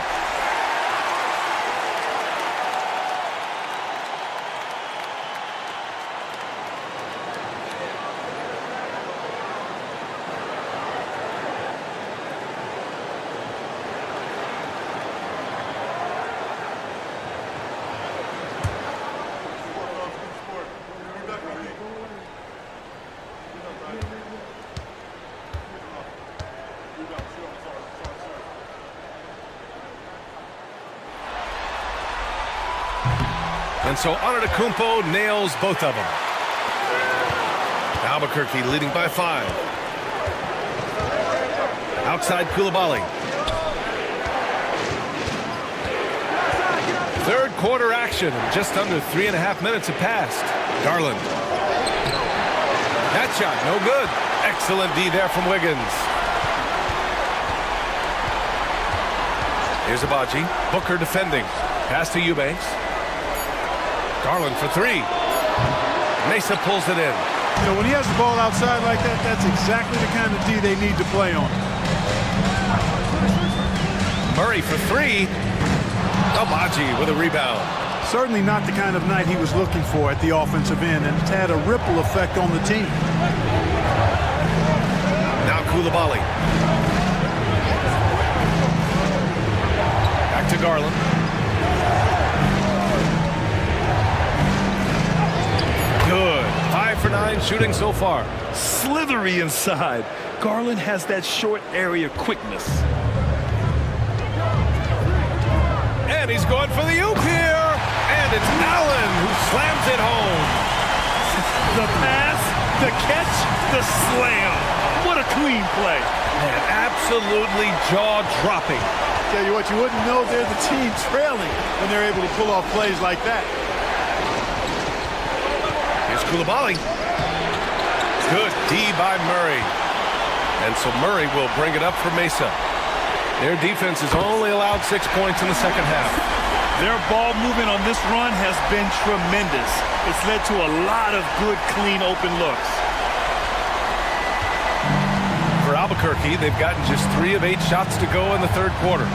S10: And so Antetokounmpo nails both of them. Albuquerque leading by 5. Outside Coulibaly. Third quarter action. Just under 3.5 minutes have passed. Garland. That shot no good. Excellent D there from Wiggins. Here's Abaji. Booker defending. Pass to Eubanks. Garland for three. Mesa pulls it in.
S11: You know, when he has the ball outside like that, that's exactly the kind of D they need to play on.
S10: Murray for three. Abaji with a rebound.
S11: Certainly not the kind of night he was looking for at the offensive end, and it's had a ripple effect on the team.
S10: Now Coulibaly. Back to Garland. Good. 5 for 9 shooting so far.
S12: Slithery inside. Garland has that short area quickness.
S10: And he's going for the oop here. And it's Allen who slams it home.
S12: The pass, the catch, the slam. What a clean play.
S10: Man, absolutely jaw-dropping.
S11: Tell you what, you wouldn't know they're the team trailing when they're able to pull off plays like that.
S10: Here's Coulibaly. Good D by Murray. And so Murray will bring it up for Mesa. Their defense has only allowed 6 points in the second half.
S12: Their ball movement on this run has been tremendous. It's led to a lot of good, clean, open looks.
S10: For Albuquerque, they've gotten just 3 of 8 shots to go in the third quarter.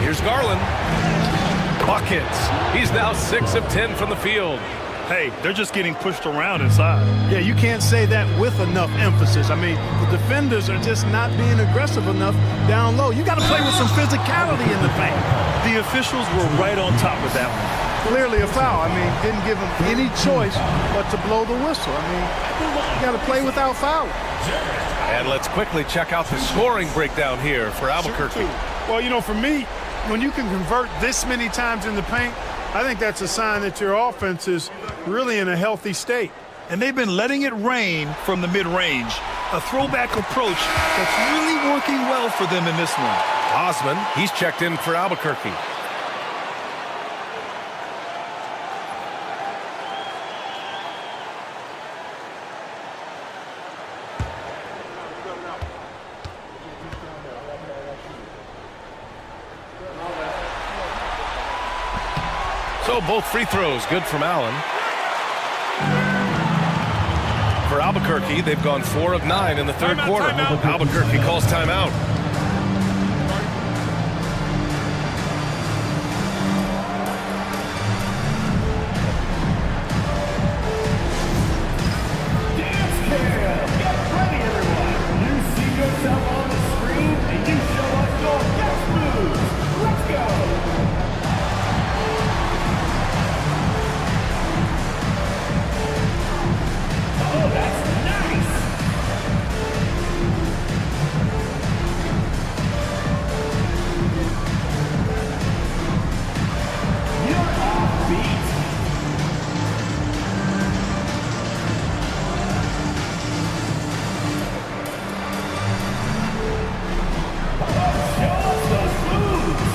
S10: Here's Garland. Buckets. He's now 6 of 10 from the field.
S12: Hey, they're just getting pushed around inside.
S11: Yeah, you can't say that with enough emphasis. I mean, the defenders are just not being aggressive enough down low. You got to play with some physicality in the paint.
S12: The officials were right on top of that one.
S11: Clearly a foul. I mean, didn't give them any choice but to blow the whistle. I mean, you got to play without fouling.
S10: And let's quickly check out the scoring breakdown here for Albuquerque.
S11: Well, you know, for me, when you can convert this many times in the paint, I think that's a sign that your offense is really in a healthy state.
S12: And they've been letting it rain from the mid-range. A throwback approach that's really working well for them in this one.
S10: Osman, he's checked in for Albuquerque. So both free throws good from Allen. For Albuquerque, they've gone 4 of 9 in the third quarter. Albuquerque calls timeout.
S1: Dance cam! Get ready, everyone! You see yourself on the screen, and you show us your best moves. Let's go! Oh, that's nice! You're offbeat. Show us those moves!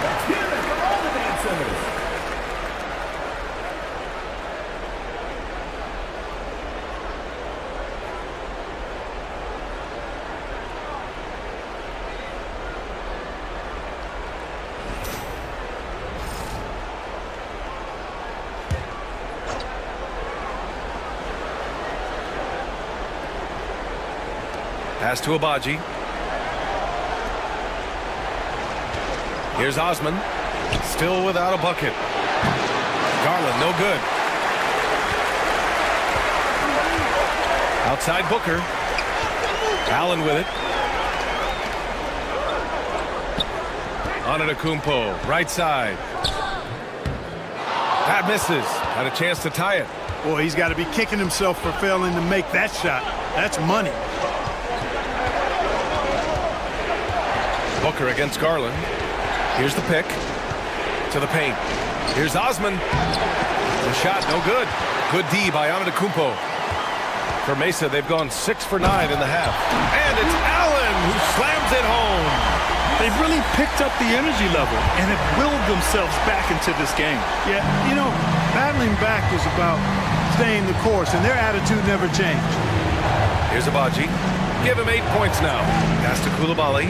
S1: Let's hear it from all the dancers!
S10: Pass to Abaji. Here's Osman. Still without a bucket. Garland, no good. Outside Booker. Allen with it. Antetokounmpo, right side. That misses. Had a chance to tie it.
S11: Boy, he's got to be kicking himself for failing to make that shot. That's money.
S10: Booker against Garland. Here's the pick to the paint. Here's Osman. The shot, no good. Good D by Antetokounmpo. For Mesa, they've gone 6 for 9 in the half. And it's Allen who slams it home.
S12: They've really picked up the energy level and have willed themselves back into this game.
S11: Yeah, you know, battling back is about staying the course, and their attitude never changed.
S10: Here's Abaji. Give him 8 points now. Pass to Coulibaly.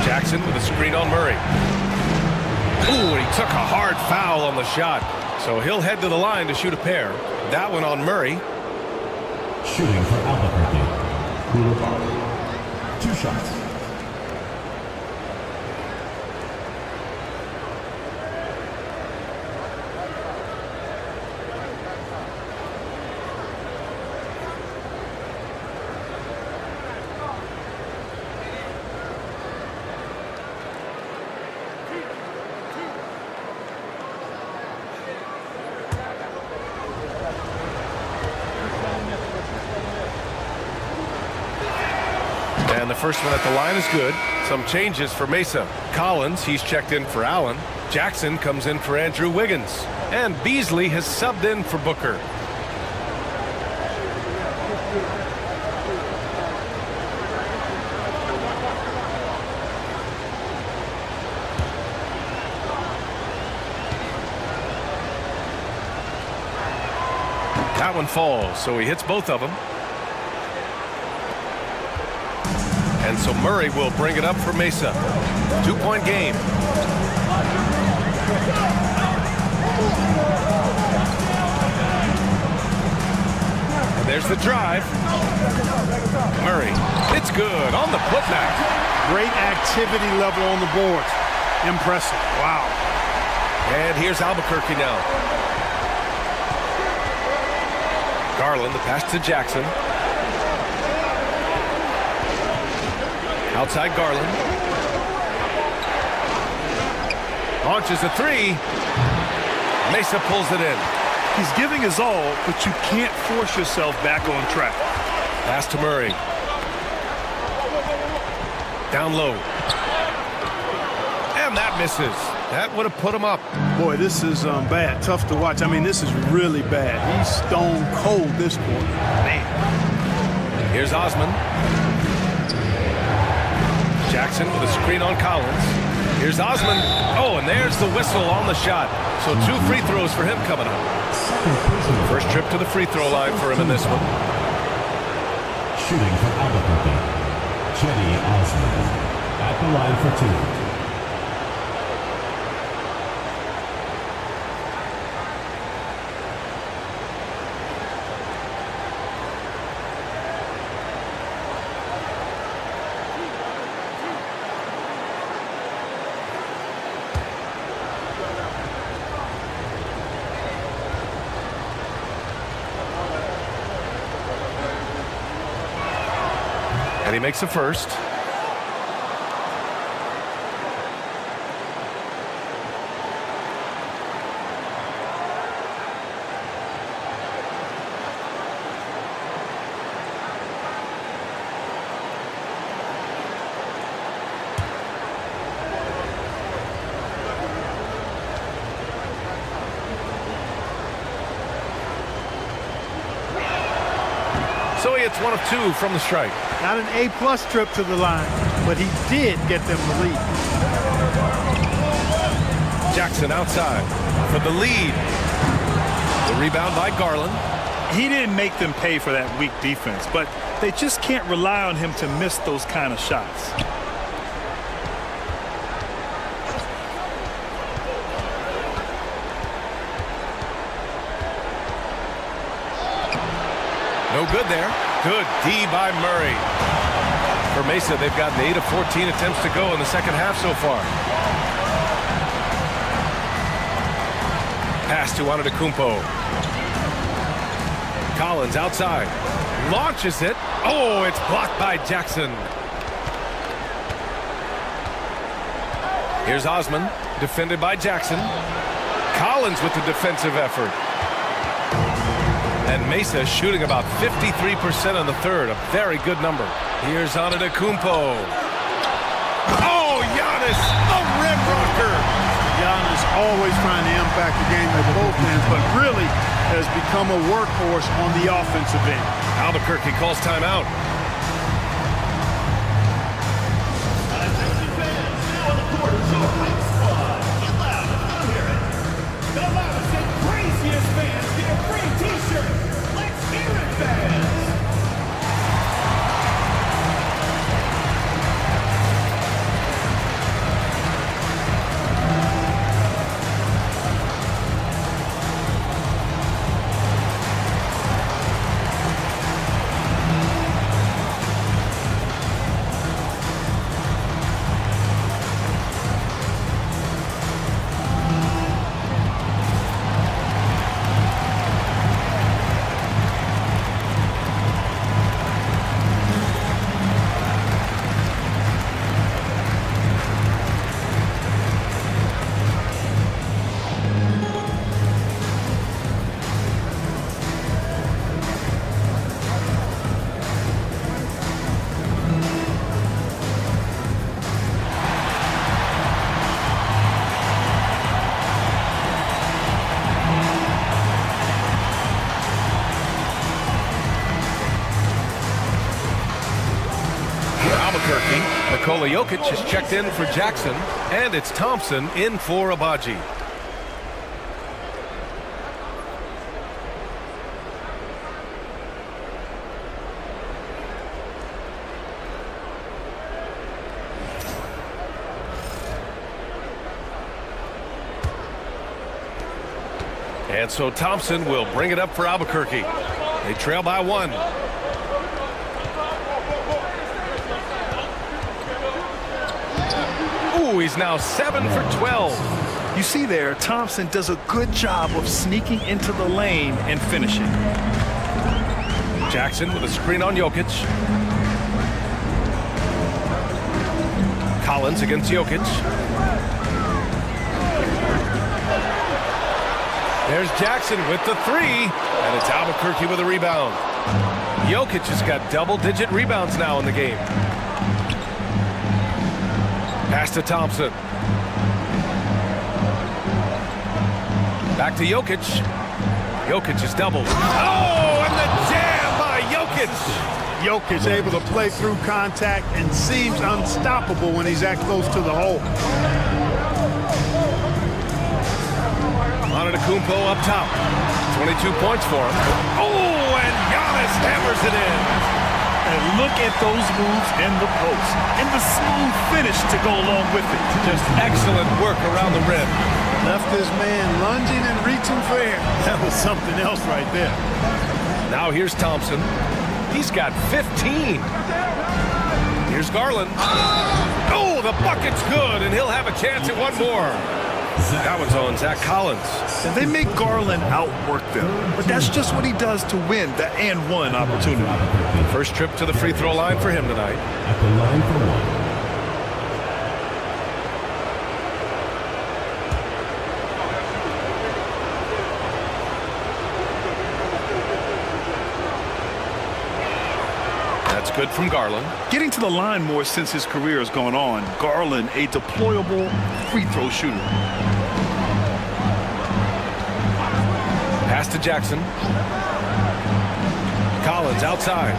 S10: Jackson with a screen on Murray. Ooh, he took a hard foul on the shot. So he'll head to the line to shoot a pair. That one on Murray.
S1: Shooting for Albuquerque. Coulibaly. 2 shots.
S10: And the first one at the line is good. Some changes for Mesa. Collins, he's checked in for Allen. Jackson comes in for Andrew Wiggins. And Beasley has subbed in for Booker. That one falls, so he hits both of them. And so Murray will bring it up for Mesa. 2-point game. And there's the drive. Murray, it's good on the putback.
S11: Great activity level on the board. Impressive. Wow.
S10: And here's Albuquerque now. Garland, the pass to Jackson. Outside Garland. Launches a 3. Mesa pulls it in.
S12: He's giving his all, but you can't force yourself back on track.
S10: Pass to Murray. Down low. And that misses. That would have put him up.
S11: Boy, this is bad. Tough to watch. I mean, this is really bad. He's stone cold this quarter. Man.
S10: Here's Osman. Jackson with a screen on Collins. Here's Osman. Oh, and there's the whistle on the shot. So 2 free throws for him coming up. First trip to the free throw line for him in this one.
S1: Shooting for Albuquerque. Cedi Osman at the line for 2.
S10: And he makes a first. So he hits 1 of 2 from the strike.
S11: Not an A-plus trip to the line, but he did get them the lead.
S10: Jackson outside for the lead. The rebound by Garland.
S12: He didn't make them pay for that weak defense, but they just can't rely on him to miss those kind of shots.
S10: No good there. Good D by Murray. For Mesa, they've gotten 8 of 14 attempts to go in the second half so far. Pass to Antetokounmpo. Collins outside. Launches it. Oh, it's blocked by Jackson. Here's Osman, defended by Jackson. Collins with the defensive effort. And Mesa shooting about 53% on the third, a very good number. Here's Antetokounmpo. Oh, Giannis, a rim rocker.
S11: Giannis always trying to impact the game at both ends, but really has become a workhorse on the offensive end.
S10: Albuquerque calls timeout. Nikola Jokic is checked in for Jackson, and it's Thompson in for Abaji. And so Thompson will bring it up for Albuquerque. They trail by 1. Ooh, he's now 7 for 12.
S12: You see there, Thompson does a good job of sneaking into the lane and finishing.
S10: Jackson with a screen on Jokic. Collins against Jokic. There's Jackson with the 3, and it's Albuquerque with a rebound. Jokic has got double-digit rebounds now in the game. Pass to Thompson. Back to Jokic. Jokic is doubled. Oh, and the jam by Jokic.
S11: Jokic able to play through contact and seems unstoppable when he's that close to the hole.
S10: Antetokounmpo up top. 22 points for him. Oh, and Giannis hammers it in.
S12: And look at those moves in the post. And the smooth finish to go along with it.
S10: Just excellent work around the rim.
S11: Left this man lunging and reaching for air. That was something else right there.
S10: Now here's Thompson. He's got 15. Here's Garland. Oh, the bucket's good, and he'll have a chance at one more. That one's on Zach Collins.
S12: And they make Garland outwork them, but that's just what he does to win the and-one opportunity.
S10: First trip to the free throw line for him tonight.
S1: At the line for 1.
S10: That's good from Garland.
S12: Getting to the line more since his career has gone on. Garland, a deployable free throw shooter.
S10: Pass to Jackson. Collins outside.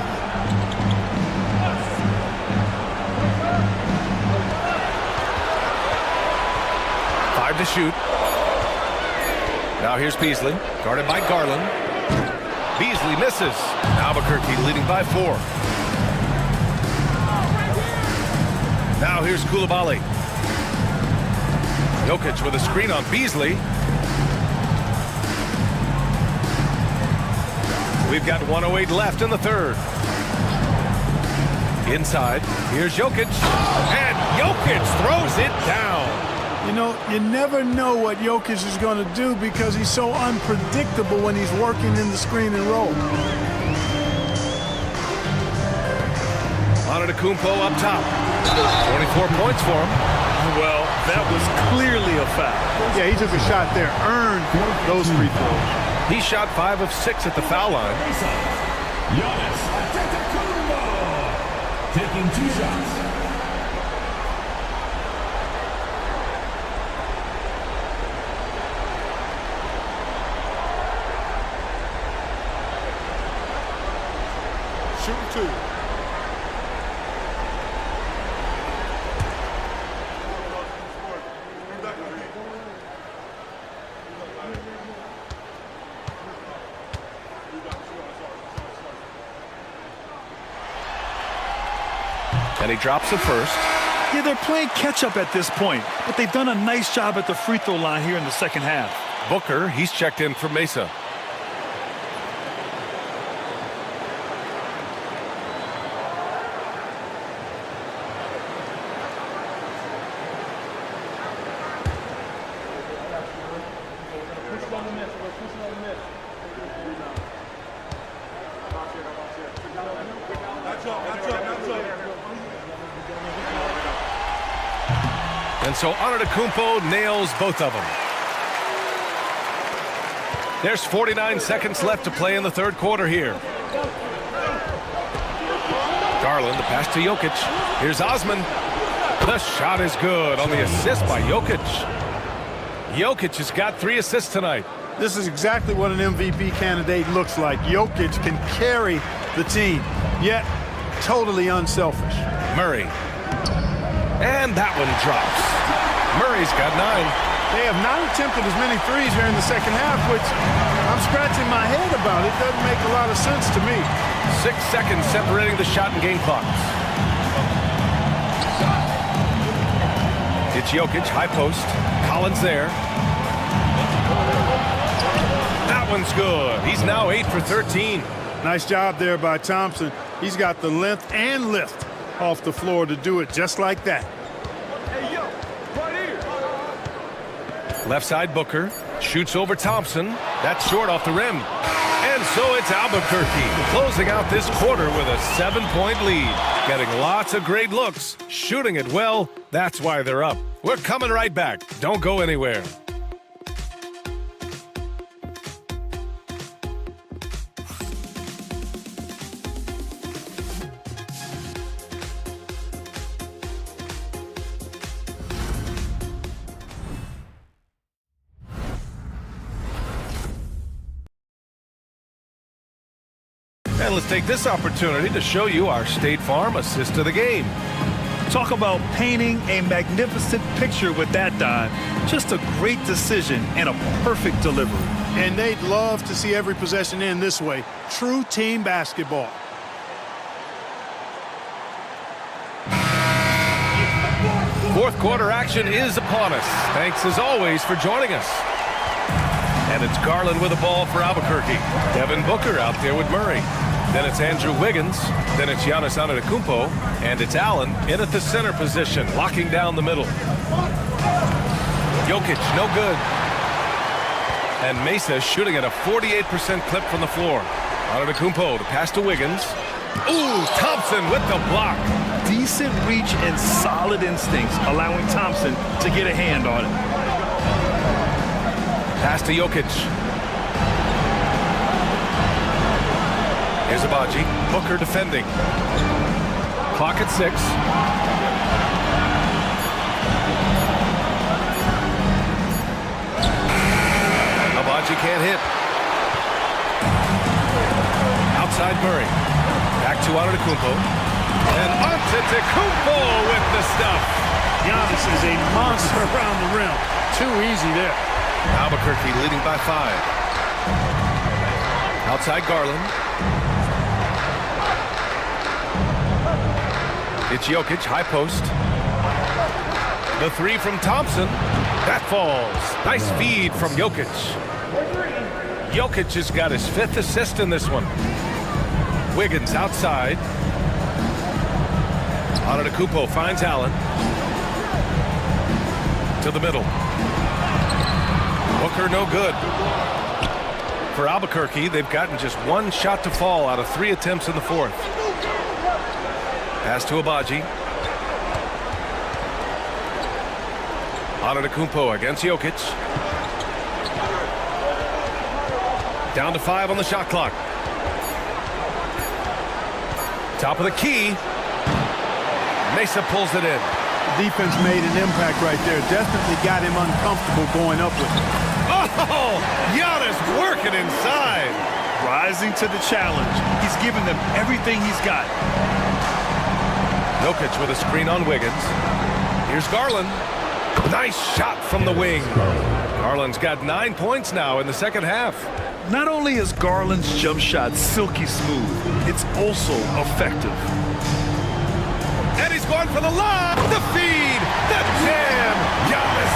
S10: Five to shoot. Now here's Beasley, guarded by Garland. Beasley misses. Albuquerque leading by 4. Now here's Coulibaly. Jokic with a screen on Beasley. We've got 1:08 left in the third. Inside, here's Jokic. And Jokic throws it down.
S11: You know, you never know what Jokic is going to do because he's so unpredictable when he's working in the screen and roll.
S10: Antetokounmpo up top. 24 points for him.
S12: Well, that was clearly a foul.
S11: Yeah, he took a shot there, earned those free throws.
S10: He shot 5 of 6 at the foul line.
S1: Giannis Antetokounmpo taking 2 shots.
S8: Shoot 2.
S10: And he drops it first.
S12: Yeah, they're playing catch-up at this point, but they've done a nice job at the free throw line here in the second half.
S10: Booker, he's checked in for Mesa. And so Antetokounmpo nails both of them. There's 49 seconds left to play in the third quarter here. Garland, the pass to Jokic. Here's Osman. The shot is good on the assist by Jokic. Jokic has got 3 assists tonight.
S11: This is exactly what an MVP candidate looks like. Jokic can carry the team, yet totally unselfish.
S10: Murray. And that one drops. Murray's got 9.
S11: They have not attempted as many threes here in the second half, which I'm scratching my head about. It doesn't make a lot of sense to me.
S10: 6 seconds separating the shot and game clocks. It's Jokic, high post. Collins there. That one's good. He's now 8 for 13.
S11: Nice job there by Thompson. He's got the length and lift off the floor to do it just like that.
S10: Left side Booker. Shoots over Thompson. That's short off the rim. And so it's Albuquerque closing out this quarter with a 7-point lead. Getting lots of great looks. Shooting it well. That's why they're up. We're coming right back. Don't go anywhere. And let's take this opportunity to show you our State Farm assist of the game.
S12: Talk about painting a magnificent picture with that, Don. Just a great decision and a perfect delivery.
S11: And they'd love to see every possession end this way. True team basketball.
S10: Fourth quarter action is upon us. Thanks as always for joining us. And it's Garland with the ball for Albuquerque. Devin Booker out there with Murray. Then it's Andrew Wiggins. Then it's Giannis Antetokounmpo. And it's Allen in at the center position, locking down the middle. Jokic, no good. And Mesa shooting at a 48% clip from the floor. Antetokounmpo to pass to Wiggins. Ooh, Thompson with the block.
S12: Decent reach and solid instincts, allowing Thompson to get a hand on it.
S10: Pass to Jokic. Here's Abaji. Booker defending. Clock at 6. Abaji can't hit. Outside Murray. Back to Antetokounmpo. And Antetokounmpo with the stuff.
S11: Giannis is a monster around the rim. Too easy there.
S10: Albuquerque leading by 5. Outside Garland. It's Jokic, high post. The 3 from Thompson. That falls. Nice feed from Jokic. Jokic has got his 5th assist in this one. Wiggins outside. Antetokounmpo finds Allen. To the middle. Booker no good. For Albuquerque, they've gotten just 1 shot to fall out of 3 attempts in the 4th. Pass to Abaji. Antetokounmpo against Jokic. Down to 5 on the shot clock. Top of the key. Mesa pulls it in.
S11: The defense made an impact right there. Definitely got him uncomfortable going up with it.
S10: Oh, Giannis working inside.
S12: Rising to the challenge. He's giving them everything he's got.
S10: Jokic with a screen on Wiggins. Here's Garland. Nice shot from the wing. Garland's got 9 points now in the second half.
S12: Not only is Garland's jump shot silky smooth, it's also effective.
S10: And he's going for the lob, the feed, the jam. Giannis.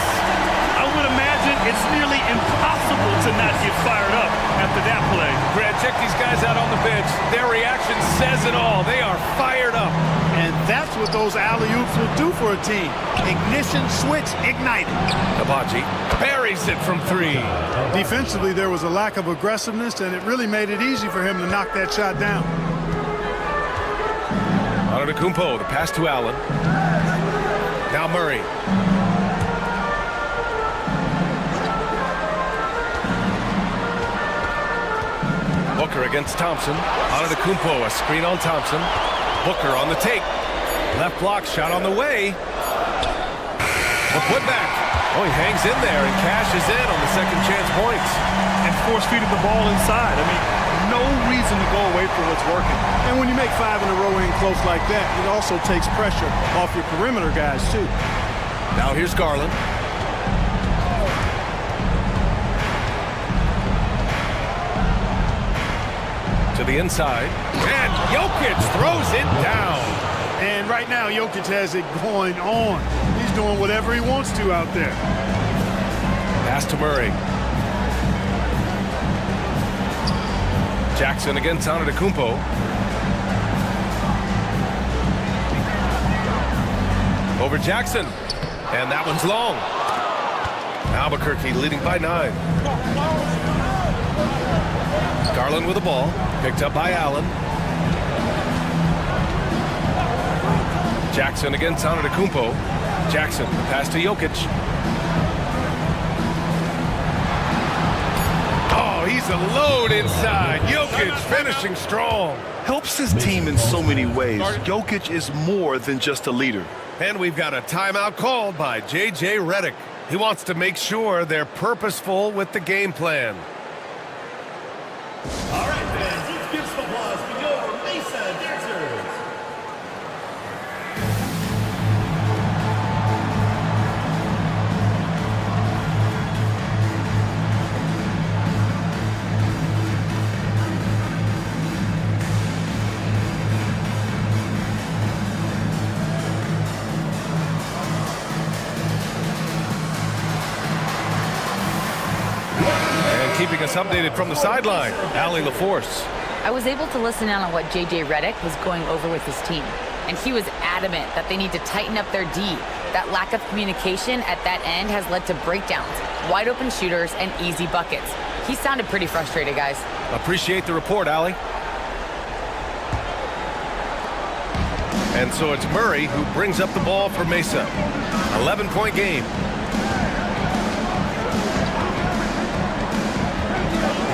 S12: I would imagine it's nearly impossible to not get fired up after that play.
S10: Brad, check these guys out on the bench. Their reaction says it all. They are fired up.
S11: And that's what those alley-oops will do for a team. Ignition switch ignited.
S10: Abaji buries it from 3.
S11: Defensively, there was a lack of aggressiveness, and it really made it easy for him to knock that shot down.
S10: Antetokounmpo, the pass to Allen. Now Murray. Booker against Thompson. Antetokounmpo, a screen on Thompson. Booker on the take. Left block, shot on the way. The putback. Oh, he hangs in there and cashes in on the second chance points.
S12: And force-feeding the ball inside. I mean, no reason to go away from what's working.
S11: And when you make 5 in a row in close like that, it also takes pressure off your perimeter guys, too.
S10: Now here's Garland. To the inside. And Jokic throws it down.
S11: And right now, Jokic has it going on. He's doing whatever he wants to out there.
S10: Pass to Murray. Jackson against Antetokounmpo. Over Jackson. And that one's long. Albuquerque leading by 9. Garland with the ball. Picked up by Allen. Jackson against Antetokounmpo. Jackson, the pass to Jokic. Oh, he's a load inside. Jokic finishing strong.
S12: Helps his team in so many ways. Jokic is more than just a leader.
S10: And we've got a timeout called by J.J. Redick. He wants to make sure they're purposeful with the game plan.
S1: All right, fans, let's give some applause for your Mesa dancers.
S10: Keeping us updated from the sideline, Allie LaForce.
S14: I was able to listen in on what J.J. Redick was going over with his team, and he was adamant that they need to tighten up their D. That lack of communication at that end has led to breakdowns, wide open shooters, and easy buckets. He sounded pretty frustrated, guys.
S10: Appreciate the report, Allie. And so it's Murray who brings up the ball for Mesa. 11-point game.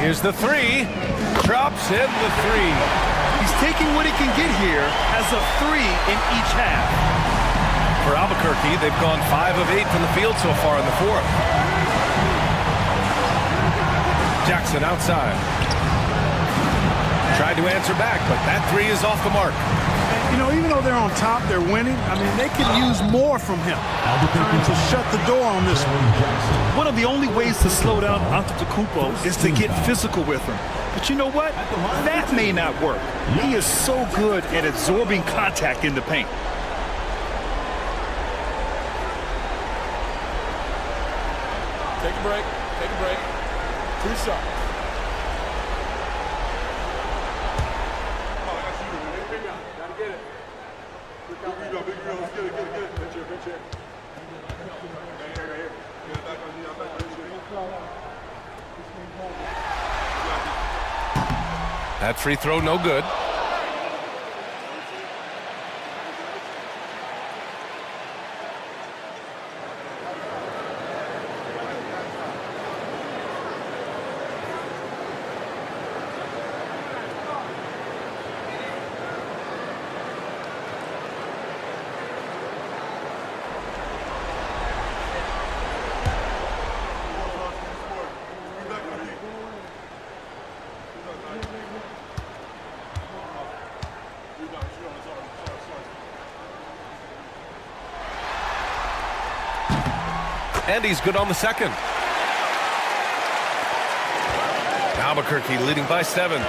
S10: Here's the 3. Drops in the 3.
S12: He's taking what he can get here as a 3 in each half.
S10: For Albuquerque, they've gone 5 of 8 from the field so far in the 4th. Jackson outside. Tried to answer back, but that 3 is off the mark.
S11: You know, even though they're on top, they're winning. I mean, they could use more from him. Trying to shut the door on this one.
S12: One of the only ways to slow down Antetokounmpo is to get physical with him. But you know what? That may not work. He is so good at absorbing contact in the paint.
S8: Take a break. Take a break. 2 shots.
S10: That free throw no good. And he's good on the second. Albuquerque leading by 7.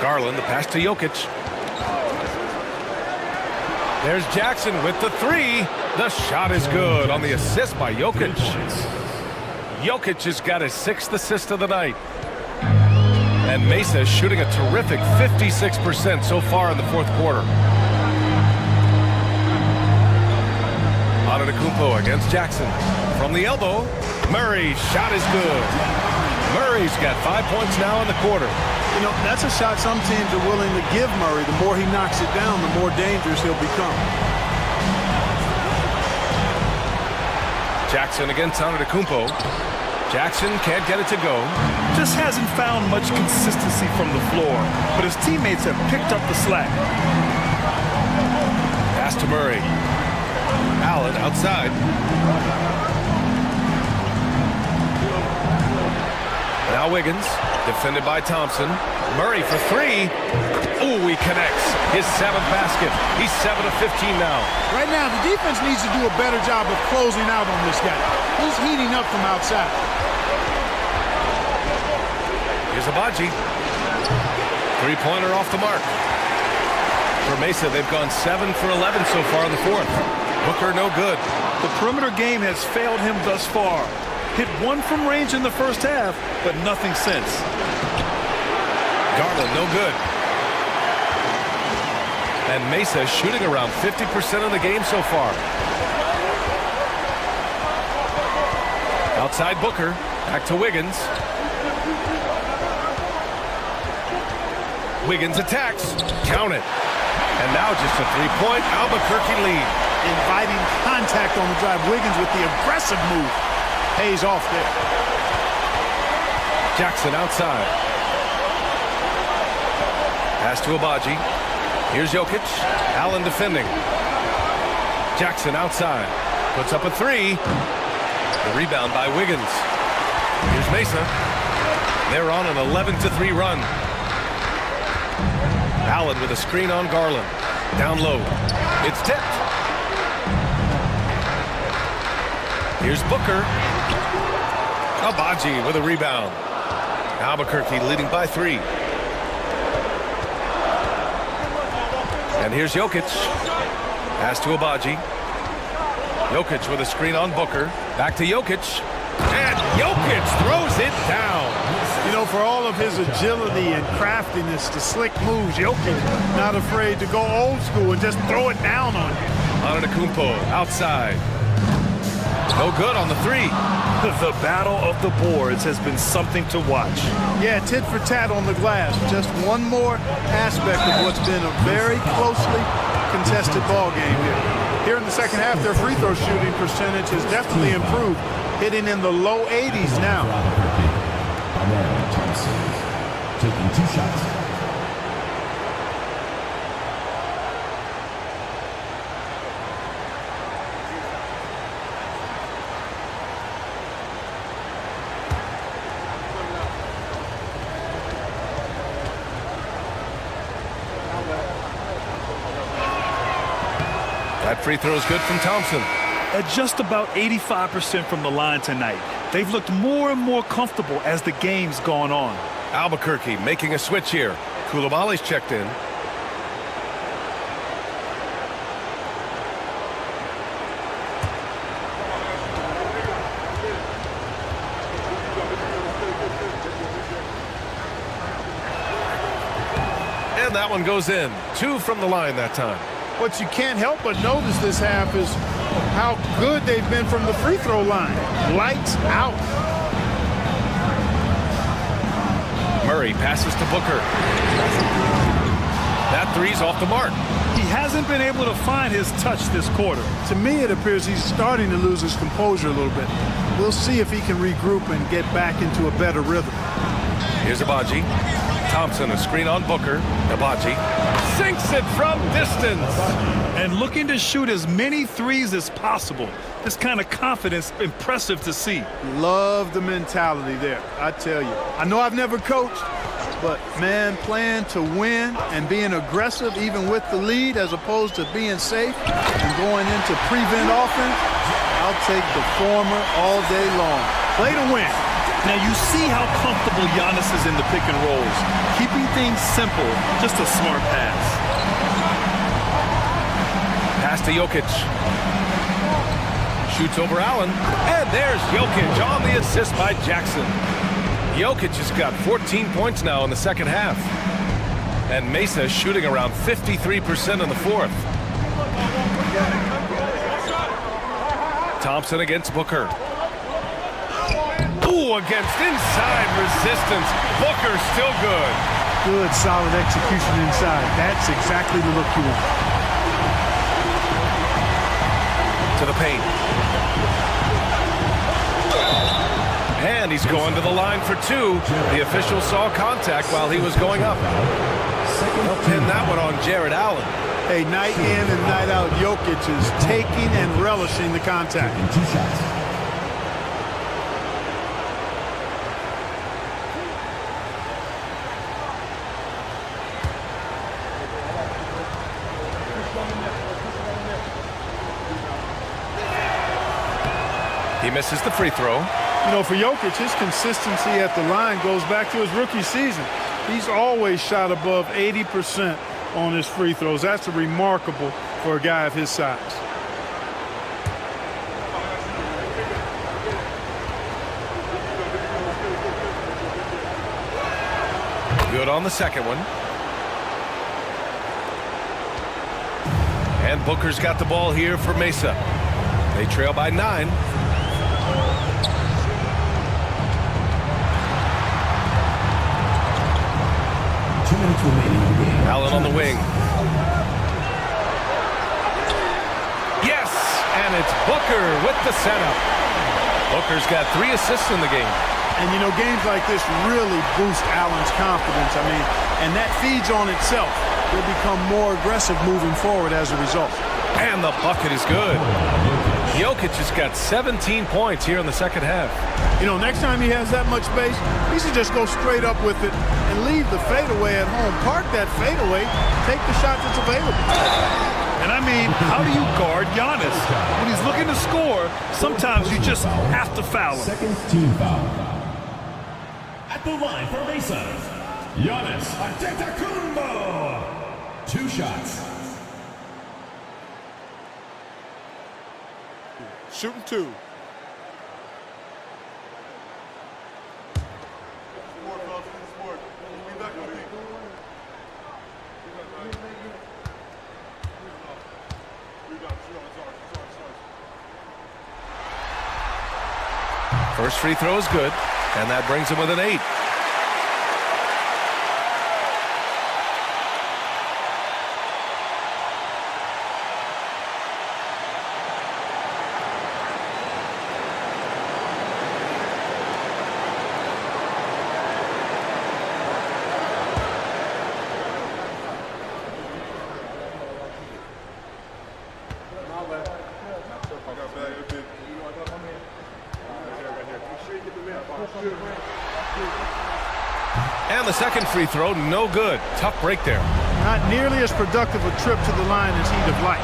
S10: Garland, the pass to Jokic. There's Jackson with the 3. The shot is good on the assist by Jokic. Jokic has got his 6th assist of the night. And Mesa is shooting a terrific 56% so far in the 4th quarter. Antetokounmpo against Jackson. From the elbow, Murray's shot is good. Murray's got 5 points now in the quarter.
S11: You know, that's a shot some teams are willing to give Murray. The more he knocks it down, the more dangerous he'll become.
S10: Jackson against Antetokounmpo. Jackson can't get it to go.
S12: Just hasn't found much consistency from the floor, but his teammates have picked up the slack.
S10: Pass to Murray. Allen outside. Now Wiggins, defended by Thompson. Murray for 3. Ooh, he connects. His 7th basket. He's 7 of 15 now.
S11: Right now, the defense needs to do a better job of closing out on this guy. He's heating up from outside.
S10: Here's Abaji. 3-pointer off the mark. For Mesa, they've gone 7 for 11 so far in the 4th. Booker no good.
S12: The perimeter game has failed him thus far. Hit 1 from range in the first half, but nothing since.
S10: Garland no good. And Mesa shooting around 50% of the game so far. Outside Booker. Back to Wiggins. Wiggins attacks. Count it. And now just a 3-point Albuquerque lead.
S11: Inviting contact on the drive. Wiggins with the aggressive move. Pays off there.
S10: Jackson outside. Pass to Abaji. Here's Jokic. Allen defending. Jackson outside. Puts up a 3. The rebound by Wiggins. Here's Mesa. They're on an 11-3 run. Allen with a screen on Garland. Down low. It's tipped. Here's Booker. Abaji with a rebound. Albuquerque leading by 3. And here's Jokic. Pass to Abaji. Jokic with a screen on Booker. Back to Jokic. And Jokic throws it down.
S11: You know, for all of his agility and craftiness, the slick moves, Jokic not afraid to go old school and just throw it down on you.
S10: Antetokounmpo outside. No good on the 3.
S12: The battle of the boards has been something to watch.
S11: Yeah, tit for tat on the glass. Just one more aspect of what's been a very closely contested ball game here. Here in the second half, their free throw shooting percentage has definitely improved, hitting in the low 80s now.
S1: Thompson taking 2 shots.
S10: That free throw is good from Thompson.
S12: At just about 85% from the line tonight. They've looked more and more comfortable as the game's gone on.
S10: Albuquerque making a switch here. Koulibaly's checked in. And that one goes in. 2 from the line that time.
S11: What you can't help but notice this half is how good they've been from the free throw line. Lights out.
S10: Murray passes to Booker. That 3's off the mark.
S12: He hasn't been able to find his touch this quarter.
S11: To me, it appears he's starting to lose his composure a little bit. We'll see if he can regroup and get back into a better rhythm.
S10: Here's Abaji. Thompson, a screen on Booker. Abaji sinks it from distance.
S12: And looking to shoot as many 3s as possible. This kind of confidence, impressive to see.
S11: Love the mentality there, I tell you. I know I've never coached, but, man, playing to win and being aggressive even with the lead as opposed to being safe and going into prevent offense, take the former all day long. Play to win.
S12: Now you see how comfortable Giannis is in the pick and rolls. Keeping things simple, just a smart pass.
S10: Pass to Jokic. Shoots over Allen. And there's Jokic on the assist by Jackson. Jokic has got 14 points now in the second half. And Mesa shooting around 53% in the fourth. Thompson against Booker. Ooh, against inside resistance. Booker still good.
S11: Good, solid execution inside. That's exactly the look you want.
S10: To the paint. And he's going to the line for two. The official saw contact while he was going up. They'll pin that one on Jared Allen.
S11: Hey, night in and night out, Jokic is taking and relishing the contact.
S10: He misses the free throw.
S11: You know, for Jokic, his consistency at the line goes back to his rookie season. He's always shot above 80% on his free throws. That's remarkable for a guy of his size.
S10: Good on the second one. And Booker's got the ball here for Mesa. They trail by 9. Allen on the wing. Yes, and it's Booker with the setup. Booker's got 3 assists in the game.
S11: And, you know, games like this really boost Allen's confidence. I mean, and that feeds on itself. He'll become more aggressive moving forward as a result.
S10: And the bucket is good. Jokic has got 17 points here in the second half.
S11: You know, next time he has that much space, he should just go straight up with it and leave the fadeaway at home. Park that fadeaway, take the shot that's available.
S12: And I mean, how do you guard Giannis? When he's looking to score, sometimes you just have to foul him.
S1: Second team foul. At the line for Mesa, Giannis Antetokounmpo. 2 shots.
S8: Shooting 2.
S10: First free throw is good, and that brings him with an 8. And the second free throw, no good. Tough break there.
S11: Not nearly as productive a trip to the line as he'd have liked.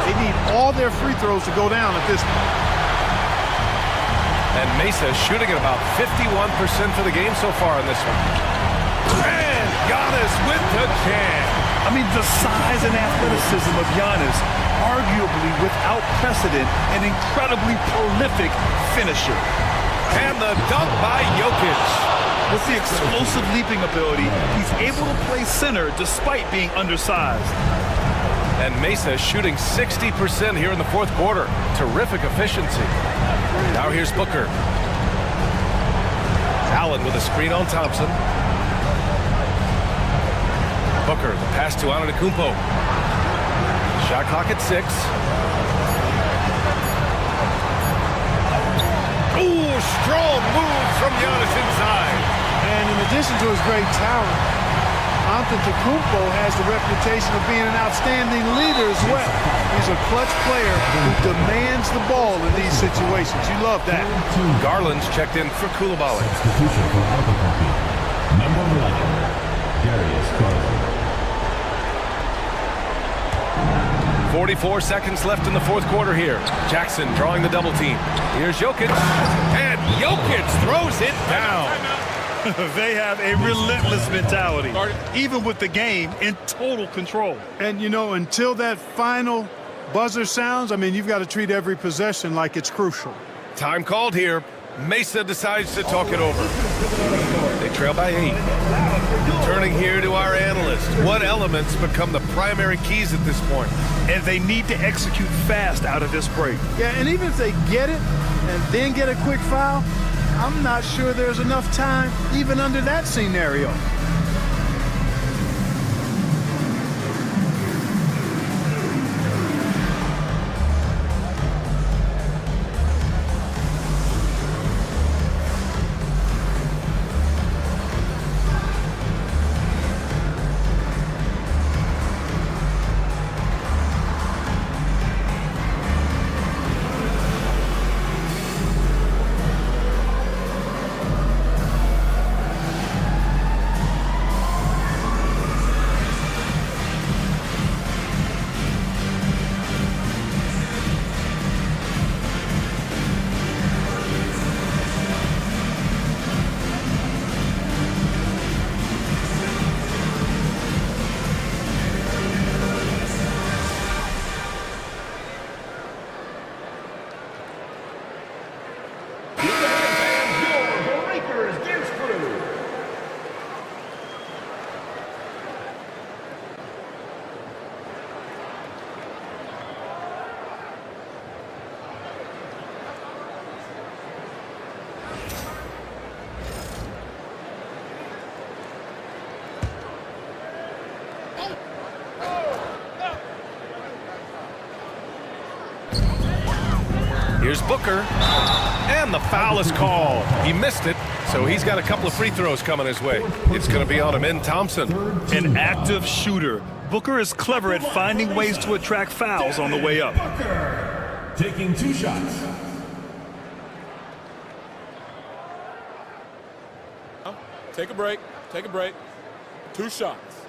S11: They need all their free throws to go down at this point.
S10: And Mesa shooting at about 51% for the game so far in this one. And Giannis with the jam.
S12: I mean, the size and athleticism of Giannis, arguably without precedent, an incredibly prolific finisher.
S10: And the dunk by Jokic.
S12: With the explosive leaping ability, he's able to play center despite being undersized.
S10: And Mesa shooting 60% here in the fourth quarter. Terrific efficiency. Now here's Booker. Allen with a screen on Thompson. Booker, the pass to Antetokounmpo. Shot clock at 6. Ooh, strong move from Giannis inside.
S11: And in addition to his great talent, Antetokounmpo has the reputation of being an outstanding leader as well. He's a clutch player who demands the ball in these situations. You love that.
S10: Garland's checked in for Coulibaly.
S1: Substitution for Albuquerque. Number 11, Darius Garland.
S13: 44 seconds left in the fourth quarter here. Jackson drawing the double team. Here's Jokic. And Jokic throws it down.
S12: They have a relentless mentality, even with the game in total control.
S11: And, you know, until that final buzzer sounds, I mean, you've got to treat every possession like it's crucial.
S13: Time called here. Mesa decides to talk it over. They trail by 8. Turning here to our analyst. What elements become the primary keys at this point?
S12: And they need to execute fast out of this break.
S11: Yeah, and even if they get it and then get a quick foul, I'm not sure there's enough time even under that scenario.
S13: Here's Booker. And the foul is called. He missed it, so he's got a couple of free throws coming his way. It's going to be on him, Thompson.
S12: An active shooter. Booker is clever at finding ways to attract fouls on the way up.
S1: Booker taking 2 shots.
S2: Take a break. Take a break. 2 shots.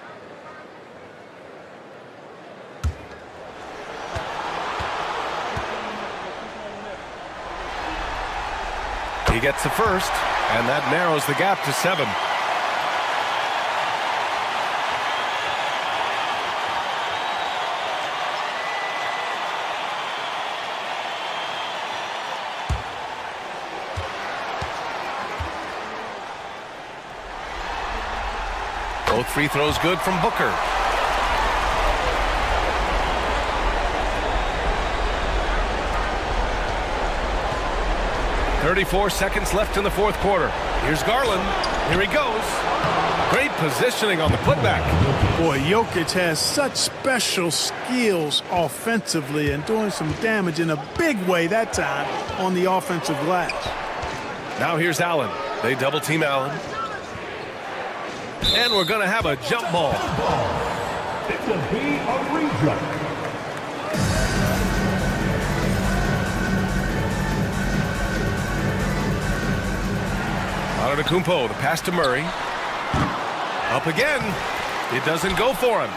S13: He gets the first, and that narrows the gap to 7. Both free throws good from Booker. .34 seconds left in the fourth quarter. Here's Garland. Here he goes. Great positioning on the putback.
S11: Boy, Jokic has such special skills offensively and doing some damage in a big way that time on the offensive glass.
S13: Now here's Allen. They double team Allen. And we're going to have a jump ball.
S1: It will be a redraw.
S13: Antetokounmpo, the pass to Murray. Up again. It doesn't go for him.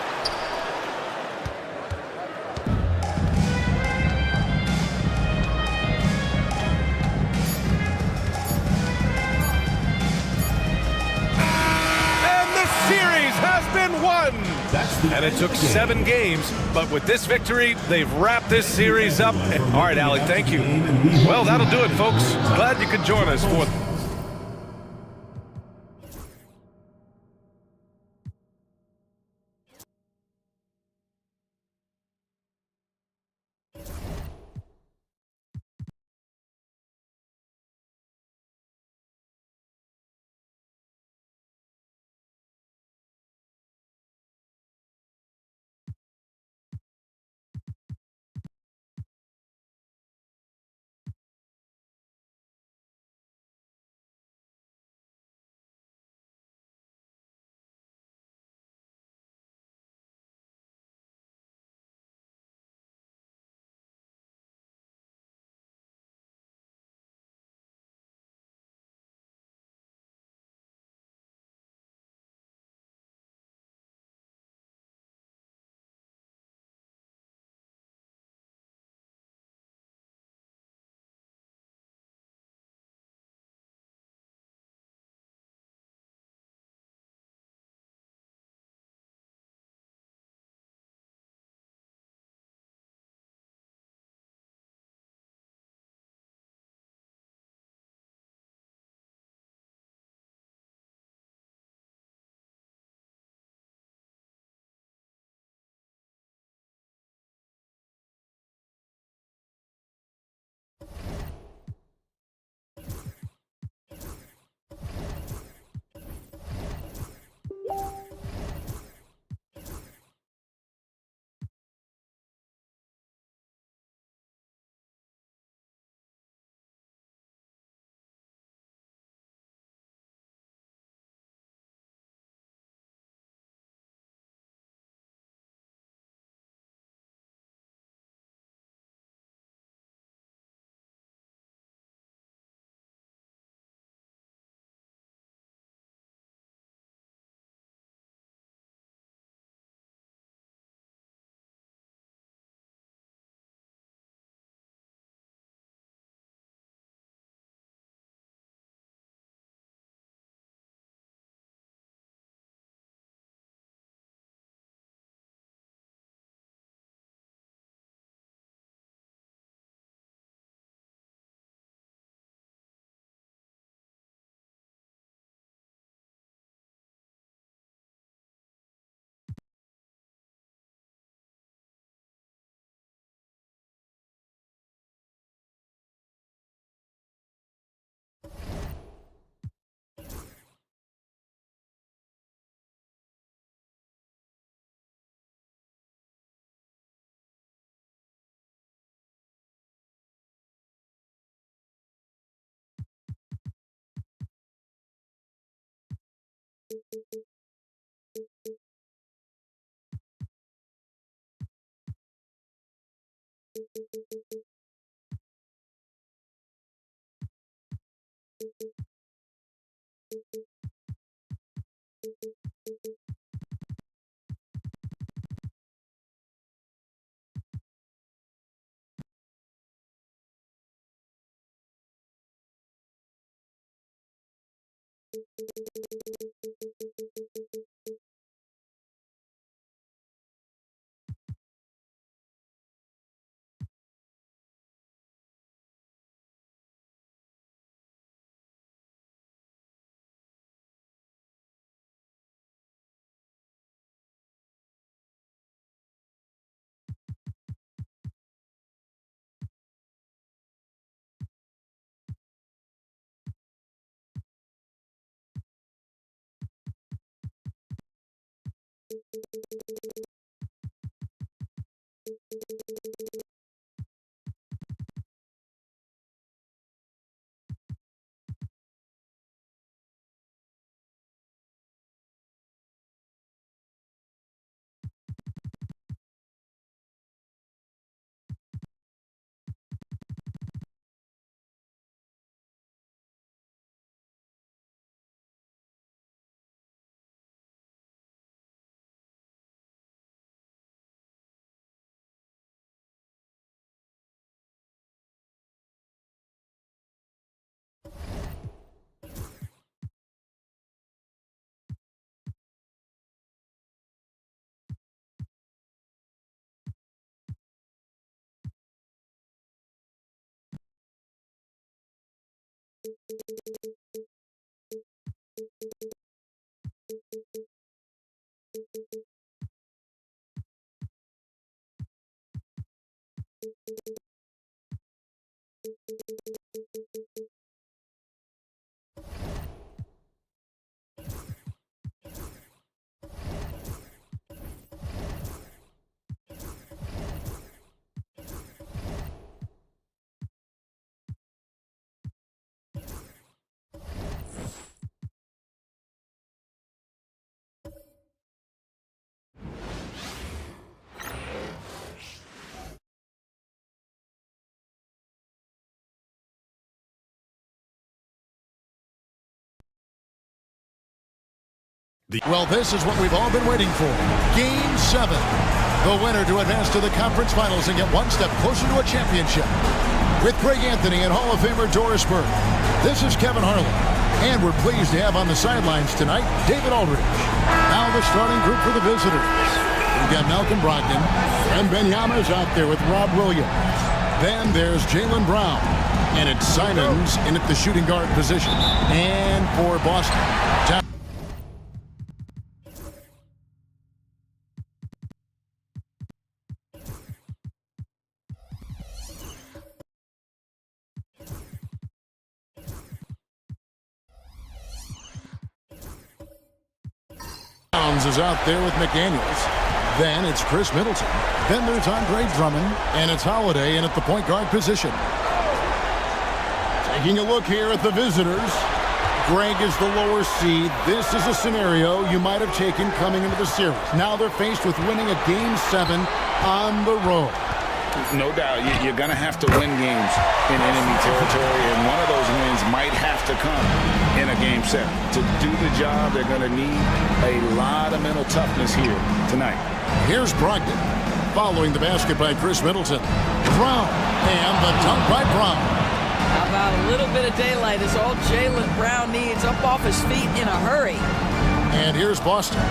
S13: And the series has been won. And it took 7 games, but with this victory, they've wrapped this series up. All right, Allie, thank you. Well, that'll do it, folks. Glad you could join us for
S2: Well, this is what we've all been waiting for. Game 7. The winner to advance to the conference finals and get one step closer to a championship. With Greg Anthony and Hall of Famer Doris Burke, this is Kevin Harlan. And we're pleased to have on the sidelines tonight, David Aldridge. Now the starting group for the visitors. We've got Malcolm Brogdon, and Benyama's out there with Rob Williams. Then there's Jaylen Brown. And it's Simons in at the shooting guard position. And for Boston, is out there with McDaniels. Then it's Chris Middleton. Then there's Andre Drummond. And it's Holiday in at the point guard position. Taking a look here at the visitors. Greg is the lower seed. This is a scenario you might have taken coming into the series. Now they're faced with winning a Game 7 on the road.
S3: No doubt, you're going to have to win games in enemy territory, and one of those wins might have to come in a Game 7. To do the job, they're going to need a lot of mental toughness here tonight.
S2: Here's Brogdon, following the basket by Chris Middleton. Brown, and the dunk by Brown.
S16: How about a little bit of daylight is all Jaylen Brown needs, up off his feet in a hurry.
S2: And here's Boston.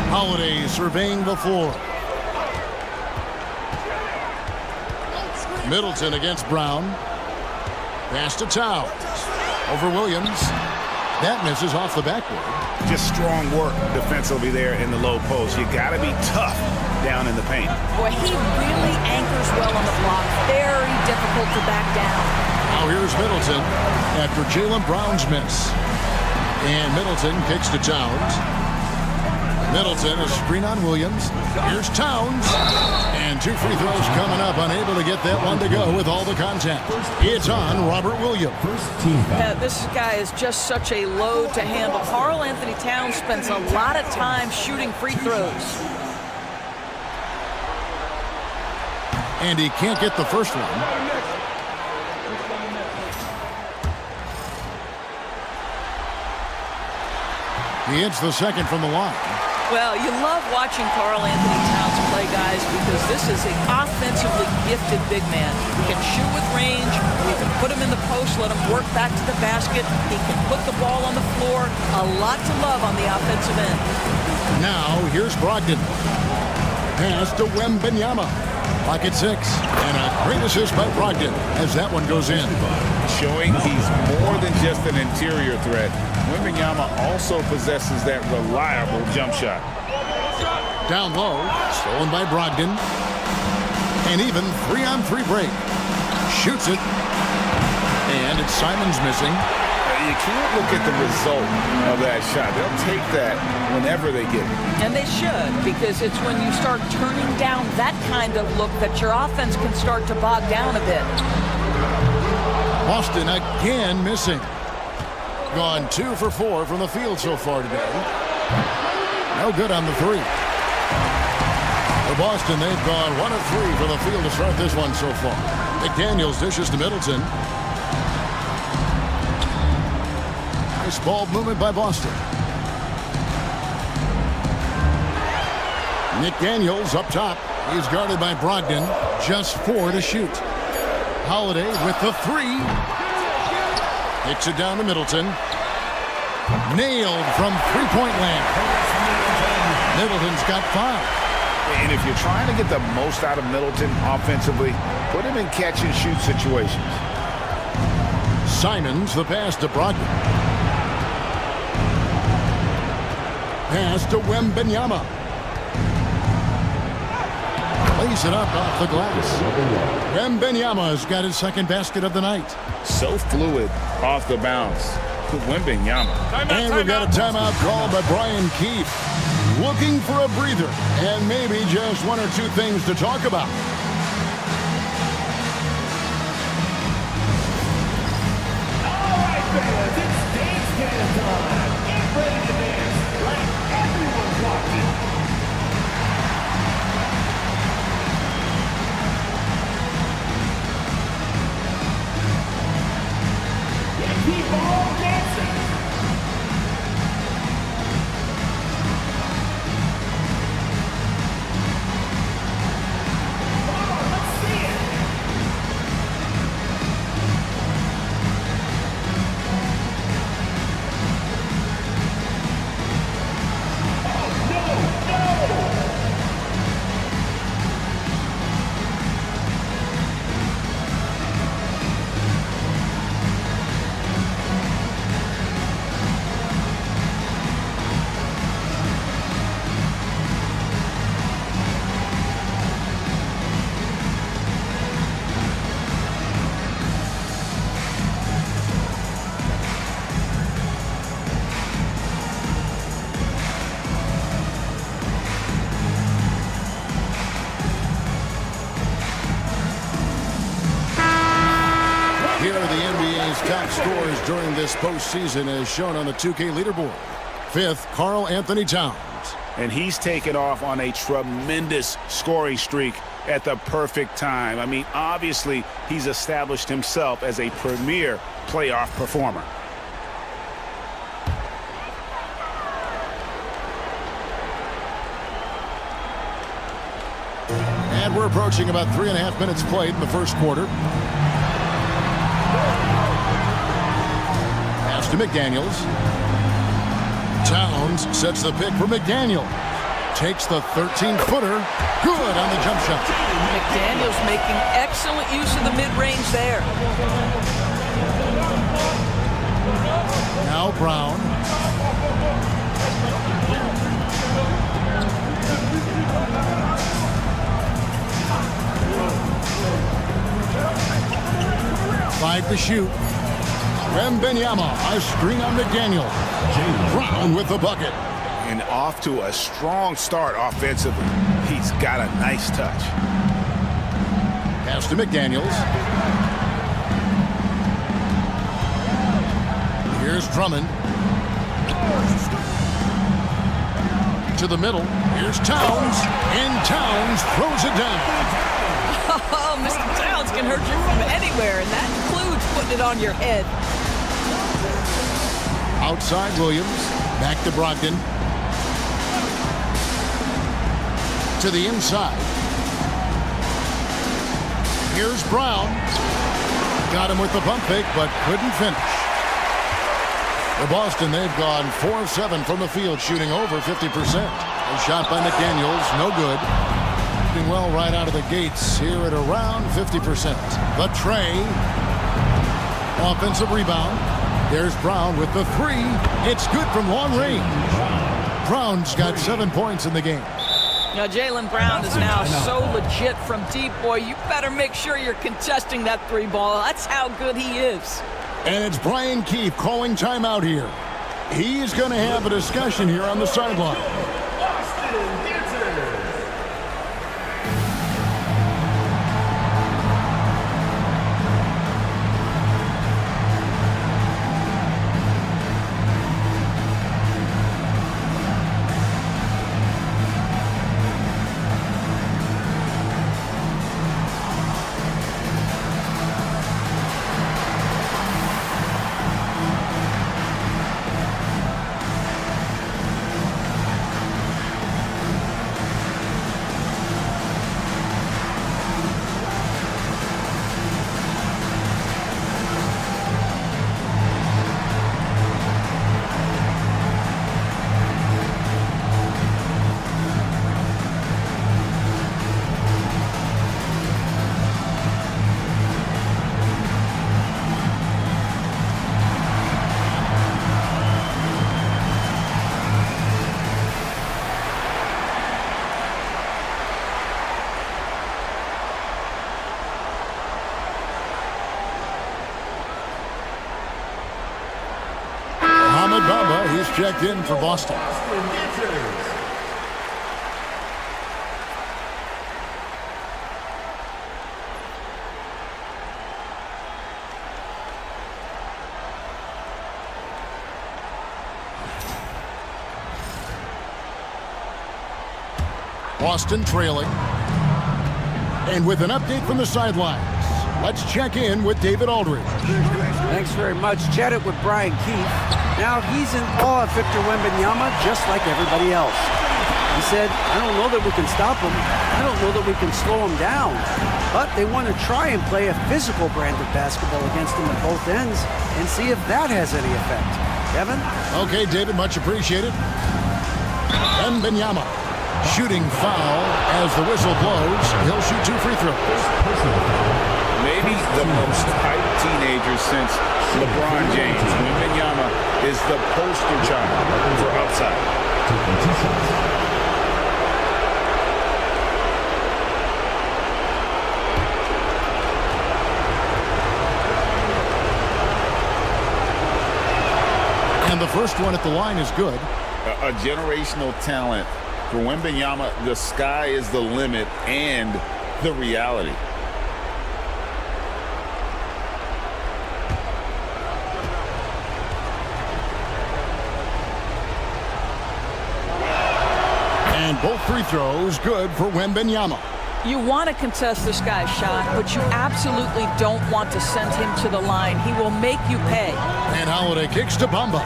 S2: Holiday surveying the floor. Middleton against Brown. Pass to Towns. Over Williams. That misses off the backboard.
S3: Just strong work defensively there in the low post. You got to be tough down in the paint.
S16: Boy, he really anchors well on the block. Very difficult to back down.
S2: Now here's Middleton after Jaylen Brown's miss. And Middleton kicks to Towns. Middleton, a screen on Williams. Here's Towns. And 2 free throws coming up. Unable to get that one to go with all the contact. It's on Robert Williams.
S16: Yeah, this guy is just such a load to handle. Karl Anthony Towns spends a lot of time shooting free throws.
S2: And he can't get the first one. He hits the second from the line.
S16: Well, you love watching Karl Anthony Towns play, guys, because this is an offensively gifted big man. He can shoot with range. You can put him in the post, let him work back to the basket. He can put the ball on the floor. A lot to love on the offensive end.
S2: Now, here's Brogdon. Pass to Wembanyama. Pocket 6. And a great assist by Brogdon as that one goes in.
S3: Showing he's more than just an interior threat. Wembanyama also possesses that reliable jump shot.
S2: Down low, stolen by Brogdon. And even 3-on-3 break. Shoots it. And it's Simons missing.
S3: You can't look at the result of that shot. They'll take that whenever they get it.
S16: And they should, because it's when you start turning down that kind of look that your offense can start to bog down a bit.
S2: Boston again missing. Gone 2 for 4 from the field so far today. No good on the 3. For Boston, they've gone 1 of 3 from the field to start this one so far. McDaniels dishes to Middleton. Nice ball movement by Boston. McDaniels up top. He's guarded by Brogdon. Just 4 to shoot. Holiday with the 3. Hits it down to Middleton. Nailed from three-point land. Middleton's got 5.
S3: And if you're trying to get the most out of Middleton offensively, put him in catch-and-shoot situations.
S2: Simons, the pass to Brogdon. Pass to Wembanyama. Lays it up off the glass. Wembanyama's got his second basket of the night.
S3: So fluid off the bounce. Wembanyama.
S2: And we've got a timeout called by Brian Keefe. Looking for a breather and maybe just 1 or 2 things to talk about.
S1: All right, fans, it's dance can time. Get ready to dance like everyone's watching. Yeah, keep on dancing.
S2: Top scores during this postseason as shown on the 2K leaderboard. 5th, Karl Anthony Towns.
S3: And he's taken off on a tremendous scoring streak at the perfect time. I mean, obviously, he's established himself as a premier playoff performer.
S2: And we're approaching about 3.5 minutes played in the first quarter. To McDaniels. Towns sets the pick for McDaniel. Takes the 13-footer. Good on the jump shot.
S16: McDaniels making excellent use of the mid-range there.
S2: Now Brown. Five to shoot. Wembanyama, a screen on McDaniel. Brown with the bucket.
S3: And off to a strong start offensively. He's got a nice touch.
S2: Pass to McDaniels. Here's Drummond. To the middle. Here's Towns. And Towns throws it down.
S16: Oh, Mr. Towns can hurt you from anywhere, and that includes putting it on your head.
S2: Outside Williams. Back to Brogdon. To the inside. Here's Brown. Got him with the pump fake, but couldn't finish. For Boston, they've gone 4 of 7 from the field, shooting over 50%. A shot by McDaniels, no good. Doing well right out of the gates here at around 50%. The tray. Offensive rebound. There's Brown with the 3. It's good from long range. Brown's got 7 points in the game.
S16: Now, Jaylen Brown is now so legit from deep, boy. You better make sure you're contesting that 3 ball. That's how good he is.
S2: And it's Brian Keefe calling timeout here. He's going to have a discussion here on the sideline. He's checked in for Boston. Boston trailing. And with an update from the sidelines, let's check in with David Aldridge.
S5: Thanks very much. Chatted with Brian Keefe. Now he's in awe of Victor Wembanyama, just like everybody else. He said, I don't know that we can stop him. I don't know that we can slow him down. But they want to try and play a physical brand of basketball against him at both ends and see if that has any effect. Kevin?
S2: Okay, David, much appreciated. Wembanyama. Shooting foul as the whistle blows. He'll shoot 2 free throws.
S3: Maybe the most hyped teenager since LeBron James. Wembanyama is the poster child for outside.
S2: And the first one at the line is good.
S3: A generational talent. For Wembanyama, the sky is the limit and the reality.
S2: And both free throws good for Wembanyama.
S16: You want to contest this guy's shot, but you absolutely don't want to send him to the line. He will make you pay.
S2: And Holiday kicks to Bamba.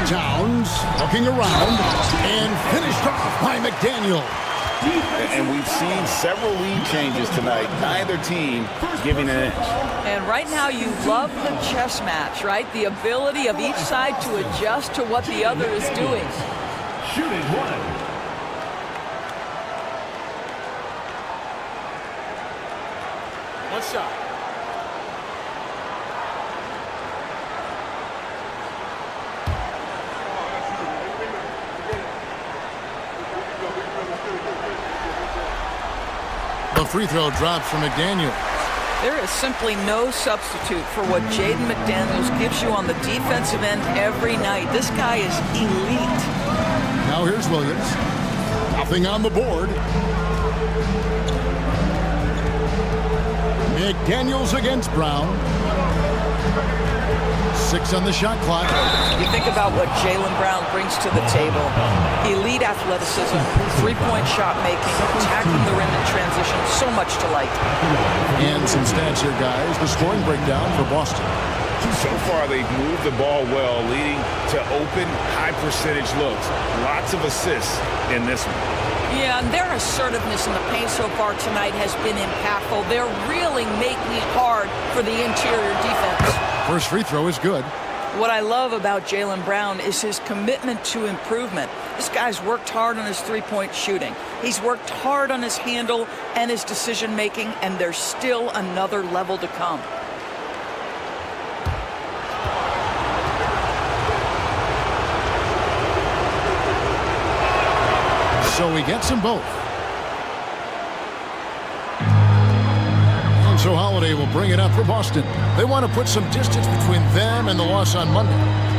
S2: Towns looking around and finished off by McDaniel.
S3: And we've seen several lead changes tonight. Neither team giving an inch.
S16: And right now you love the chess match, right? The ability of each side to adjust to what the other is doing.
S1: Shooting 1.
S2: One shot. The free throw drops from McDaniels.
S16: There is simply no substitute for what Jaden McDaniels gives you on the defensive end every night. This guy is elite.
S2: Now here's Williams. Nothing on the board. McDaniels against Brown. 6 on the shot clock.
S16: You think about what Jaylen Brown brings to the table. Elite athleticism, three-point shot making, attacking the rim in transition, so much to like.
S2: And some stats here, guys. The scoring breakdown for Boston.
S3: So far, they've moved the ball well, leading to open, high-percentage looks. Lots of assists in this one.
S16: Yeah, and their assertiveness in the paint so far tonight has been impactful. They're really making it hard for the interior defense.
S2: First free throw is good.
S16: What I love about Jaylen Brown is his commitment to improvement. This guy's worked hard on his three-point shooting. He's worked hard on his handle and his decision-making, and there's still another level to come.
S2: So he gets them both. And so Holiday will bring it up for Boston. They want to put some distance between them and the loss on Monday.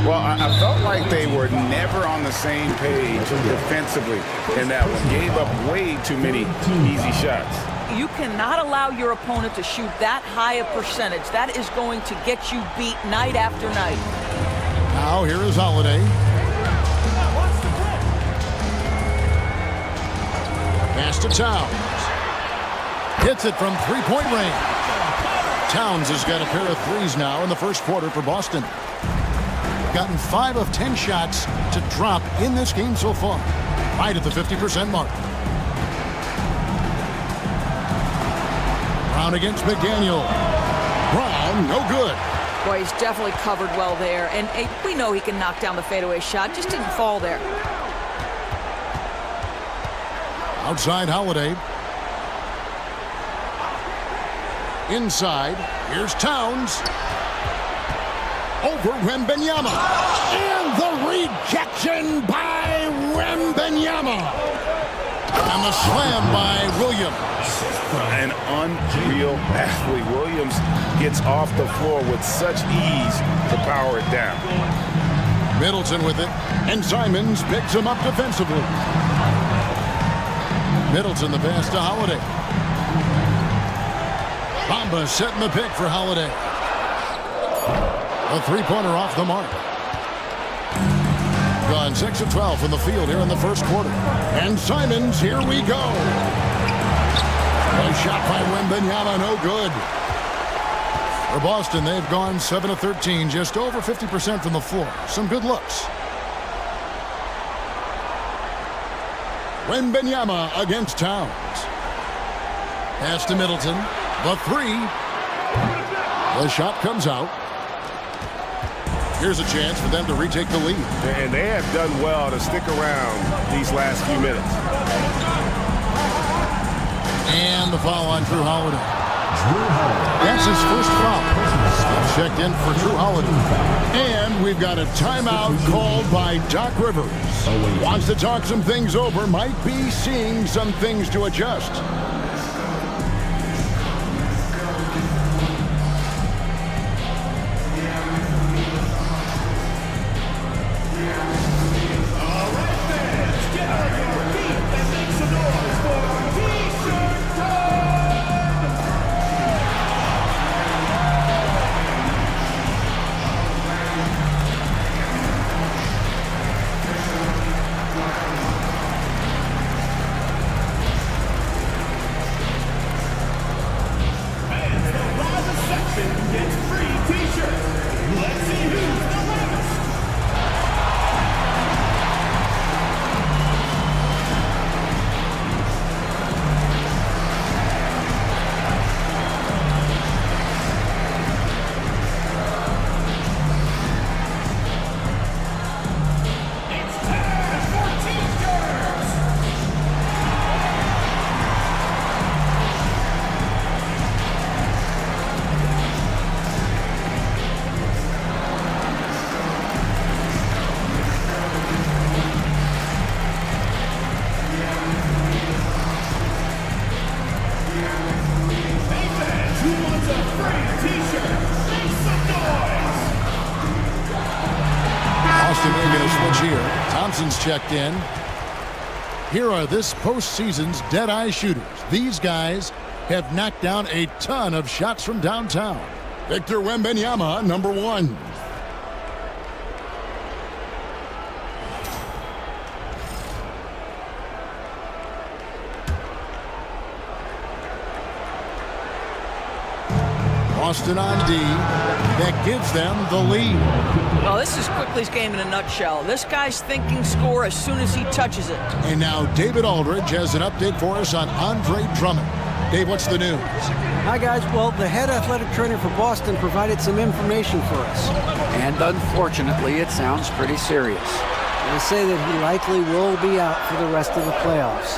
S3: Well, I felt like they were never on the same page defensively in that one. Gave up way too many easy shots.
S16: You cannot allow your opponent to shoot that high a percentage. That is going to get you beat night after night.
S2: Now here is Holiday. Pass to Towns. Hits it from three-point range. Towns has got a pair of threes now in the first quarter for Boston. Gotten 5 of 10 shots to drop in this game so far. Right at the 50% mark. Brown against McDaniel. Brown, no good.
S16: Boy, he's definitely covered well there. And we know he can knock down the fadeaway shot. Just didn't fall there.
S2: Outside Holiday. Inside, here's Towns. Over Wembanyama. And the rejection by Wembanyama. And the slam by Williams.
S3: An unreal athlete. Williams gets off the floor with such ease to power it down.
S2: Middleton with it. And Simons picks him up defensively. Middleton the pass to Holiday. Bamba setting the pick for Holiday. A three-pointer off the mark. Gone 6 of 12 from the field here in the first quarter. And Simons, here we go. A shot by Wembanyama, no good. For Boston, they've gone 7 of 13, just over 50% from the floor. Some good looks. Wembanyama against Towns. Pass to Middleton. The three. The shot comes out. Here's a chance for them to retake the lead.
S6: And they have done well to stick around these last few minutes.
S2: And the foul on Drew Holiday. That's his first foul. Checked in for Drew Holiday. And we've got a timeout called by Doc Rivers. Wants to talk some things over. Might be seeing some things to adjust. Checked in. Here are this postseason's dead-eye shooters. These guys have knocked down a ton of shots from downtown. Victor Wembanyama, number 1. Boston on D. That gives them the lead.
S16: Well, this is Quickly's game in a nutshell. This guy's thinking score as soon as he touches it.
S2: And now David Aldridge has an update for us on Andre Drummond. Dave, what's the news?
S5: Hi, guys. Well, the head athletic trainer for Boston provided some information for us.
S17: And unfortunately, it sounds pretty serious.
S5: They say that he likely will be out for the rest of the playoffs.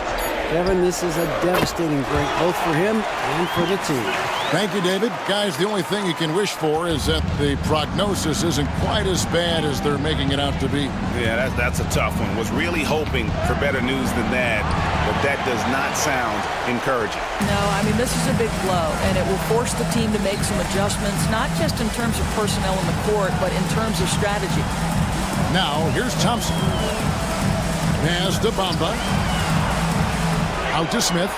S5: Kevin, this is a devastating break, both for him and for the team.
S2: Thank you, David. Guys, the only thing you can wish for is that the prognosis isn't quite as bad as they're making it out to be.
S3: Yeah, that's a tough one. Was really hoping for better news than that, but that does not sound encouraging.
S16: No, I mean, this is a big blow, and it will force the team to make some adjustments, not just in terms of personnel in the court, but in terms of strategy.
S2: Now, here's Thompson. Pass to Bamba. Out to Smith.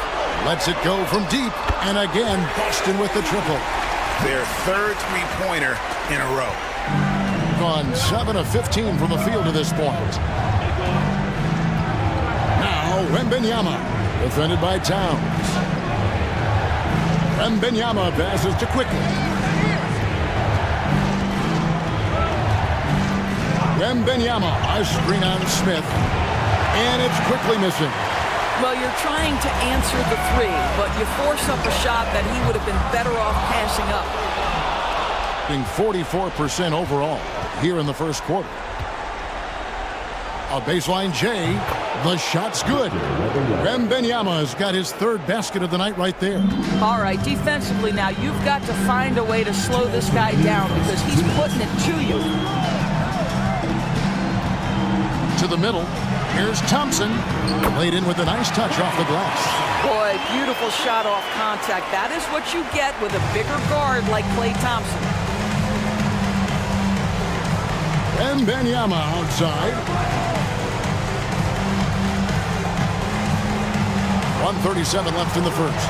S2: Lets it go from deep. And again, Boston with the triple.
S3: Their third three-pointer in a row.
S2: Gone 7 of 15 from the field to this point. Now, Wembanyama. Defended by Towns. Wembanyama passes to Quickly. Wembanyama, a screen on Smith. And it's Quickly missing.
S16: Well, you're trying to answer the three, but you force up a shot that he would have been better off passing up.
S2: Being 44% overall here in the first quarter. A baseline J. The shot's good. Wembanyama has got his third basket of the night right there.
S16: All right, defensively now, you've got to find a way to slow this guy down because he's putting it to you.
S2: To the middle. Here's Thompson. Laid in with a nice touch off the glass.
S16: Boy, beautiful shot off contact. That is what you get with a bigger guard like Klay Thompson.
S2: Wembanyama outside. 1:37 left in the first.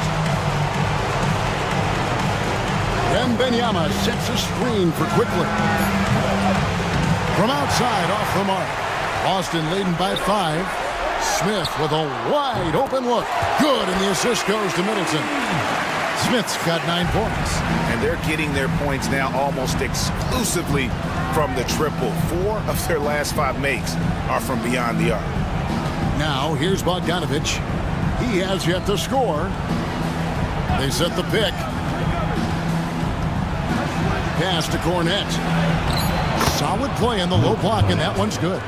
S2: Wembanyama sets a screen for Quickly. From outside, off the mark. Boston leading by 5. Smith with a wide open look. Good, and the assist goes to Middleton. Smith's got 9 points.
S3: And they're getting their points now almost exclusively from the triple. 4 of their last 5 makes are from beyond the arc.
S2: Now, here's Bogdanovich. He has yet to score. They set the pick. Pass to Cornette. Solid play in the low block, and that one's good.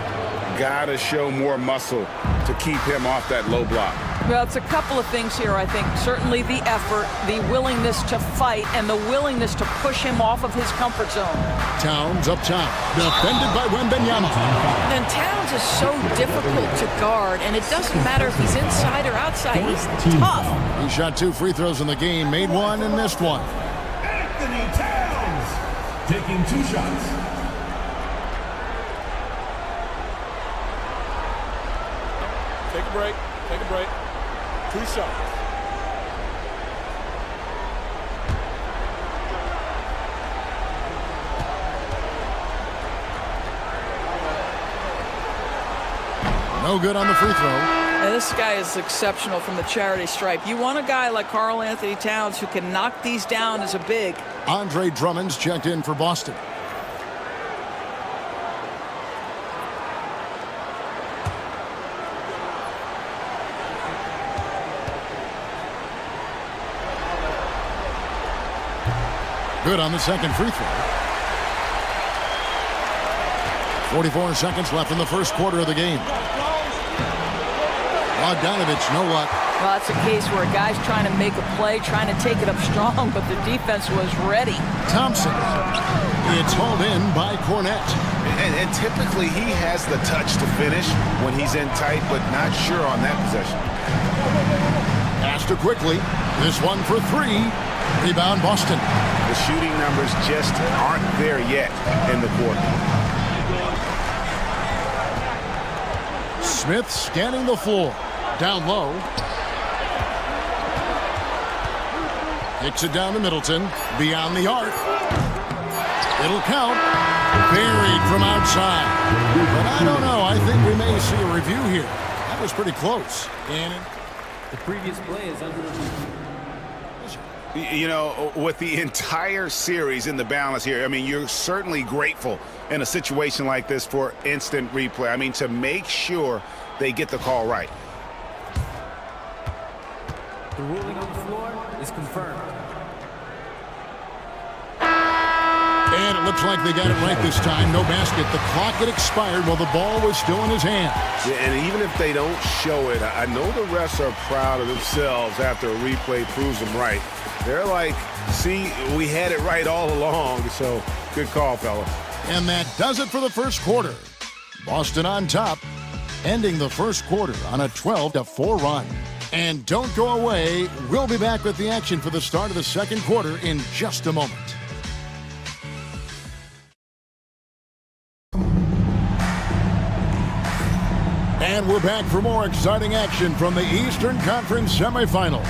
S3: Gotta show more muscle to keep him off that low block.
S16: Well, it's a couple of things here, I think. Certainly the effort, the willingness to fight, and the willingness to push him off of his comfort zone.
S2: Towns up top, defended by Wembanyama.
S16: And Towns is so difficult to guard, and it doesn't matter if he's inside or outside. He's tough.
S2: He shot 2 free throws in the game, made 1 and missed 1.
S1: Anthony Towns taking 2 shots.
S9: Take a break. Take a break. 2 shots.
S2: No good on the free throw.
S16: Now, this guy is exceptional from the charity stripe. You want a guy like Karl Anthony Towns who can knock these down as a big.
S2: Andre Drummond's checked in for Boston. Good on the second free throw. 44 seconds left in the first quarter of the game. Bogdanovich, no luck.
S16: Well, that's a case where a guy's trying to make a play, trying to take it up strong, but the defense was ready.
S2: Thompson. It's hauled in by Cornette.
S3: And typically he has the touch to finish when he's in tight, but not sure on that possession.
S2: Pass to Quickly. This one for 3. Rebound Boston.
S3: The shooting numbers just aren't there yet in the quarter.
S2: Smith scanning the floor. Down low. Kicks it down to Middleton. Beyond the arc. It'll count. Buried from outside. But I don't know. I think we may see a review here. That was pretty close. And
S18: the previous play is under review.
S3: You know, with the entire series in the balance here, I mean, you're certainly grateful in a situation like this for instant replay. I mean, to make sure they get the call right.
S1: The ruling on the floor is confirmed.
S2: And it looks like they got it right this time. No basket. The clock had expired while the ball was still in his hand.
S6: Yeah, and even if they don't show it, I know the refs are proud of themselves after a replay proves them right. They're like, see, we had it right all along, so good call, fellas.
S2: And that does it for the first quarter. Boston on top, ending the first quarter on a 12-4 run. And don't go away. We'll be back with the action for the start of the second quarter in just a moment. And we're back for more exciting action from the Eastern Conference semifinals.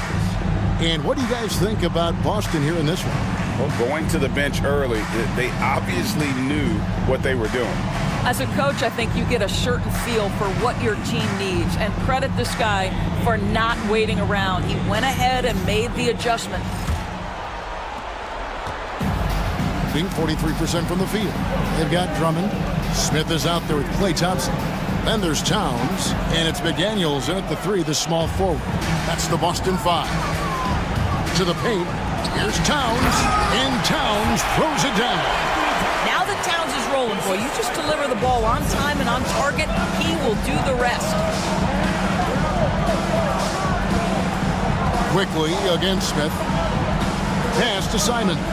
S2: And what do you guys think about Boston here in this one?
S3: Well, going to the bench early, they obviously knew what they were doing.
S16: As a coach, I think you get a certain feel for what your team needs, and credit this guy for not waiting around. He went ahead and made the adjustment.
S2: Being 43% from the field. They've got Drummond. Smith is out there with Klay Thompson. Then there's Towns, and it's McDaniels in at the 3, the small forward. That's the Boston 5. To the paint. Here's Towns, and Towns throws it down.
S16: Now that Towns is rolling, boy, you just deliver the ball on time and on target, he will do the rest.
S2: Quickly against Smith. Pass to Simons.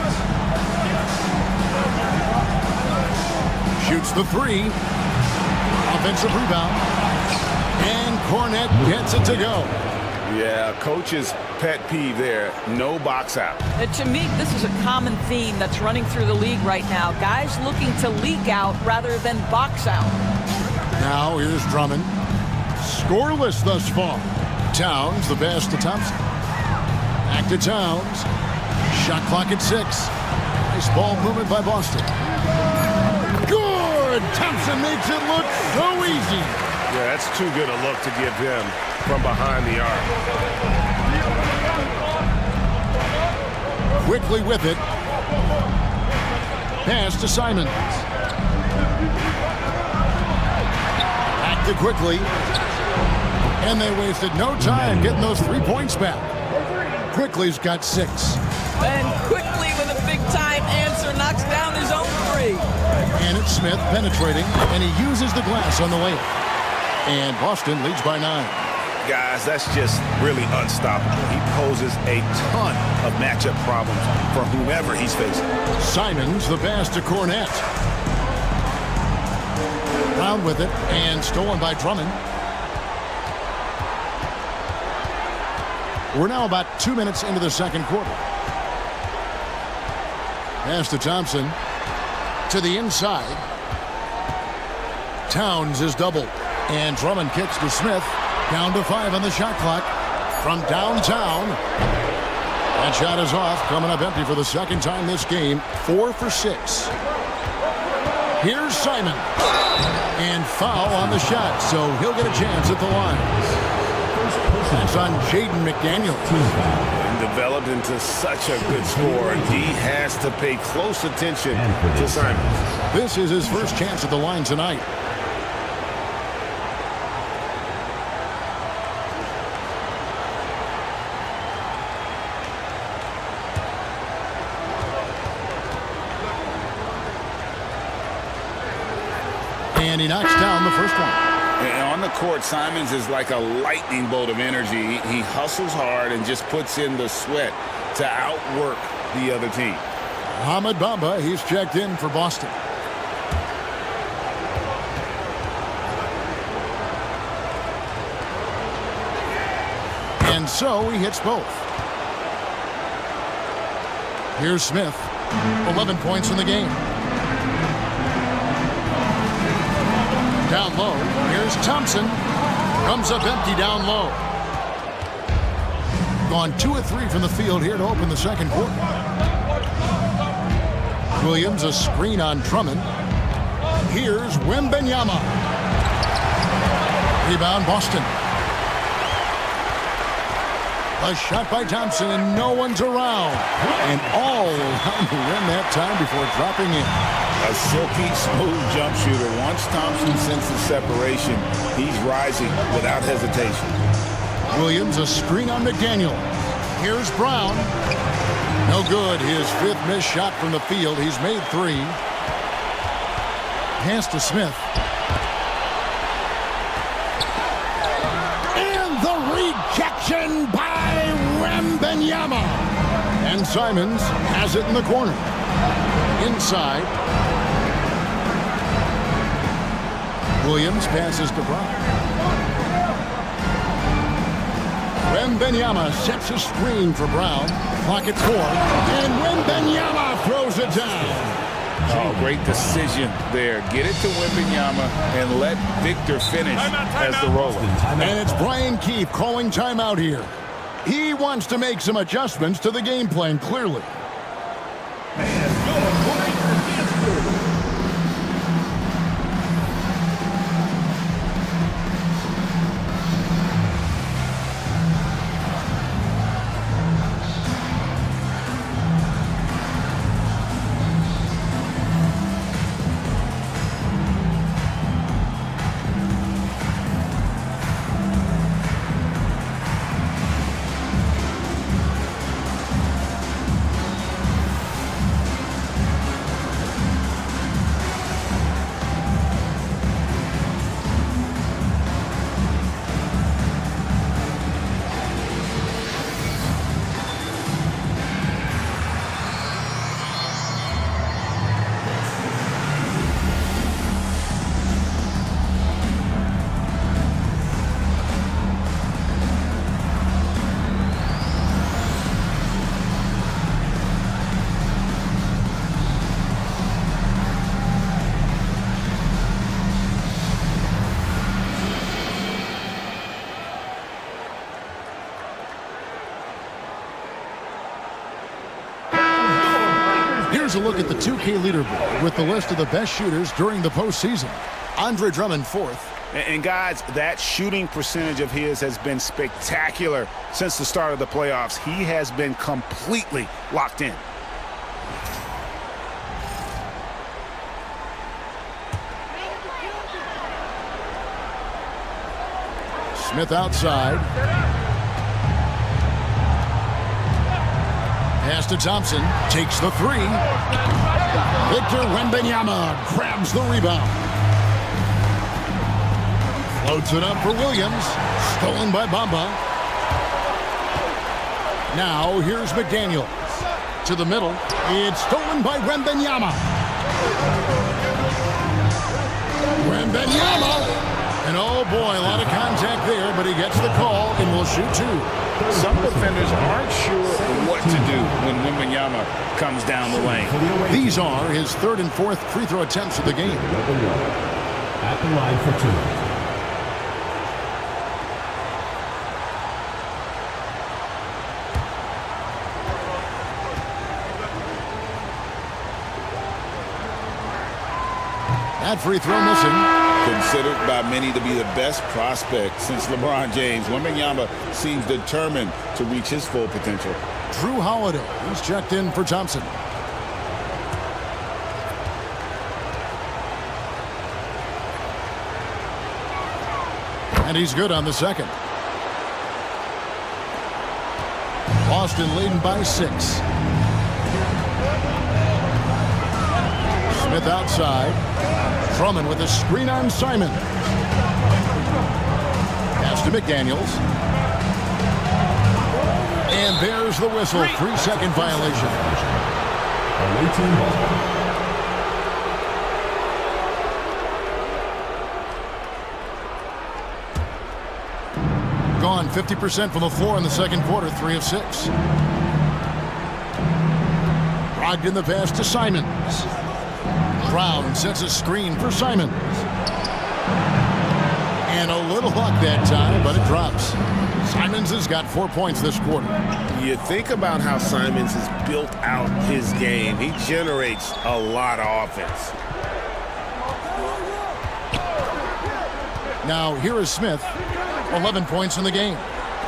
S2: Shoots the 3. Offensive rebound. And Cornette gets it to go.
S3: Yeah, coach's pet peeve there, no box out.
S16: To me, this is a common theme that's running through the league right now. Guys looking to leak out rather than box out.
S2: Now here's Drummond. Scoreless thus far. Towns, the pass to Thompson. Back to Towns. Shot clock at 6. Nice ball movement by Boston. Good! Thompson makes it look so easy.
S6: Yeah, that's too good a look to give him from behind the arc.
S2: Quickly with it. Pass to Simons. Back to Quickly. And they wasted no time getting those 3 points back. Quickly's got 6.
S16: And Quickly with a big-time answer knocks down his own 3.
S2: And it's Smith penetrating, and he uses the glass on the layup. And Boston leads by 9.
S3: Guys, that's just really unstoppable. He poses a ton of matchup problems for whomever he's facing.
S2: Simons, the pass to Cornette. Brown with it, and stolen by Drummond. We're now about 2 minutes into the second quarter. Pass to Thompson. To the inside. Towns is doubled. And Drummond kicks to Smith. Down to 5 on the shot clock. From downtown. That shot is off. Coming up empty for the second time this game. 4 for 6. Here's Simon. And foul on the shot. So he'll get a chance at the line. That's on Jaden McDaniels.
S3: And developed into such a good scorer. He has to pay close attention to Simon.
S2: This is his first chance at the line tonight. And he knocks down the first one.
S3: And on the court, Simons is like a lightning bolt of energy. He hustles hard and just puts in the sweat to outwork the other team.
S2: Ahmed Bamba, he's checked in for Boston. And so he hits both. Here's Smith. 11 points in the game. Down low. Here's Thompson. Comes up empty down low. Gone 2 of 3 from the field here to open the second quarter. Williams, a screen on Drummond. Here's Wembanyama. Rebound Boston. A shot by Thompson, and no one's around. And all around the rim that time before dropping in.
S3: A silky smooth jump shooter. Once Thompson senses separation, he's rising without hesitation.
S2: Williams, a screen on McDaniel. Here's Brown. No good. His 5th missed shot from the field. He's made 3. Pass to Smith. And the rejection by Wembanyama. And Simons has it in the corner. Inside. Williams passes to Brown. Wembanyama sets a screen for Brown. Clock at 4. And Wembanyama throws it down.
S3: Oh, great decision there. Get it to Wembanyama and let Victor finish as the roller.
S2: And it's Brian Keefe calling timeout here. He wants to make some adjustments to the game plan, clearly. Here's a look at the 2K leaderboard with the list of the best shooters during the postseason. Andre Drummond 4th.
S3: And guys, that shooting percentage of his has been spectacular since the start of the playoffs. He has been completely locked in.
S2: Smith outside. Pass to Thompson. Takes the 3. Victor Wembanyama grabs the rebound. Floats it up for Williams. Stolen by Bamba. Now here's McDaniel. To the middle. It's stolen by Wembanyama. Wembanyama! And oh boy, a lot of contact there, but he gets the call and will shoot 2.
S3: Some defenders aren't sure what to do when Wembanyama comes down the lane.
S2: These are his 3rd and 4th free throw attempts of the game.
S1: At the line for 2.
S2: That free throw missing.
S3: Considered by many to be the best prospect since LeBron James, Wembanyama seems determined to reach his full potential.
S2: Drew Holiday, he's checked in for Thompson. And he's good on the second. Boston leading by 6. Smith outside. Drummond with a screen on Simon. Pass to McDaniels. And there's the whistle. 3-second violation. Gone 50% from the floor in the second quarter. 3 of 6. Brogdon the pass to Simons. Brown sets a screen for Simons. And a little luck that time, but it drops. Simons has got 4 points this quarter.
S6: You think about how Simons has built out his game. He generates a lot of offense.
S2: Now, here is Smith. 11 points in the game.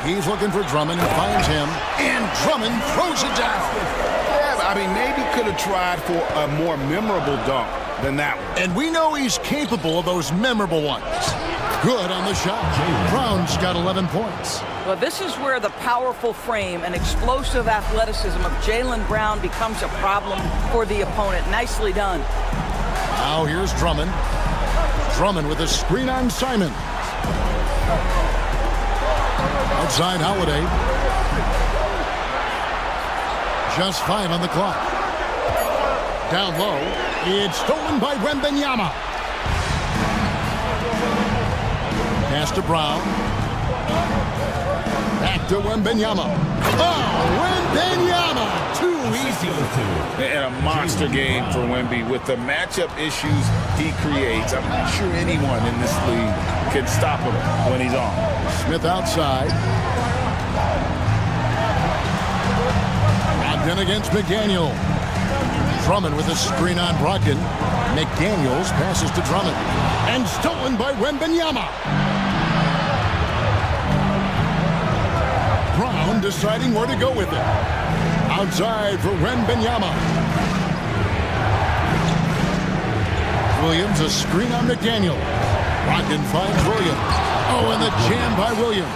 S2: He's looking for Drummond and finds him. And Drummond throws it down.
S3: Yeah, I mean, maybe could have tried for a more memorable dunk than that one.
S2: And we know he's capable of those memorable ones. Good on the shot. Brown's got 11 points.
S16: Well, this is where the powerful frame and explosive athleticism of Jaylen Brown becomes a problem for the opponent. Nicely done.
S2: Now here's Drummond. Drummond with a screen on Simon. Outside Holiday. Just 5 on the clock. Down low. It's stolen by Wembanyama. Pass to Brown. Back to Wembanyama. Oh, Wembanyama! Too easy.
S3: And a monster game for Wemby with the matchup issues he creates. I'm not sure anyone in this league can stop him when he's on.
S2: Smith outside. Brogdon against McDaniel. Drummond with a screen on Brogdon. McDaniels passes to Drummond. And stolen by Wembanyama. Brown deciding where to go with it. Outside for Wembanyama. Williams a screen on McDaniel. Brogdon finds Williams. Oh, and the jam by Williams.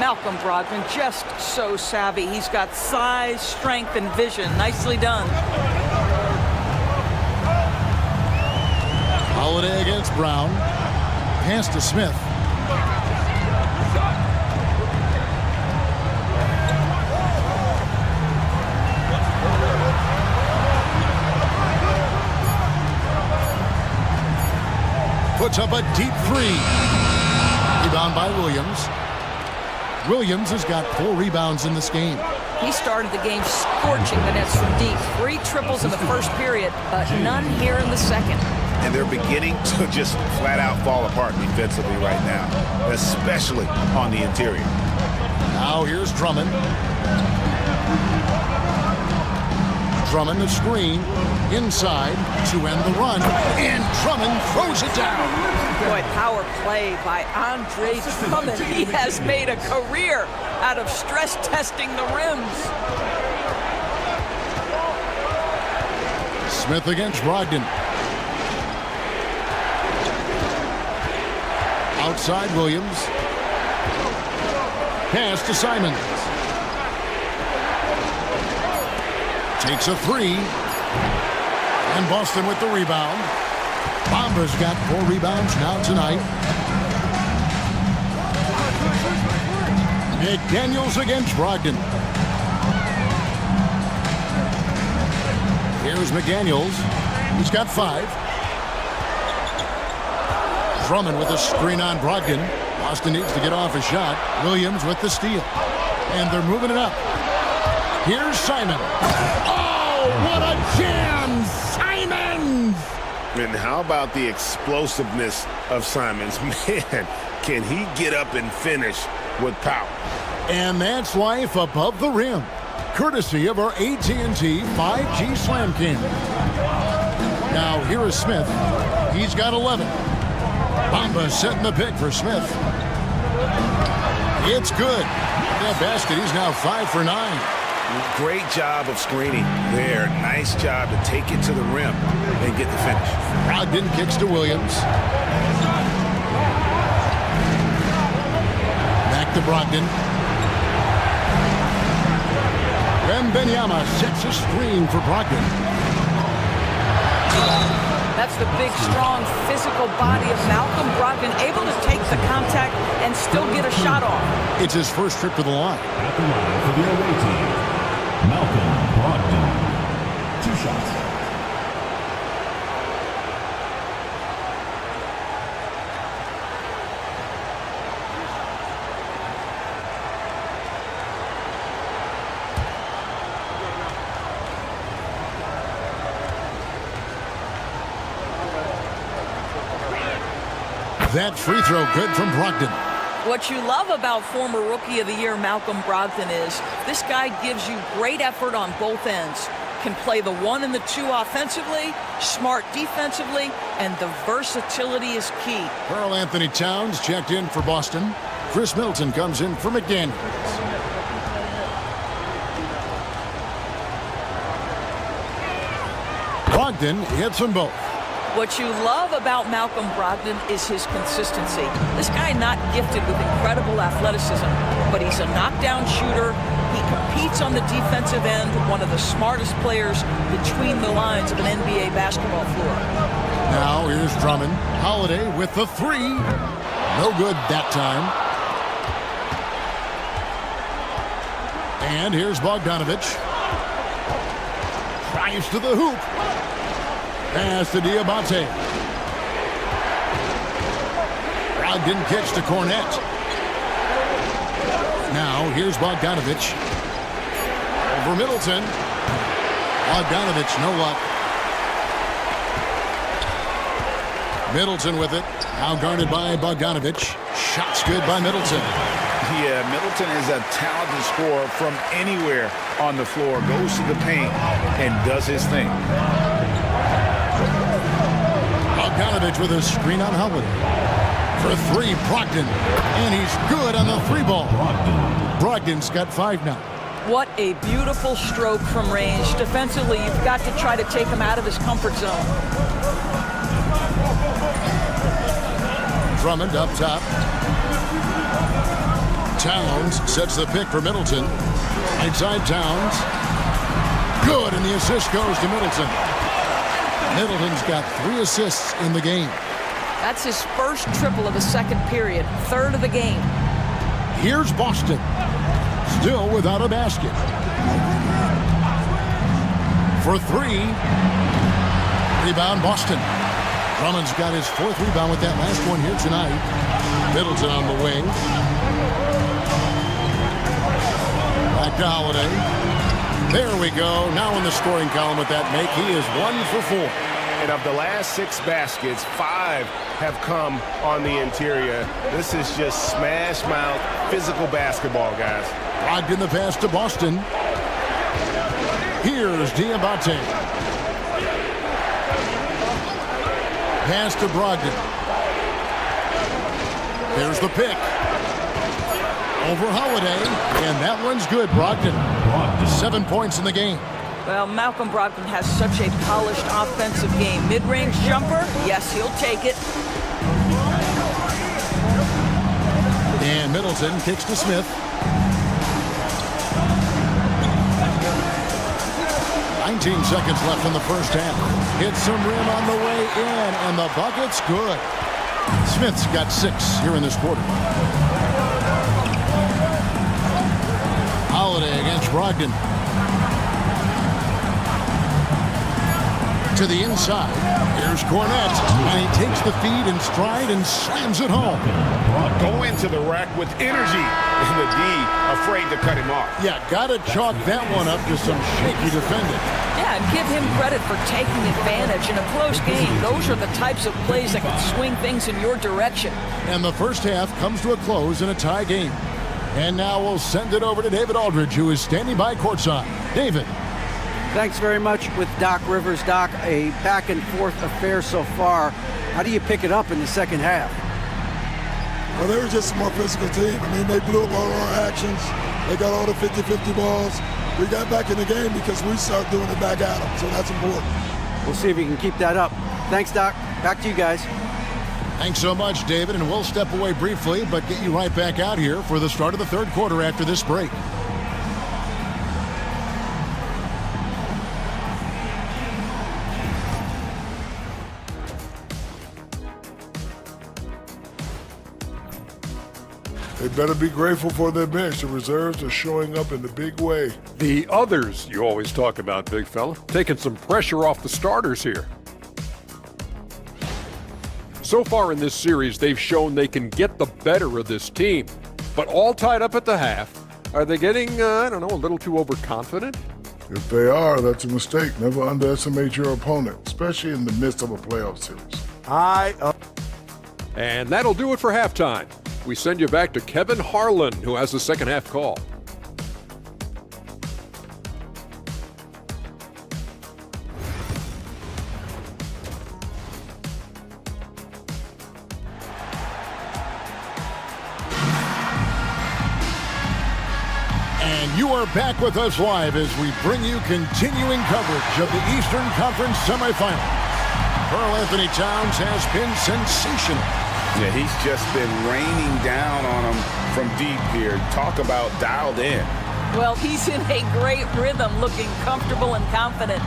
S16: Malcolm Brogdon just so savvy. He's got size, strength, and vision. Nicely done.
S2: Holiday against Brown. Pass to Smith. Puts up a deep three. Rebound by Williams. Williams has got 4 rebounds in this game.
S16: He started the game scorching the nets from deep. 3 triples in the first period, but none here in the second.
S3: And they're beginning to just flat out fall apart defensively right now, especially on the interior.
S2: Now here's Drummond. Drummond the screen inside to end the run, and Drummond throws it down.
S16: Boy, power play by Andre Drummond. He has made a career out of stress testing the rims.
S2: Smith against Brogdon. Outside Williams. Pass to Simons. Takes a 3. And Boston with the rebound. Bombers got 4 rebounds now tonight. McDaniels against Brogdon. Here's McDaniels. He's got 5. Drummond with a screen on Brogdon. Boston needs to get off a shot. Williams with the steal. And they're moving it up. Here's Simon. Oh, what a jam! Simons!
S3: And how about the explosiveness of Simons? Man, can he get up and finish with power?
S2: And that's life above the rim. Courtesy of our AT&T 5G Slam Cam. Now here is Smith. He's got 11. Bamba setting the pick for Smith. It's good. That basket, he's now 5 for 9.
S3: Great job of screening there. Nice job to take it to the rim and get the finish.
S2: Brogdon kicks to Williams. Back to Brogdon. Wembanyama sets a screen for Brogdon.
S16: That's the big, strong, physical body of Malcolm Brogdon, able to take the contact and still get a shot off.
S2: It's his first trip to the line.
S1: At the line for the away team, Malcolm Brogdon. 2 shots.
S2: That free throw good from Brogdon.
S16: What you love about former Rookie of the Year Malcolm Brogdon is this guy gives you great effort on both ends. Can play the 1 and the 2 offensively, smart defensively, and the versatility is key.
S2: Karl Anthony Towns checked in for Boston. Chris Middleton comes in for McDaniels. Brogdon hits them both.
S16: What you love about Malcolm Brogdon is his consistency. This guy not gifted with incredible athleticism, but he's a knockdown shooter. He competes on the defensive end, one of the smartest players between the lines of an NBA basketball floor.
S2: Now here's Drummond. Holiday with the three. No good that time. And here's Bogdanovich. Drives to the hoop. Pass to Diabate. Brogdon kicks to Cornette. Now here's Bogdanovich. Over Middleton. Bogdanovich, no luck. Middleton with it. Now guarded by Bogdanovich. Shots good by Middleton.
S3: Yeah, Middleton is a talented scorer from anywhere on the floor. Goes to the paint and does his thing.
S2: Bogdanovich with a screen on Holiday. For three, Brogdon. And he's good on the three ball. Brogdon's got 5 now.
S16: What a beautiful stroke from range. Defensively, you've got to try to take him out of his comfort zone.
S2: Drummond up top. Towns sets the pick for Middleton. Outside Towns. Good, and the assist goes to Middleton. Middleton's got 3 assists in the game.
S16: That's his first triple of the second period, third of the game.
S2: Here's Boston. Still without a basket. For 3. Rebound Boston. Drummond's got his 4th rebound with that last one here tonight. Middleton on the wing. Back to Holiday. There we go. Now in the scoring column with that make. He is 1 for 4.
S6: And of the last 6 baskets, 5 have come on the interior. This is just smash mouth physical basketball, guys.
S2: Brogdon the pass to Boston. Here's Diabate. Pass to Brogdon. There's the pick. Over Holiday. And that one's good, Brogdon. 7 points in the game.
S16: Well, Malcolm Brogdon has such a polished offensive game. Mid-range jumper, yes, he'll take it.
S2: And Middleton kicks to Smith. 19 seconds left in the first half. Hits some rim on the way in, and the bucket's good. Smith's got 6 here in this quarter. Holiday against Brogdon. To the inside. Here's Cornette. And he takes the feed in stride and slams it home.
S6: Go into the rack with energy. And the D afraid to cut him off.
S2: Yeah, got to chalk that one up to some shaky defending.
S16: Yeah, and give him credit for taking advantage in a close game. Those are the types of plays that can swing things in your direction.
S2: And the first half comes to a close in a tie game. And now we'll send it over to David Aldridge, who is standing by courtside. David.
S5: Thanks very much with Doc Rivers. Doc, a back and forth affair so far. How do you pick it up in the second half?
S7: Well, they were just a more physical team. I mean, they blew up all our actions. They got all the 50-50 balls. We got back in the game because we started doing it back at them, so that's important.
S5: We'll see if you can keep that up. Thanks, Doc. Back to you guys.
S2: Thanks so much, David, and we'll step away briefly, but get you right back out here for the start of the third quarter after this break.
S8: They better be grateful for their bench. The reserves are showing up in the big way.
S15: The others you always talk about, big fella. Taking some pressure off the starters here. So far in this series, they've shown they can get the better of this team. But all tied up at the half. Are they getting, a little too overconfident?
S8: If they are, that's a mistake. Never underestimate your opponent, especially in the midst of a playoff series.
S15: And that'll do it for halftime. We send you back to Kevin Harlan, who has the second half call.
S2: You are back with us live as we bring you continuing coverage of the Eastern Conference semifinals. Karl Anthony Towns has been sensational.
S3: Yeah, he's just been raining down on him from deep here. Talk about dialed in.
S16: Well, he's in a great rhythm, looking comfortable and confident.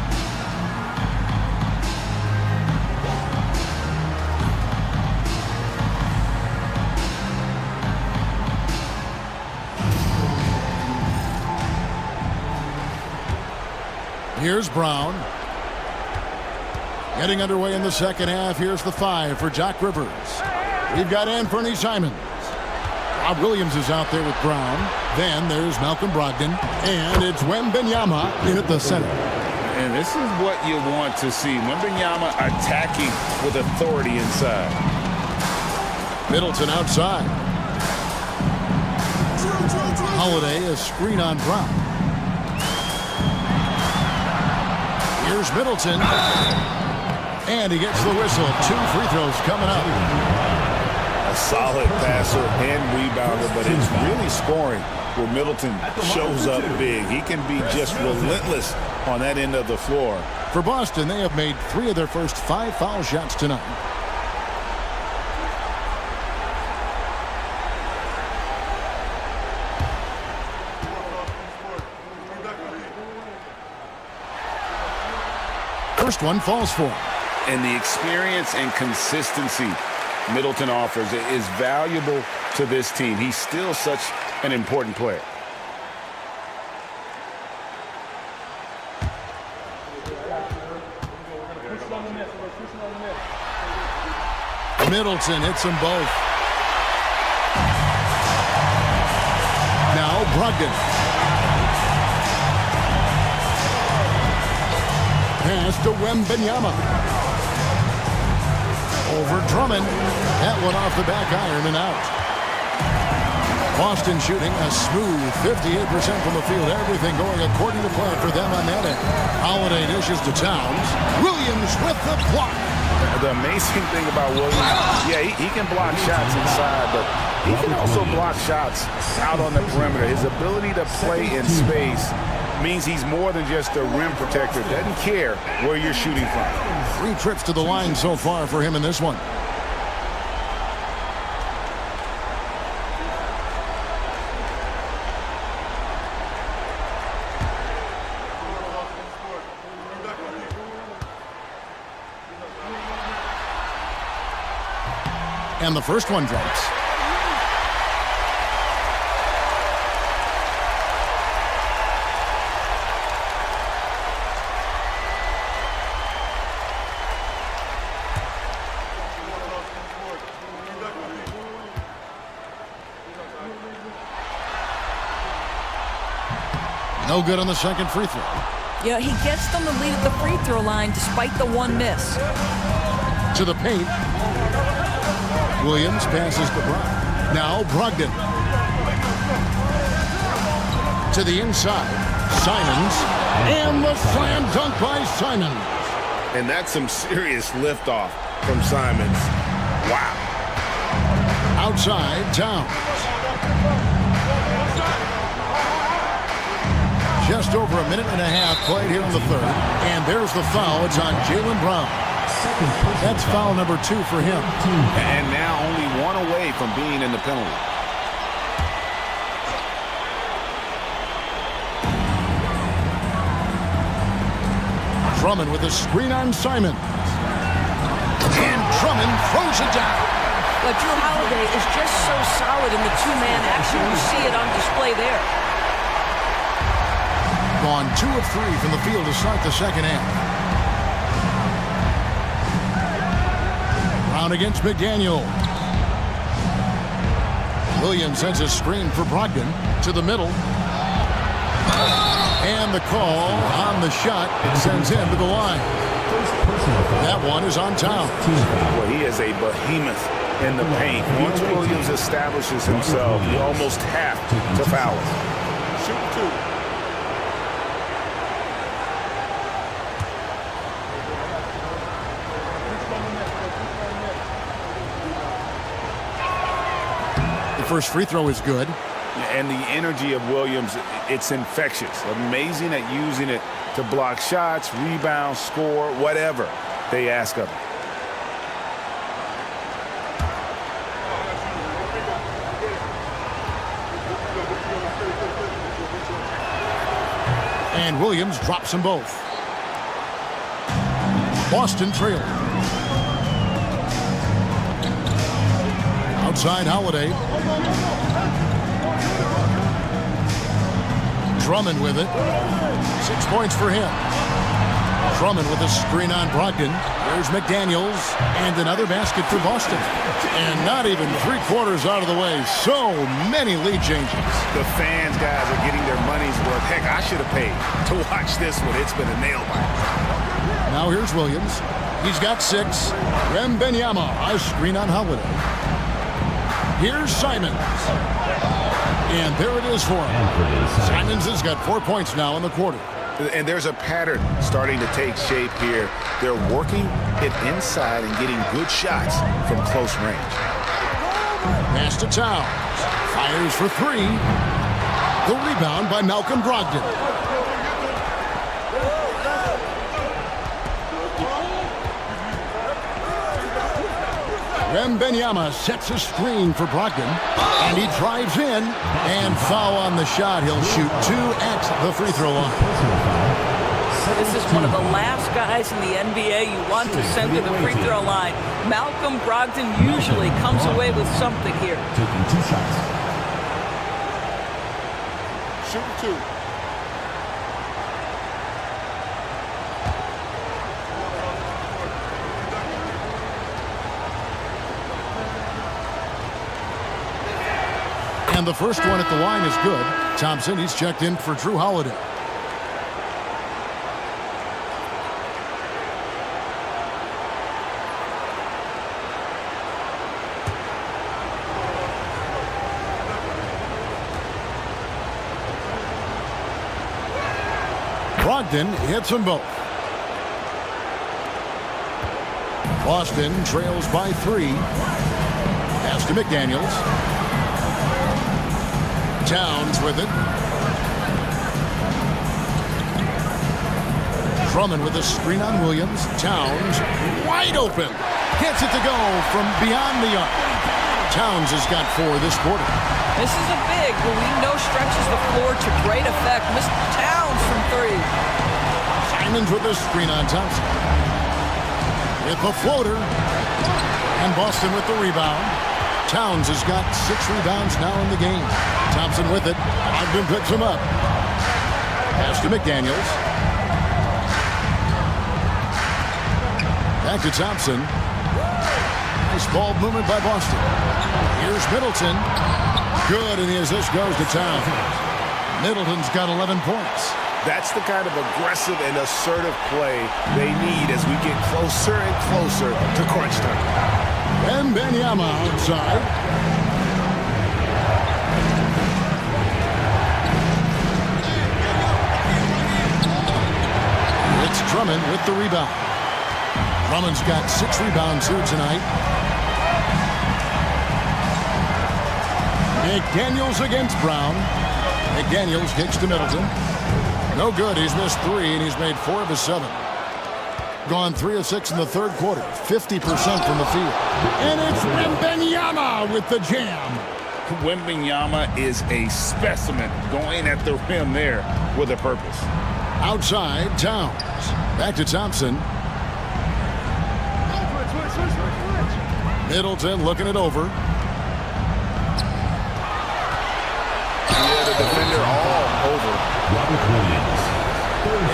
S2: Here's Brown. Getting underway in the second half. Here's the 5 for Doc Rivers. We've got Anthony Simons. Rob Williams is out there with Brown. Then there's Malcolm Brogdon. And it's Wembanyama in at the center.
S3: And this is what you want to see. Wembanyama attacking with authority inside.
S2: Middleton outside. Holiday, a screen on Brown. Here's Middleton. And he gets the whistle. 2 free throws coming up.
S3: A solid passer and rebounder, but it's really scoring where Middleton shows up big. He can be just relentless on that end of the floor.
S2: For Boston, they have made 3 of their first 5 foul shots tonight. First one falls for him.
S3: And the experience and consistency Middleton offers is valuable to this team. He's still such an important player.
S2: Middleton hits them both. Now Brogdon. Pass to Wembanyama. Over Drummond. That one off the back iron and out. Boston shooting a smooth 58% from the field. Everything going according to plan for them on that end. Holiday dishes to Towns. Williams with the block.
S3: The amazing thing about Williams, yeah, he can block shots inside, but he can also block shots out on the perimeter. His ability to play in space means he's more than just a rim protector. Doesn't care where you're shooting from.
S2: 3 trips to the line so far for him in this one. And the first one drops. No good on the second free throw.
S16: Yeah, he gets them the lead at the free throw line despite the 1 miss.
S2: To the paint. Williams passes to Brown. Now Brogdon. To the inside. Simons. And the slam dunk by Simons.
S3: And that's some serious liftoff from Simons. Wow.
S2: Outside, Towns. Just over a minute and a half played here in the third. And there's the foul. It's on Jaylen Brown. That's foul number 2 for him.
S3: And now only 1 away from being in the penalty.
S2: Drummond with a screen on Simons. And Drummond throws it down.
S16: But Drew Holiday is just so solid in the 2-man action. You see it on display there.
S2: Gone 2 of 3 from the field to start the second half. Brown against McDaniel. Williams sends a screen for Brogdon to the middle. And the call on the shot. It sends him to the line. That one is on Towns.
S3: Well, he is a behemoth in the paint. Once Williams establishes himself, you almost have to foul him. Shoot 2.
S2: First free throw is good.
S3: And the energy of Williams, it's infectious. Amazing at using it to block shots, rebound, score, whatever they ask of him.
S2: And Williams drops them both. Boston trailing. Outside Holiday. Drummond with it. 6 points for him. Drummond with a screen on Brogdon. There's McDaniels. And another basket for Boston. And not even 3/4 out of the way. So many lead changes.
S3: The fans, guys, are getting their money's worth. Heck, I should have paid to watch this one. It's been a nail biter.
S2: Now here's Williams. He's got 6. Wembanyama, a screen on Holiday. Here's Simons. And there it is for him. Simons has got 4 points now in the quarter.
S3: And there's a pattern starting to take shape here. They're working it inside and getting good shots from close range.
S2: Pass to Towns. Fires for 3. The rebound by Malcolm Brogdon. Wembanyama sets a screen for Brogdon, and he drives in, and foul on the shot. He'll shoot 2 at the free throw line.
S16: This is one of the last guys in the NBA you want to send to the free throw line. Malcolm Brogdon usually comes away with something here.
S1: Taking 2 shots.
S8: Shoot 2.
S2: And the first one at the line is good. Thompson, he's checked in for Drew Holiday. Brogdon hits them both. Boston trails by 3. Pass to McDaniels. Towns with it. Drummond with a screen on Williams. Towns wide open. Gets it to go from beyond the arc. Towns has got 4 this quarter.
S16: This is a big who we know stretches the floor to great effect. Mr. Towns from 3.
S2: Simons with a screen on Thompson. With the floater. And Boston with the rebound. Towns has got 6 rebounds now in the game. Thompson with it. Ogden picks him up. Pass to McDaniels. Back to Thompson. Nice ball movement by Boston. Here's Middleton. Good, and the assist goes to Towns. Middleton's got 11 points.
S3: That's the kind of aggressive and assertive play they need as we get closer and closer to crunch time.
S2: Wembanyama outside. It's Drummond with the rebound. Drummond's got 6 rebounds here tonight. McDaniels against Brown. McDaniels kicks to Middleton. No good. He's missed 3, and he's made 4 of his 7. Gone 3 of 6 in the third quarter. 50% from the field. And it's Wembanyama with the jam.
S3: Wembanyama is a specimen going at the rim there with a purpose.
S2: Outside, Towns. Back to Thompson. Middleton looking it over.
S3: Yeah, the defender all over.
S1: Robert Williams.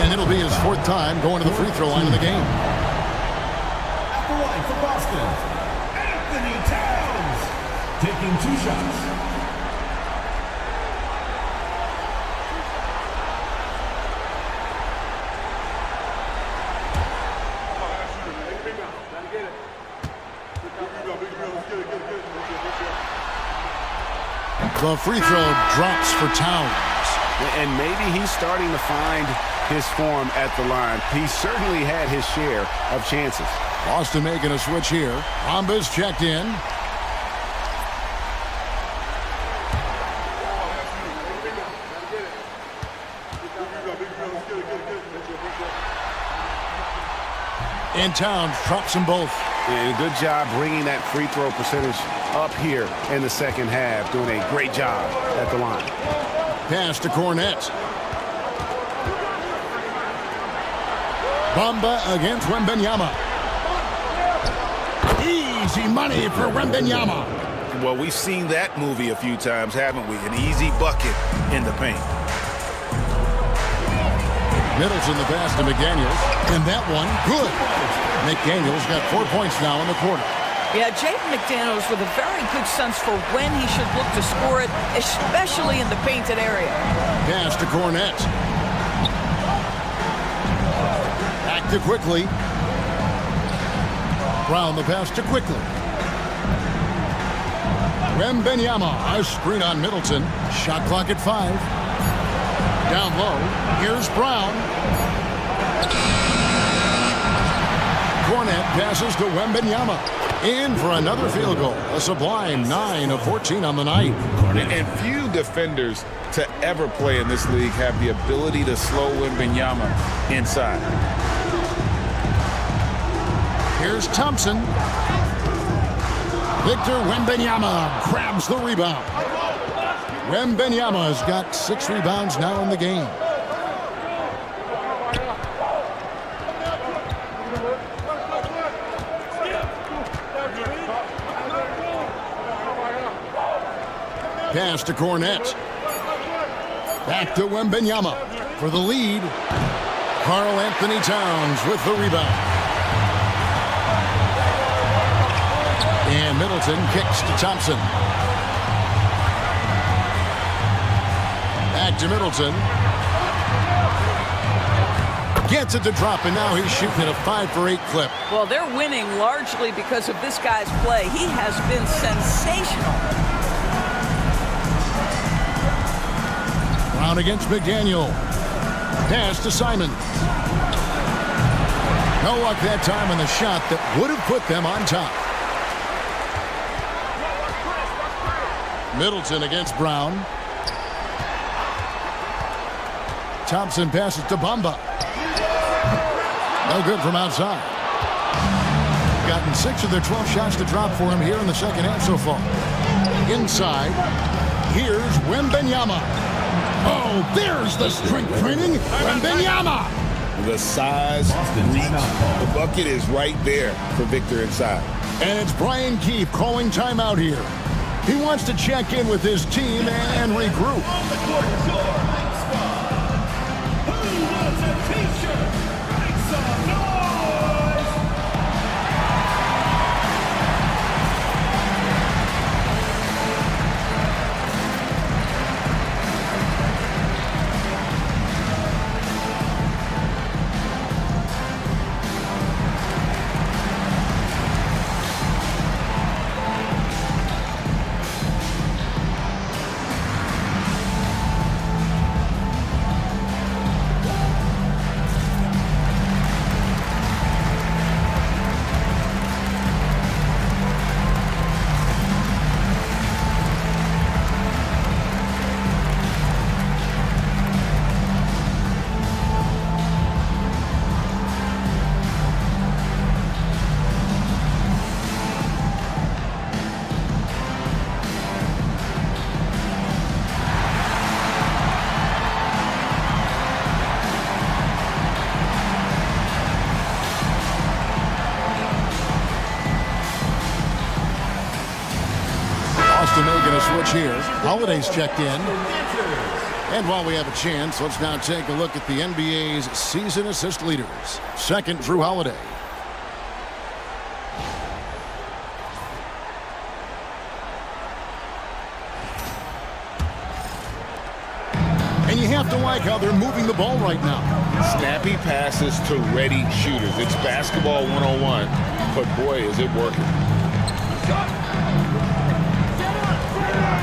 S2: And it'll be his 4th time going to the free throw line of the game.
S1: At the line for Boston, Anthony Towns. Taking 2 shots.
S2: The free throw drops for Towns.
S3: And maybe he's starting to find his form at the line. He certainly had his share of chances.
S2: Boston making a switch here. Bombas checked in. And Towns drops them both.
S3: And good job bringing that free throw percentage up here in the second half. Doing a great job at the line.
S2: Pass to Cornette. Bamba against Wembanyama. Easy money for Wembanyama.
S3: Well, we've seen that movie a few times, haven't we? An easy bucket in the paint.
S2: Middleton the pass to McDaniels. And that one, good. McDaniels got 4 points now in the quarter.
S16: Yeah, Jaden McDaniels with a very good sense for when he should look to score it, especially in the painted area.
S2: Pass to Cornette. Back to Quickly. Brown the pass to Quickly. Wembanyama, a screen on Middleton. Shot clock at 5. Down low. Here's Brown. Cornette passes to Wembanyama. In for another field goal. A sublime 9 of 14 on the night.
S3: And few defenders to ever play in this league have the ability to slow Wembanyama inside.
S2: Here's Thompson. Victor Wembanyama grabs the rebound. Wembanyama has got 6 rebounds now in the game. Pass to Cornette. Back to Wembanyama for the lead. Karl Anthony Towns with the rebound. And Middleton kicks to Thompson. Back to Middleton. Gets it to drop, and now he's shooting at a 5 for 8 clip.
S16: Well, they're winning largely because of this guy's play. He has been sensational.
S2: Brown against McDaniel. Pass to Simon. No luck that time on the shot that would have put them on top. Middleton against Brown. Thompson passes to Bamba. No good from outside. Gotten 6 of their 12 shots to drop for him here in the second half so far. Inside, here's Wembanyama. Oh, there's the strength training. Wembanyama.
S3: The size, reach, the bucket is right there for Victor inside.
S2: And it's Brian Keefe calling timeout here. He wants to check in with his team and regroup. Making a switch here. Holiday's checked in. And while we have a chance, let's now take a look at the NBA's season assist leaders. Second, Drew Holiday. And you have to like how they're moving the ball right now.
S3: Snappy passes to ready shooters. It's basketball 101, but boy, is it working.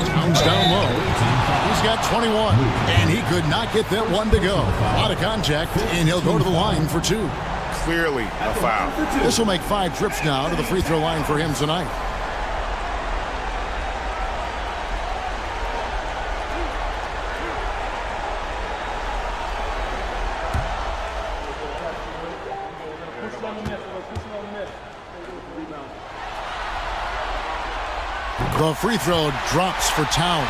S2: Towns down low. He's got 21, and he could not get that one to go. Out of contact, and he'll go to the line for 2.
S3: Clearly a foul.
S2: This will make 5 trips now to the free throw line for him tonight. The free throw drops for Towns.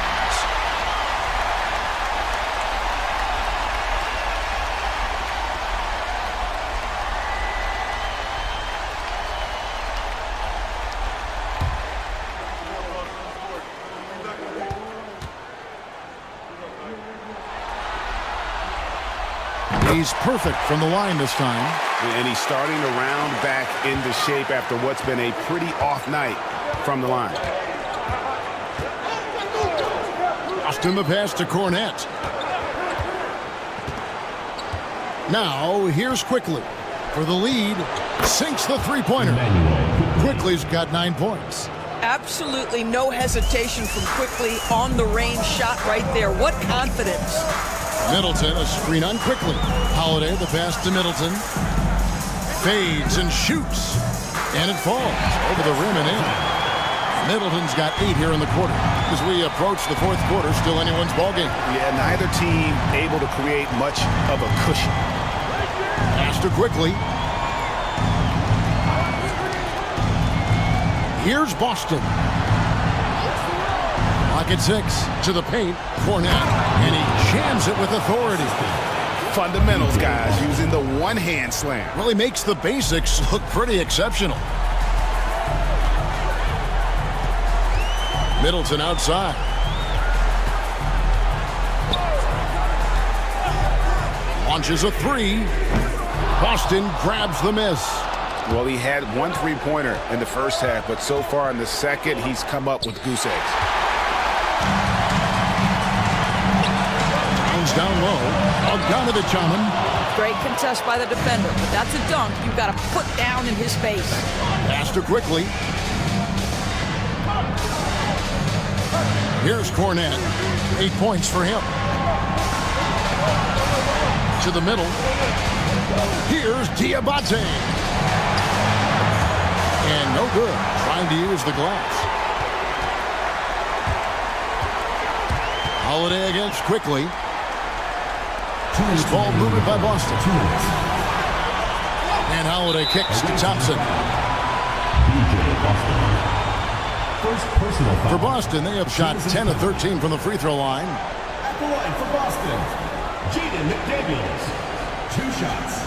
S2: He's perfect from the line this time.
S3: And he's starting to round back into shape after what's been a pretty off night from the line.
S2: Austin the pass to Cornette. Now here's Quickly for the lead. Sinks the three-pointer. Quickly's got 9 points.
S16: Absolutely no hesitation from Quickly on the range shot right there. What confidence.
S2: Middleton, a screen on Quickly. Holiday, the pass to Middleton. Fades and shoots. And it falls over the rim and in. Middleton's got 8 here in the quarter. As we approach the fourth quarter, still anyone's ballgame.
S3: Yeah, neither team able to create much of a cushion.
S2: Pass to Quickly. Here's Boston. Pocket 6 to the paint. Cornette. And he jams it with authority.
S3: Fundamentals, guys, using the one-hand slam.
S2: Really makes the basics look pretty exceptional. Middleton outside. Launches a 3. Boston grabs the miss.
S3: Well, he had 1 3-pointer in the first half, but so far in the second, he's come up with goose eggs.
S2: Down low. Bogdanovich on him.
S16: Great contest by the defender, but that's a dunk you've got to put down in his face.
S2: Pass to Quickly. Here's Cornette. 8 points for him. To the middle. Here's Diabate. And no good. Trying to use the glass. Holiday against Quickly. This ball moved by Boston. And Holiday kicks to Thompson.
S1: First personal foul.
S2: For Boston, they have shot 10 of 13 from the free throw line.
S1: At the line for Boston, Jaden McDaniels. 2 shots.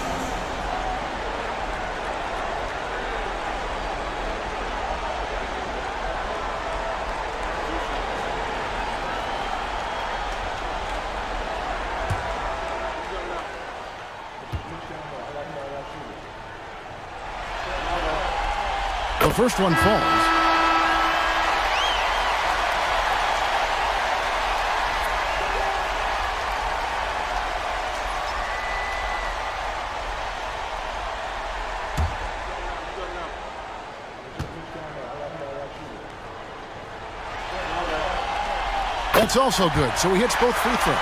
S2: The first one falls. That's also good, so he hits both free throws.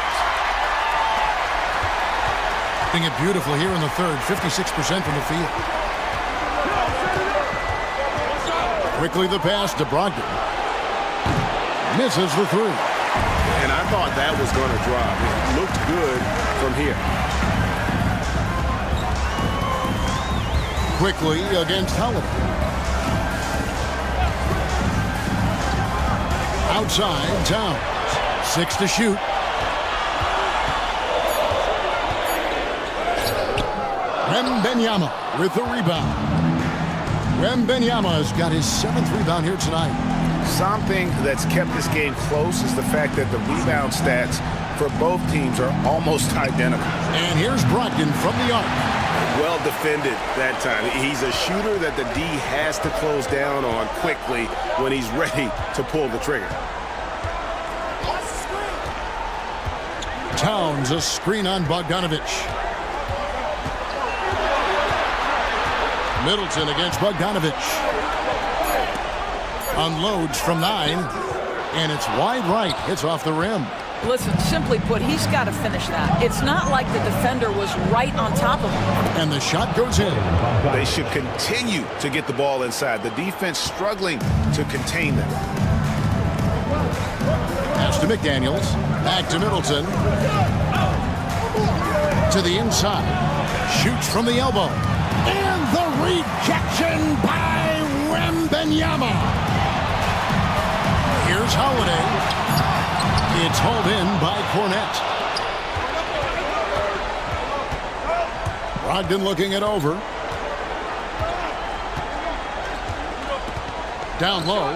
S2: Doing it beautifully here in the third, 56% from the field. Quickly the pass to Brogdon. Misses the 3.
S3: And I thought that was going to drop. It looked good from here.
S2: Quickly against Holiday. Outside, Towns. 6 to shoot. Wembanyama with the rebound. Wembanyama has got his 7th rebound here tonight.
S3: Something that's kept this game close is the fact that the rebound stats for both teams are almost identical.
S2: And here's Brogdon from the arc.
S3: Well defended that time. He's a shooter that the D has to close down on quickly when he's ready to pull the trigger.
S2: Towns, a screen on Bogdanovich. Middleton against Bogdanovich. Unloads from 9. And it's wide right. It's off the rim.
S16: Listen, simply put, he's got to finish that. It's not like the defender was right on top of him.
S2: And the shot goes in.
S3: They should continue to get the ball inside. The defense struggling to contain them.
S2: Pass to McDaniels. Back to Middleton. To the inside. Shoots from the elbow. And the rejection by Wembanyama. Here's Holiday. It's hauled in by Cornette. Brogdon looking it over. Down low.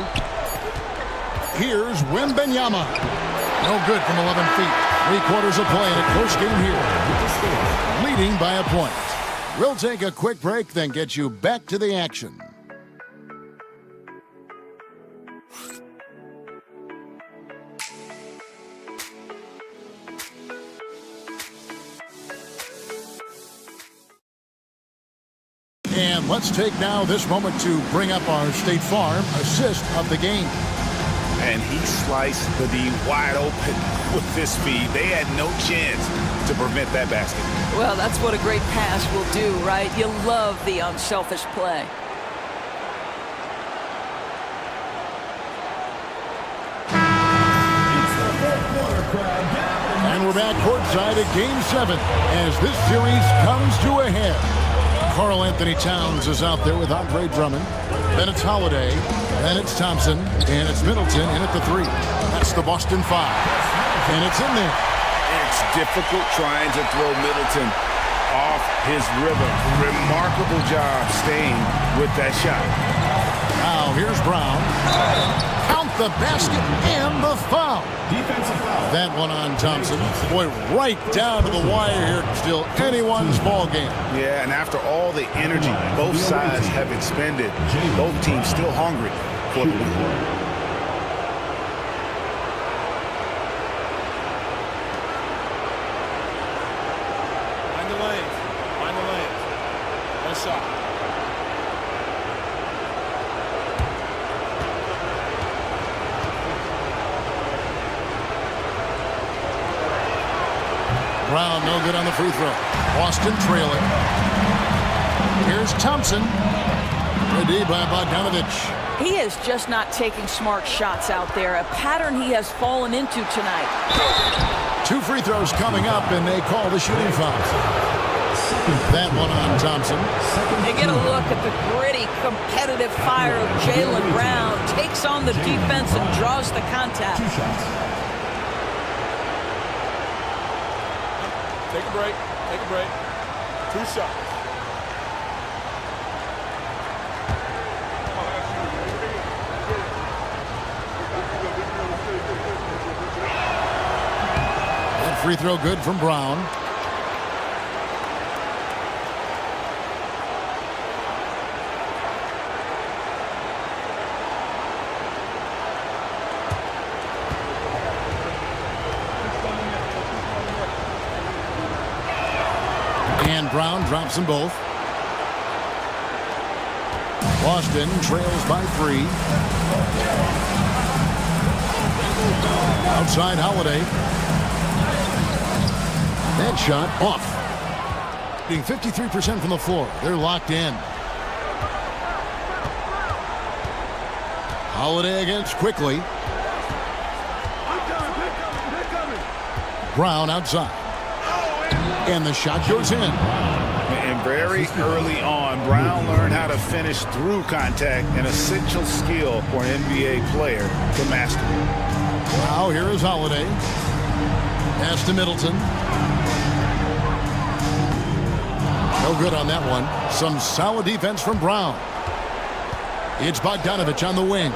S2: Here's Wembanyama. No good from 11 feet. 3/4 of play in a close game here. Leading by a point. We'll take a quick break, then get you back to the action. And let's take now this moment to bring up our State Farm assist of the game.
S3: And he sliced the D wide open with this speed. They had no chance to prevent that basket.
S16: Well, that's what a great pass will do, right? You love the unselfish play.
S2: And we're back courtside at Game 7 as this series comes to a head. Karl Anthony Towns is out there with Andre Drummond. Then it's Holiday. Then it's Thompson. And it's Middleton in at the 3. That's the Boston 5. And it's in there.
S3: It's difficult trying to throw Middleton off his rhythm. Remarkable job staying with that shot.
S2: Now here's Brown. Count the basket and the foul.
S1: Defensive foul.
S2: That one on Thompson. Boy, right down to the wire here. Still anyone's ball game.
S3: Yeah, and after all the energy both sides have expended, both teams still hungry for the lead.
S2: Brown, no good on the free throw. Boston trailing. Here's Thompson. Ready by Bogdanovich.
S16: He is just not taking smart shots out there, a pattern he has fallen into tonight.
S2: 2 free throws coming up, and they call the shooting foul. That one on Thompson.
S16: They get a look at the gritty, competitive fire of Jaylen Brown. Takes on the defense and draws the contact.
S1: 2 shots.
S9: Take a break. Take a break. 2 shots.
S2: That free throw good from Brown. Brown drops them both. Boston trails by 3. Outside Holiday. That shot off. Being 53% from the floor. They're locked in. Holiday against quickly. Brown outside. And the shot goes in.
S3: And very early on, Brown learned how to finish through contact, an essential skill for an NBA player to master.
S2: Now here is Holiday. Pass to Middleton. No good on that one. Some solid defense from Brown. It's Bogdanovich on the wing.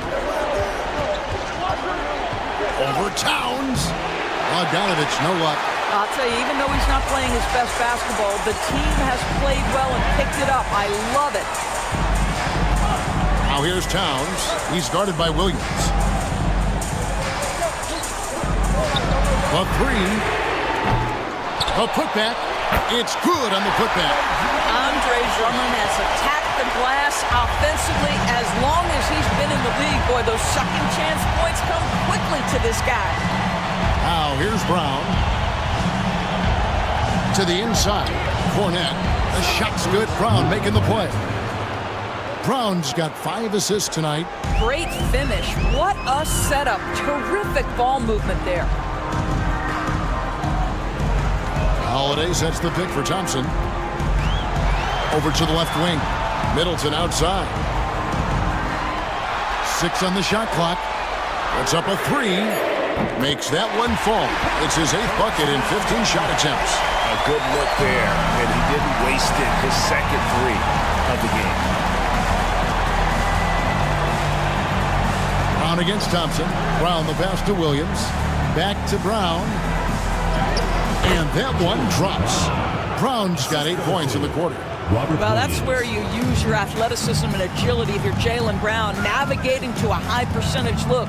S2: Over Towns. Bogdanovich, no luck.
S16: I'll tell you, even though he's not playing his best basketball, the team has played well and picked it up. I love it.
S2: Now here's Towns. He's guarded by Williams. A 3. A putback. It's good on the putback.
S16: Andre Drummond has attacked the glass offensively as long as he's been in the league. Boy, those second chance points come quickly to this guy.
S2: Now here's Brown. To the inside. Cornette. The shot's good. Brown making the play. Brown's got 5 assists tonight.
S16: Great finish. What a setup. Terrific ball movement there.
S2: Holiday sets the pick for Thompson. Over to the left wing. Middleton outside. 6 on the shot clock. Puts up a 3. Makes that one fall. It's his 8th bucket in 15 shot attempts.
S3: A good look there, and he didn't waste it. His second 3 of the game.
S2: Brown against Thompson. Brown the pass to Williams. Back to Brown. And that one drops. Brown's got 8 points in the quarter.
S16: Well, that's where you use your athleticism and agility if you're Jaylen Brown, navigating to a high percentage look.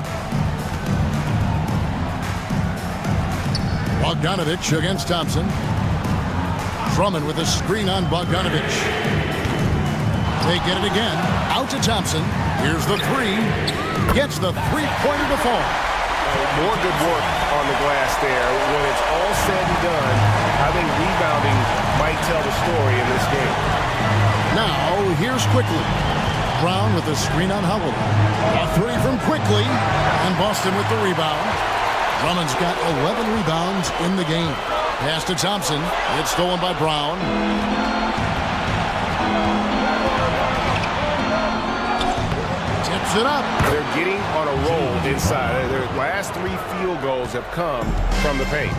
S2: Bogdanovich against Thompson. Drummond with a screen on Bogdanovich. They get it again. Out to Thompson. Here's the 3. Gets the 3-pointer to fall.
S3: More good work on the glass there. When it's all said and done, I think rebounding might tell the story in this game.
S2: Now, here's Quickly. Brown with a screen on Howell. A 3 from Quickly. And Boston with the rebound. Drummond's got 11 rebounds in the game. Pass to Thompson. It's stolen by Brown. Tips it up.
S3: They're getting on a roll inside. Their last 3 field goals have come from the paint.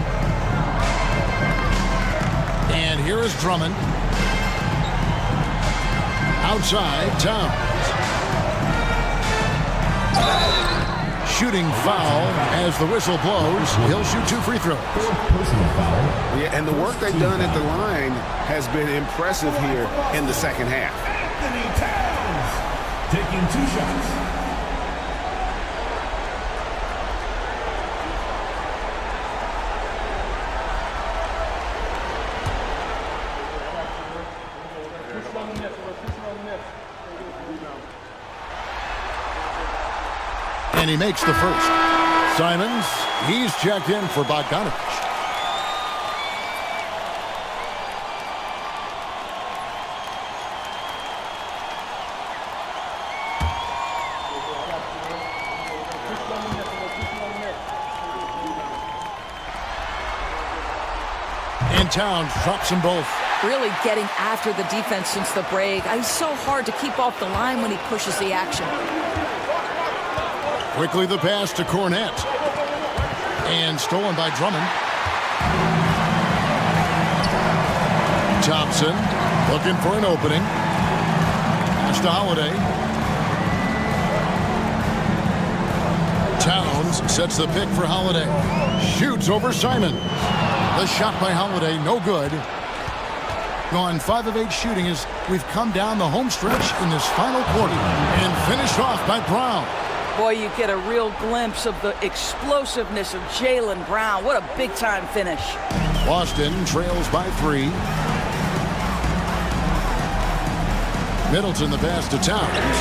S2: And here is Drummond. Outside, Towns. Shooting foul as the whistle blows. He'll shoot 2 free throws.
S3: Yeah, and the work they've done at the line has been impressive here in the second half.
S1: Anthony Towns taking 2 shots.
S2: And he makes the first. Simons, he's checked in for Bogdanovich. And Towns drops them both.
S16: Really getting after the defense since the break. He's so hard to keep off the line when he pushes the action.
S2: Quickly the pass to Cornette. And stolen by Drummond. Thompson looking for an opening. Pass to Holiday. Towns sets the pick for Holiday. Shoots over Simon. The shot by Holiday, no good. Gone 5 of 8 shooting as we've come down the home stretch in this final quarter. And finished off by Brown.
S16: Boy, you get a real glimpse of the explosiveness of Jaylen Brown. What a big-time finish.
S2: Boston trails by 3. Middleton the pass to Towns.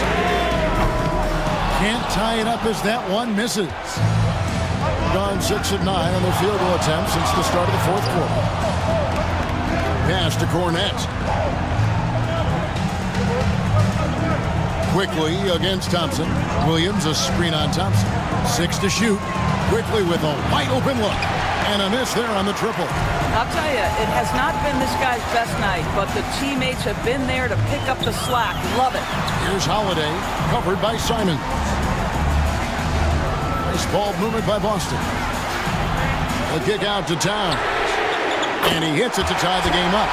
S2: Can't tie it up as that one misses. Gone 6 of 9 on their field goal attempts since the start of the fourth quarter. Pass to Cornette. Quickly against Thompson. Williams a screen on Thompson. 6 to shoot. Quickly with a wide open look. And a miss there on the triple.
S16: I'll tell you, it has not been this guy's best night, but the teammates have been there to pick up the slack. Love it.
S2: Here's Holiday, covered by Simon. Nice ball movement by Boston. A kick out to Towns. And he hits it to tie the game up.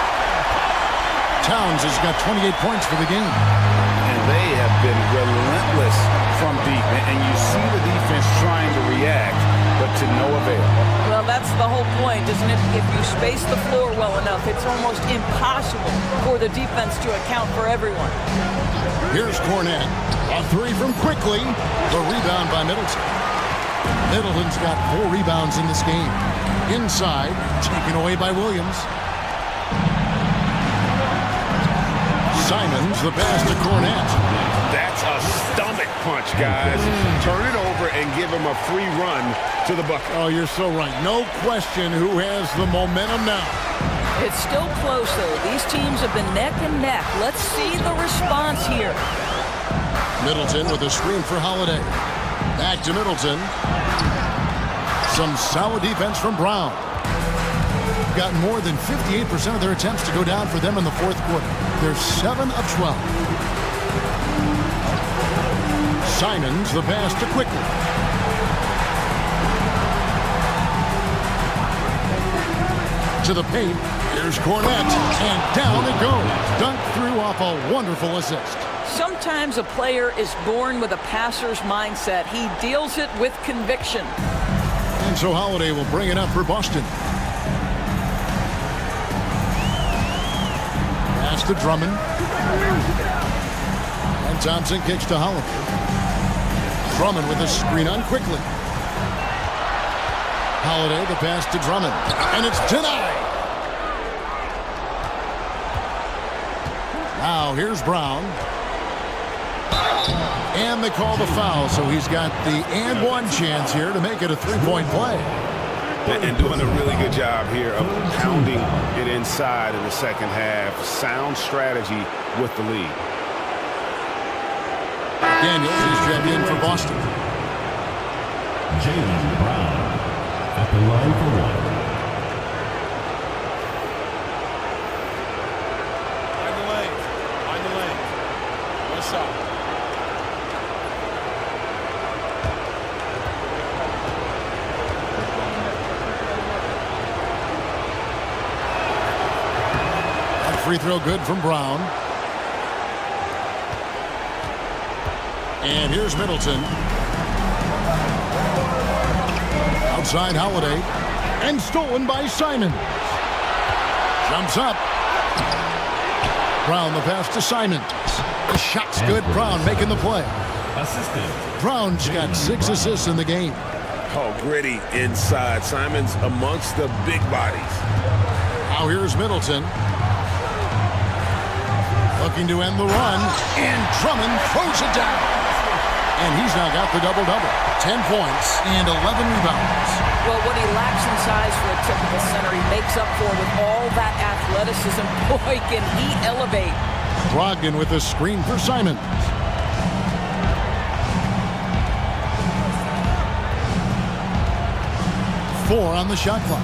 S2: Towns has got 28 points for the game.
S3: And they have been relentless from deep. And you see the defense trying to react, but to no avail.
S16: Well, that's the whole point, isn't it? If you space the floor well enough, it's almost impossible for the defense to account for everyone.
S2: Here's Cornette. A 3 from Quickly. The rebound by Middleton. Middleton's got 4 rebounds in this game. Inside, taken away by Williams. Simons, the pass to Cornette.
S3: That's a stomach punch, guys. Turn it over and give him a free run to the bucket.
S2: Oh, you're so right. No question who has the momentum now.
S16: It's still close, though. These teams have been neck and neck. Let's see the response here.
S2: Middleton with a screen for Holiday. Back to Middleton. Some solid defense from Brown. Got more than 58% of their attempts to go down for them in the fourth quarter. They're 7 of 12. Simons, the pass to Quickly. To the paint. Here's Cornette, and down it goes. Dunked through off a wonderful assist.
S16: Sometimes a player is born with a passer's mindset. He deals it with conviction.
S2: And so Holiday will bring it up for Boston. Pass to Drummond. And Thompson kicks to Holiday. Drummond with a screen on Quickly. Holiday, the pass to Drummond. And it's denied. Now here's Brown. And they call the foul, so he's got the and one chance here to make it a three-point play.
S3: And doing a really good job here of pounding it inside in the second half. Sound strategy with the lead.
S2: Daniels is checked in for Boston.
S1: Jaylen Brown at the line for one.
S18: Find the lane. What's up?
S2: Free throw good from Brown. And here's Middleton. Outside Holiday. And stolen by Simons. Jumps up. Brown the pass to Simons. The shot's good. Brown making the play.
S1: Assistant.
S2: Brown's got 6 assists in the game.
S6: Oh, gritty inside. Simons amongst the big bodies.
S2: Now here's Middleton. Looking to end the run, and Drummond throws it down. And he's now got the double-double. 10 points and 11 rebounds.
S16: Well, what he lacks in size for a typical center, he makes up for with all that athleticism. Boy, can he elevate.
S2: Brogdon with a screen for Simons. Four on the shot clock.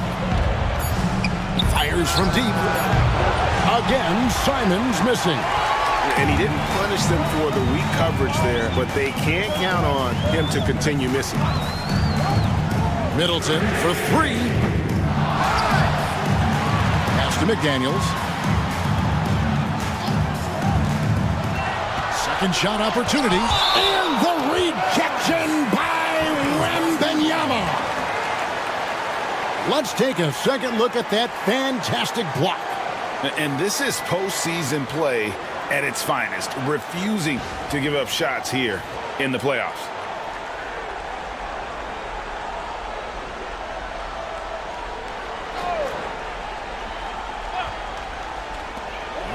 S2: Fires from deep. Again, Simons missing.
S6: And he didn't punish them for the weak coverage there, but they can't count on him to continue missing.
S2: Middleton for 3. Pass to McDaniels. Second shot opportunity. And the rejection by Wembanyama. Let's take a second look at that fantastic block.
S3: And this is postseason play at its finest, refusing to give up shots here in the playoffs.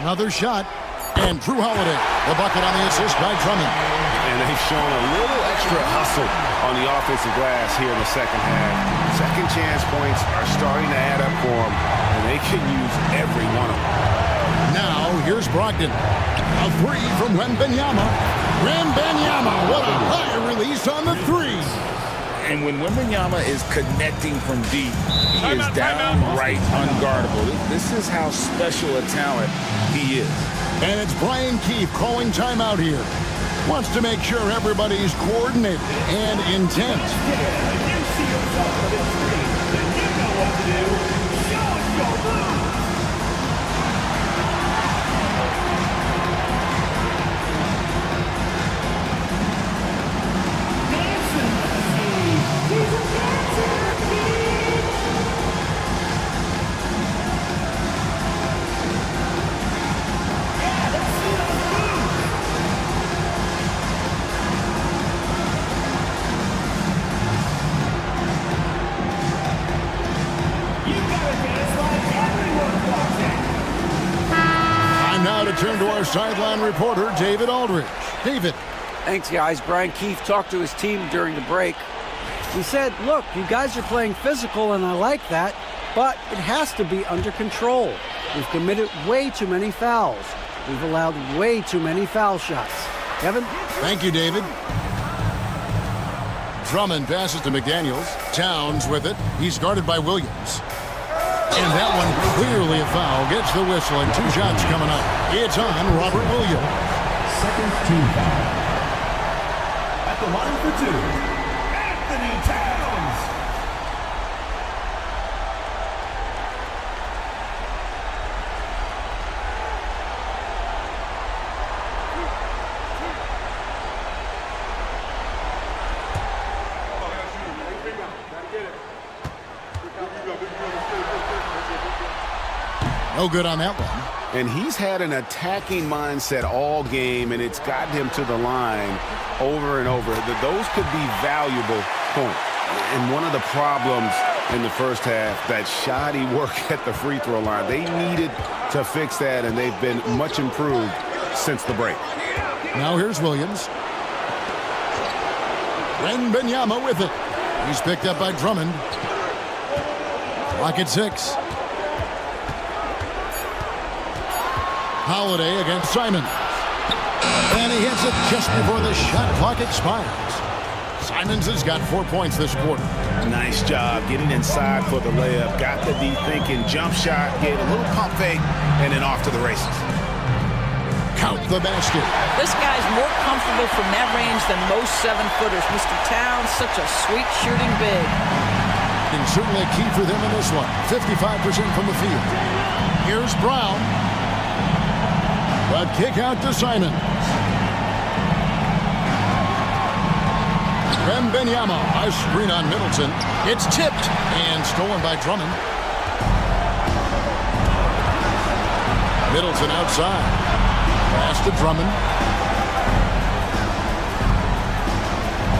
S2: Another shot, and Drew Holiday, the bucket on the assist by Drummond.
S3: And they've shown a little extra hustle on the offensive glass here in the second half. Second chance points are starting to add up for them, and they can use every one of them.
S2: Now, here's Brogdon. A 3 from Wembanyama. Wembanyama, what a high release on the 3.
S3: And when Wembanyama is connecting from deep, he is downright unguardable. This is how special a talent he is.
S2: And it's Brian Keefe calling timeout here. Wants to make sure everybody's coordinated and intent. Turn to our sideline reporter, David Aldridge. David.
S5: Thanks, guys. Brian Keefe talked to his team during the break. He said, look, you guys are playing physical, and I like that, but it has to be under control. We've committed way too many fouls. We've allowed way too many foul shots. Kevin?
S2: Thank you, David. Drummond passes to McDaniels. Towns with it. He's guarded by Williams. And that one clearly a foul. Gets the whistle, and 2 shots coming up. It's on Robert Williams.
S1: Second team foul. At At the line for two, Anthony Towns.
S2: No good on that one.
S3: And he's had an attacking mindset all game, and it's gotten him to the line over and over. Those could be valuable points. And one of the problems in the first half, that shoddy work at the free throw line. They needed to fix that, and they've been much improved since the break.
S2: Now here's Williams. Wembanyama with it. He's picked up by Drummond. Clock at 6. Holiday against Simons. And he hits it just before the shot clock expires. Simons has got 4 points this quarter.
S3: Nice job getting inside for the layup. Got the deep thinking jump shot, gave a little pump fake, and then off to the races.
S2: Count the basket.
S16: This guy's more comfortable from that range than most 7-footers. Mr. Towns, such a sweet shooting big.
S2: And certainly key for them in this one. 55% from the field. Here's Brown. A kick out to Simons. Wembanyama, a screen on Middleton. It's tipped and stolen by Drummond. Middleton outside. Pass to Drummond.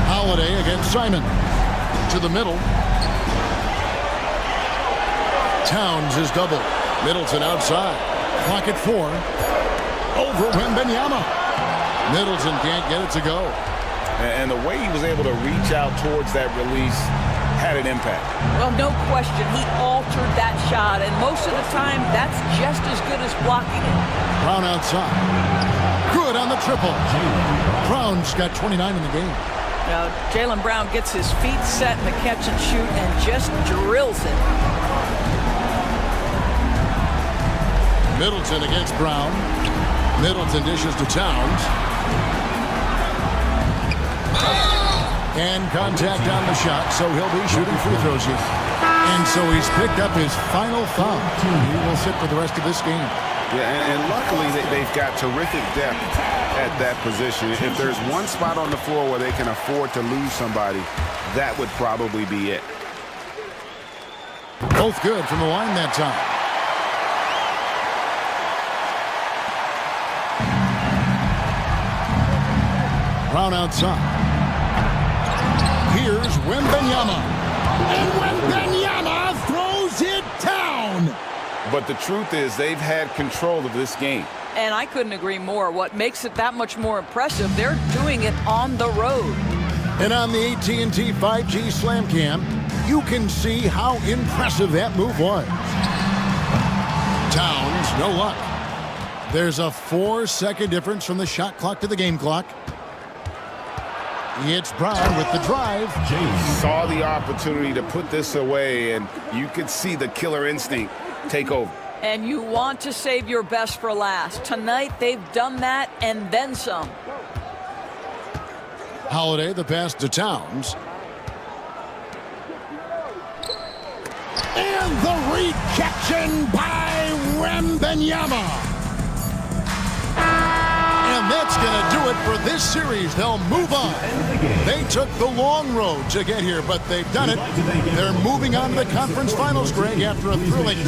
S2: Holiday against Simon. To the middle. Towns is double. Middleton outside. Clock at 4. Over Wembanyama. Middleton can't get it to go.
S3: And the way he was able to reach out towards that release had an impact.
S16: Well, no question. He altered that shot, and most of the time, that's just as good as blocking it.
S2: Brown outside. Good on the triple. Brown's got 29 in the game.
S16: Now, Jaylen Brown gets his feet set in the catch and shoot and just drills it.
S2: Middleton against Brown. Middleton dishes to Towns. And contact on the shot, so he'll be shooting free throws here. And so he's picked up his final foul. He will sit for the rest of this game.
S3: Yeah, and luckily they've got terrific depth at that position. If there's one spot on the floor where they can afford to lose somebody, that would probably be it.
S2: Both good from the line that time. Brown outside. Here's Wembanyama. And Wembanyama throws it down.
S3: But the truth is they've had control of this game.
S16: And I couldn't agree more. What makes it that much more impressive, they're doing it on the road.
S2: And on the AT&T 5G Slam Cam, you can see how impressive that move was. Towns, no luck. There's a 4-second difference from the shot clock to the game clock. It's Brown with the drive.
S3: Saw the opportunity to put this away, and you could see the killer instinct take over.
S16: And you want to save your best for last. Tonight, they've done that and then some.
S2: Holiday, the pass to Towns. And the rejection by Wembanyama. And that's going to do it for this series. They'll move on. They took the long road to get here, but they've done it. They're moving on to the conference finals, Greg, after a thrilling